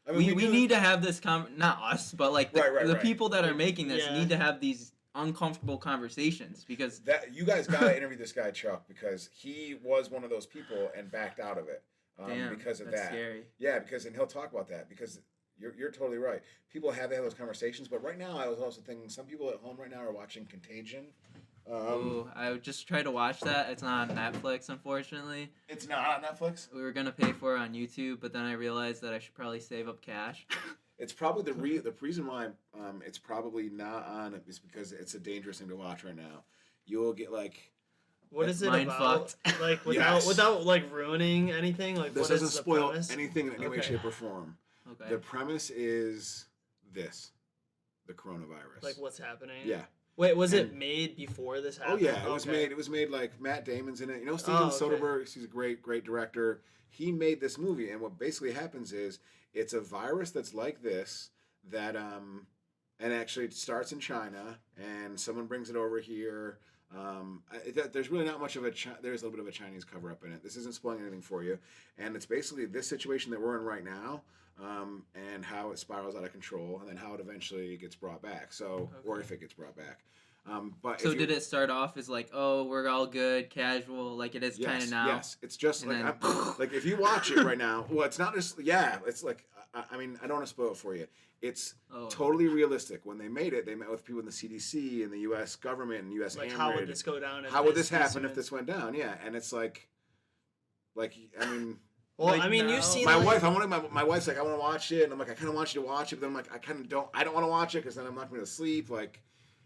[SPEAKER 1] I mean,
[SPEAKER 2] we
[SPEAKER 1] do-
[SPEAKER 2] need to have this not us, but like the,
[SPEAKER 1] Right,
[SPEAKER 2] the
[SPEAKER 1] right.
[SPEAKER 2] people that are making this
[SPEAKER 3] Yeah.
[SPEAKER 2] need to have these uncomfortable conversations because
[SPEAKER 1] that you guys gotta interview this guy Chuck because he was one of those people and backed out of it
[SPEAKER 2] damn,
[SPEAKER 1] because of
[SPEAKER 2] that's
[SPEAKER 1] that.
[SPEAKER 2] scary.
[SPEAKER 1] Yeah, and he'll talk about that because you're totally right. People have to have those conversations, but right now I was also thinking some people at home right now are watching Contagion.
[SPEAKER 2] Ooh, I would just try to watch that. It's not on Netflix, unfortunately.
[SPEAKER 1] It's not on Netflix.
[SPEAKER 2] We were gonna pay for it on YouTube, but then I realized that I should probably save up cash.
[SPEAKER 1] It's probably the reason why it's probably not on it is because it's a dangerous thing to watch right now. You will get like
[SPEAKER 3] what is it
[SPEAKER 2] Mind
[SPEAKER 3] about? Like
[SPEAKER 1] Yes.
[SPEAKER 3] without like ruining anything. Like
[SPEAKER 1] this
[SPEAKER 3] what is
[SPEAKER 1] doesn't
[SPEAKER 3] the
[SPEAKER 1] spoil
[SPEAKER 3] premise?
[SPEAKER 1] anything in any way,
[SPEAKER 3] Okay.
[SPEAKER 1] shape, or form.
[SPEAKER 2] Okay.
[SPEAKER 1] The premise is this: the coronavirus.
[SPEAKER 3] Like what's happening?
[SPEAKER 1] Yeah.
[SPEAKER 3] Wait, was it
[SPEAKER 1] And-
[SPEAKER 3] made before this
[SPEAKER 1] Oh
[SPEAKER 3] happened?
[SPEAKER 1] yeah, it was
[SPEAKER 3] Okay.
[SPEAKER 1] made. It was made like Matt Damon's in it. You know Steven
[SPEAKER 3] Oh, okay.
[SPEAKER 1] Soderbergh. He's a great director. He made this movie, and what basically happens is it's a virus that's like this that and actually it starts in China, and someone brings it over here. There's really not much of there's a little bit of a Chinese cover up in it. This isn't spoiling anything for you, and it's basically this situation that we're in right now, and how it spirals out of control, and then how it eventually gets brought back. So, or if it gets brought back. But
[SPEAKER 2] so did it start off as like, oh, we're all good, casual, like it is kind of now?
[SPEAKER 1] Yes, it's just
[SPEAKER 2] and
[SPEAKER 1] like
[SPEAKER 2] then...
[SPEAKER 1] like if you watch it right now, well, it's not just it's like I mean I don't want to spoil it for you. It's totally realistic. When they made it, they met with people in the CDC and the U.S. government and U.S.
[SPEAKER 3] Like,
[SPEAKER 1] AMRID.
[SPEAKER 3] how would this go down?
[SPEAKER 1] How would this happen if this went down? Yeah, and it's like I mean.
[SPEAKER 3] Well,
[SPEAKER 2] like,
[SPEAKER 3] I mean,
[SPEAKER 2] no.
[SPEAKER 3] you've seen
[SPEAKER 1] My wife. My wife's like, I want to watch it, and I'm like, I kind of want you to watch it, but then I'm like, I don't want to watch it because then I'm not going to sleep. Like,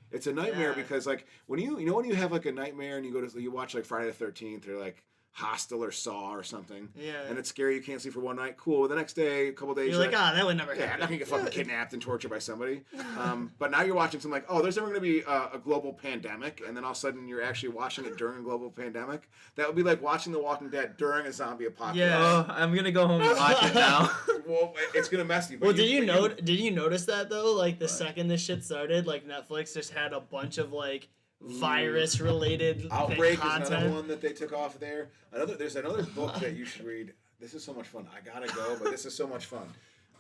[SPEAKER 1] it's a nightmare because like when you have like a nightmare and you watch like Friday the 13th or like Hostel or Saw or something.
[SPEAKER 3] Yeah.
[SPEAKER 1] And it's scary. You can't sleep for one night. Cool. The next day, a couple days.
[SPEAKER 3] You're like, that would never happen.
[SPEAKER 1] Yeah, I'm not gonna get fucking kidnapped and tortured by somebody. But now you're watching something like, there's never gonna be a global pandemic, and then all of a sudden you're actually watching it during a global pandemic. That would be like watching The Walking Dead during a zombie apocalypse.
[SPEAKER 3] Yeah.
[SPEAKER 2] Oh, I'm gonna go home and watch it now.
[SPEAKER 1] Well, it's gonna mess you.
[SPEAKER 3] Well, did you notice that though? Like the second this shit started, like Netflix just had a bunch of like virus related
[SPEAKER 1] Outbreak
[SPEAKER 3] content.
[SPEAKER 1] is another one that they took off there. There's another book that you should read. This is so much fun. I gotta go, but this is so much fun.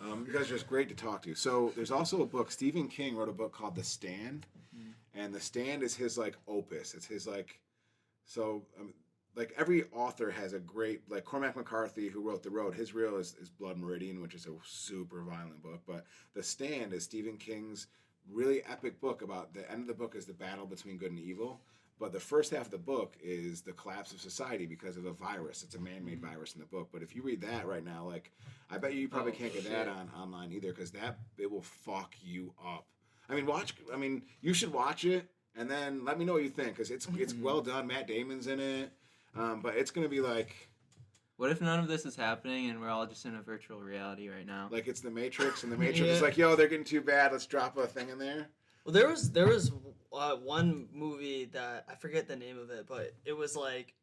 [SPEAKER 1] You guys are just great to talk to. So there's also a book. Stephen King wrote a book called The Stand, and The Stand is his like opus. It's his like like every author has a great, like Cormac McCarthy, who wrote The Road. His real is Blood Meridian, which is a super violent book. But The Stand is Stephen King's really epic book. About the end of the book is the battle between good and evil, but the first half of the book is the collapse of society because of a virus. It's a man-made virus in the book, but if you read that right now, like I bet you probably can't get that online either, because it will fuck you up. I mean, you should watch it and then let me know what you think, because it's well done. Matt Damon's in it, but it's gonna be like.
[SPEAKER 2] What if none of this is happening and we're all just in a virtual reality right now?
[SPEAKER 1] Like it's the Matrix, and the Matrix is like, yo, they're getting too bad. Let's drop a thing in there.
[SPEAKER 3] Well, there was one movie that I forget the name of it, but it was like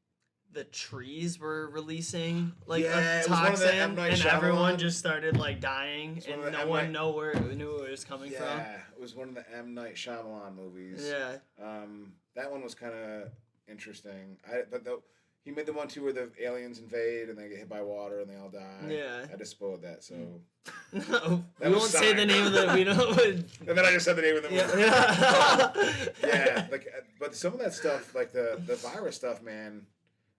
[SPEAKER 3] the trees were releasing like a toxin, and everyone just started like dying, and no one knew where it was coming from.
[SPEAKER 1] Yeah, it was one of the M. Night Shyamalan movies.
[SPEAKER 3] Yeah.
[SPEAKER 1] That one was kind of interesting. He made the one too where the aliens invade and they get hit by water and they all die.
[SPEAKER 3] Yeah.
[SPEAKER 1] I just spoiled that, so.
[SPEAKER 3] No, we won't say the name of it. We don't.
[SPEAKER 1] And then I just said the name of the movie.
[SPEAKER 3] Yeah.
[SPEAKER 1] Yeah, like, but some of that stuff, like the virus stuff, man.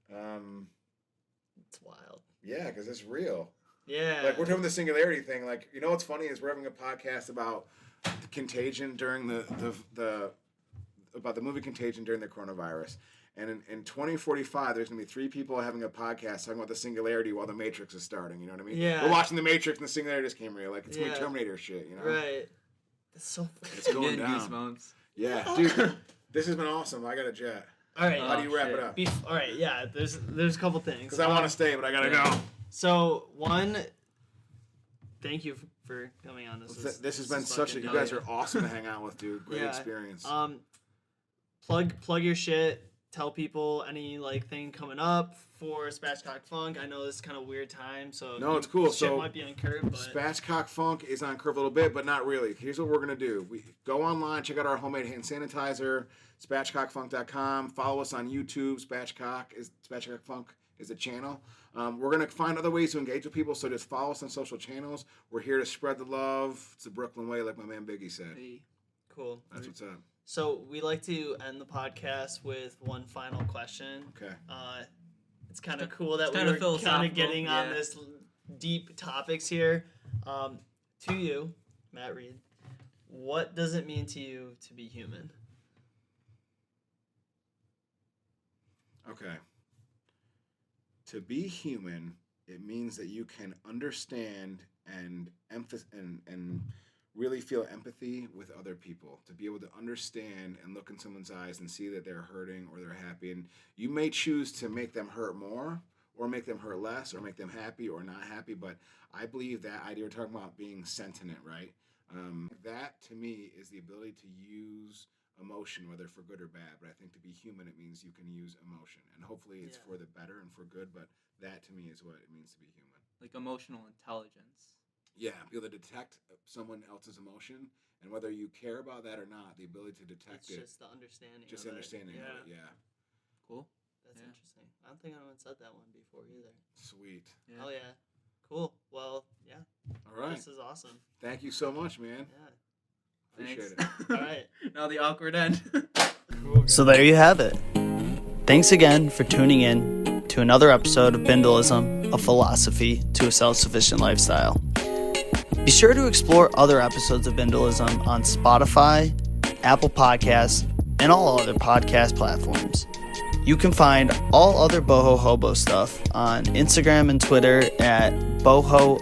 [SPEAKER 3] It's wild.
[SPEAKER 1] Yeah, because it's real.
[SPEAKER 3] Yeah.
[SPEAKER 1] Like we're doing the singularity thing. Like, you know what's funny is we're having a podcast about Contagion during about the movie Contagion during the coronavirus. And in 2045, there's going to be 3 people having a podcast talking about the singularity while the Matrix is starting. You know what I mean?
[SPEAKER 3] Yeah.
[SPEAKER 1] We're watching the Matrix and the singularity just came real. Like, it's going to be Terminator shit, you know?
[SPEAKER 3] Right. That's so funny.
[SPEAKER 1] It's going down.
[SPEAKER 2] Goosebumps.
[SPEAKER 1] Yeah, dude. This has been awesome. I got a jet.
[SPEAKER 3] All right.
[SPEAKER 1] How do you wrap it up?
[SPEAKER 3] All right, yeah. There's a couple things.
[SPEAKER 1] Because I want to stay, but I got to go.
[SPEAKER 3] So, one, thank you for coming on.
[SPEAKER 1] This has been such a... You guys are awesome to hang out with, dude. Great experience.
[SPEAKER 3] Plug your shit. Tell people any like thing coming up for Spatchcock Funk. I know this is kind of weird time, so
[SPEAKER 1] no, it's cool.
[SPEAKER 3] Shit
[SPEAKER 1] so
[SPEAKER 3] might be on curve, but
[SPEAKER 1] Spatchcock Funk is on curve a little bit, but not really. Here's what we're gonna do: we go online, check out our homemade hand sanitizer, SpatchcockFunk.com. Follow us on YouTube. Spatchcock Funk is the channel. We're gonna find other ways to engage with people, so just follow us on social channels. We're here to spread the love. It's the Brooklyn way, like my man Biggie said.
[SPEAKER 3] Cool.
[SPEAKER 1] That's what's up.
[SPEAKER 3] So we like to end the podcast with one final question.
[SPEAKER 1] Okay.
[SPEAKER 3] It's kind of cool that
[SPEAKER 2] kinda
[SPEAKER 3] we're kind of
[SPEAKER 2] philosophical,
[SPEAKER 3] getting on this deep topics here. To you, Matt Reed, what does it mean to you to be human?
[SPEAKER 1] Okay. To be human, it means that you can understand and really feel empathy with other people, to be able to understand and look in someone's eyes and see that they're hurting or they're happy. And you may choose to make them hurt more or make them hurt less or make them happy or not happy. But I believe that idea, we're talking about being sentient, right? That to me is the ability to use emotion, whether for good or bad. But I think to be human, it means you can use emotion. And hopefully it's for the better and for good. But that to me is what it means to be human.
[SPEAKER 2] Like emotional intelligence.
[SPEAKER 1] Yeah, be able to detect someone else's emotion And whether you care about that or not, the ability to detect
[SPEAKER 3] It's
[SPEAKER 1] it,
[SPEAKER 3] just the understanding.
[SPEAKER 1] just
[SPEAKER 3] of
[SPEAKER 1] understanding
[SPEAKER 3] it.
[SPEAKER 1] of it, yeah.
[SPEAKER 2] Cool.
[SPEAKER 3] That's
[SPEAKER 2] Yeah.
[SPEAKER 3] interesting. I don't think anyone said that one before either.
[SPEAKER 1] Sweet.
[SPEAKER 2] Yeah.
[SPEAKER 3] Oh yeah. Cool. Well, yeah.
[SPEAKER 1] All right.
[SPEAKER 3] This is awesome.
[SPEAKER 1] Thank you so much, man.
[SPEAKER 3] Yeah.
[SPEAKER 1] Appreciate
[SPEAKER 2] Thanks.
[SPEAKER 1] it.
[SPEAKER 3] All right.
[SPEAKER 2] Now the awkward end.
[SPEAKER 5] So there you have it. Thanks again for tuning in to another episode of BINDLISM, a philosophy to a self-sufficient lifestyle. Be sure to explore other episodes of BINDLISM on Spotify, Apple Podcasts, and all other podcast platforms. You can find all other Boho Hobo stuff on Instagram and Twitter at boho_hobo_,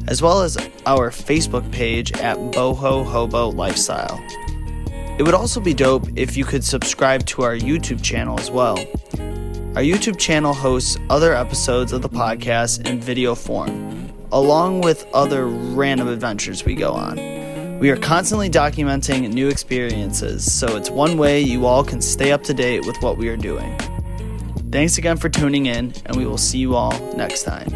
[SPEAKER 5] as well as our Facebook page at Boho Hobo Lifestyle. It would also be dope if you could subscribe to our YouTube channel as well. Our YouTube channel hosts other episodes of the podcast in video form, along with other random adventures we go on. We are constantly documenting new experiences, so it's one way you all can stay up to date with what we are doing. Thanks again for tuning in, and we will see you all next time.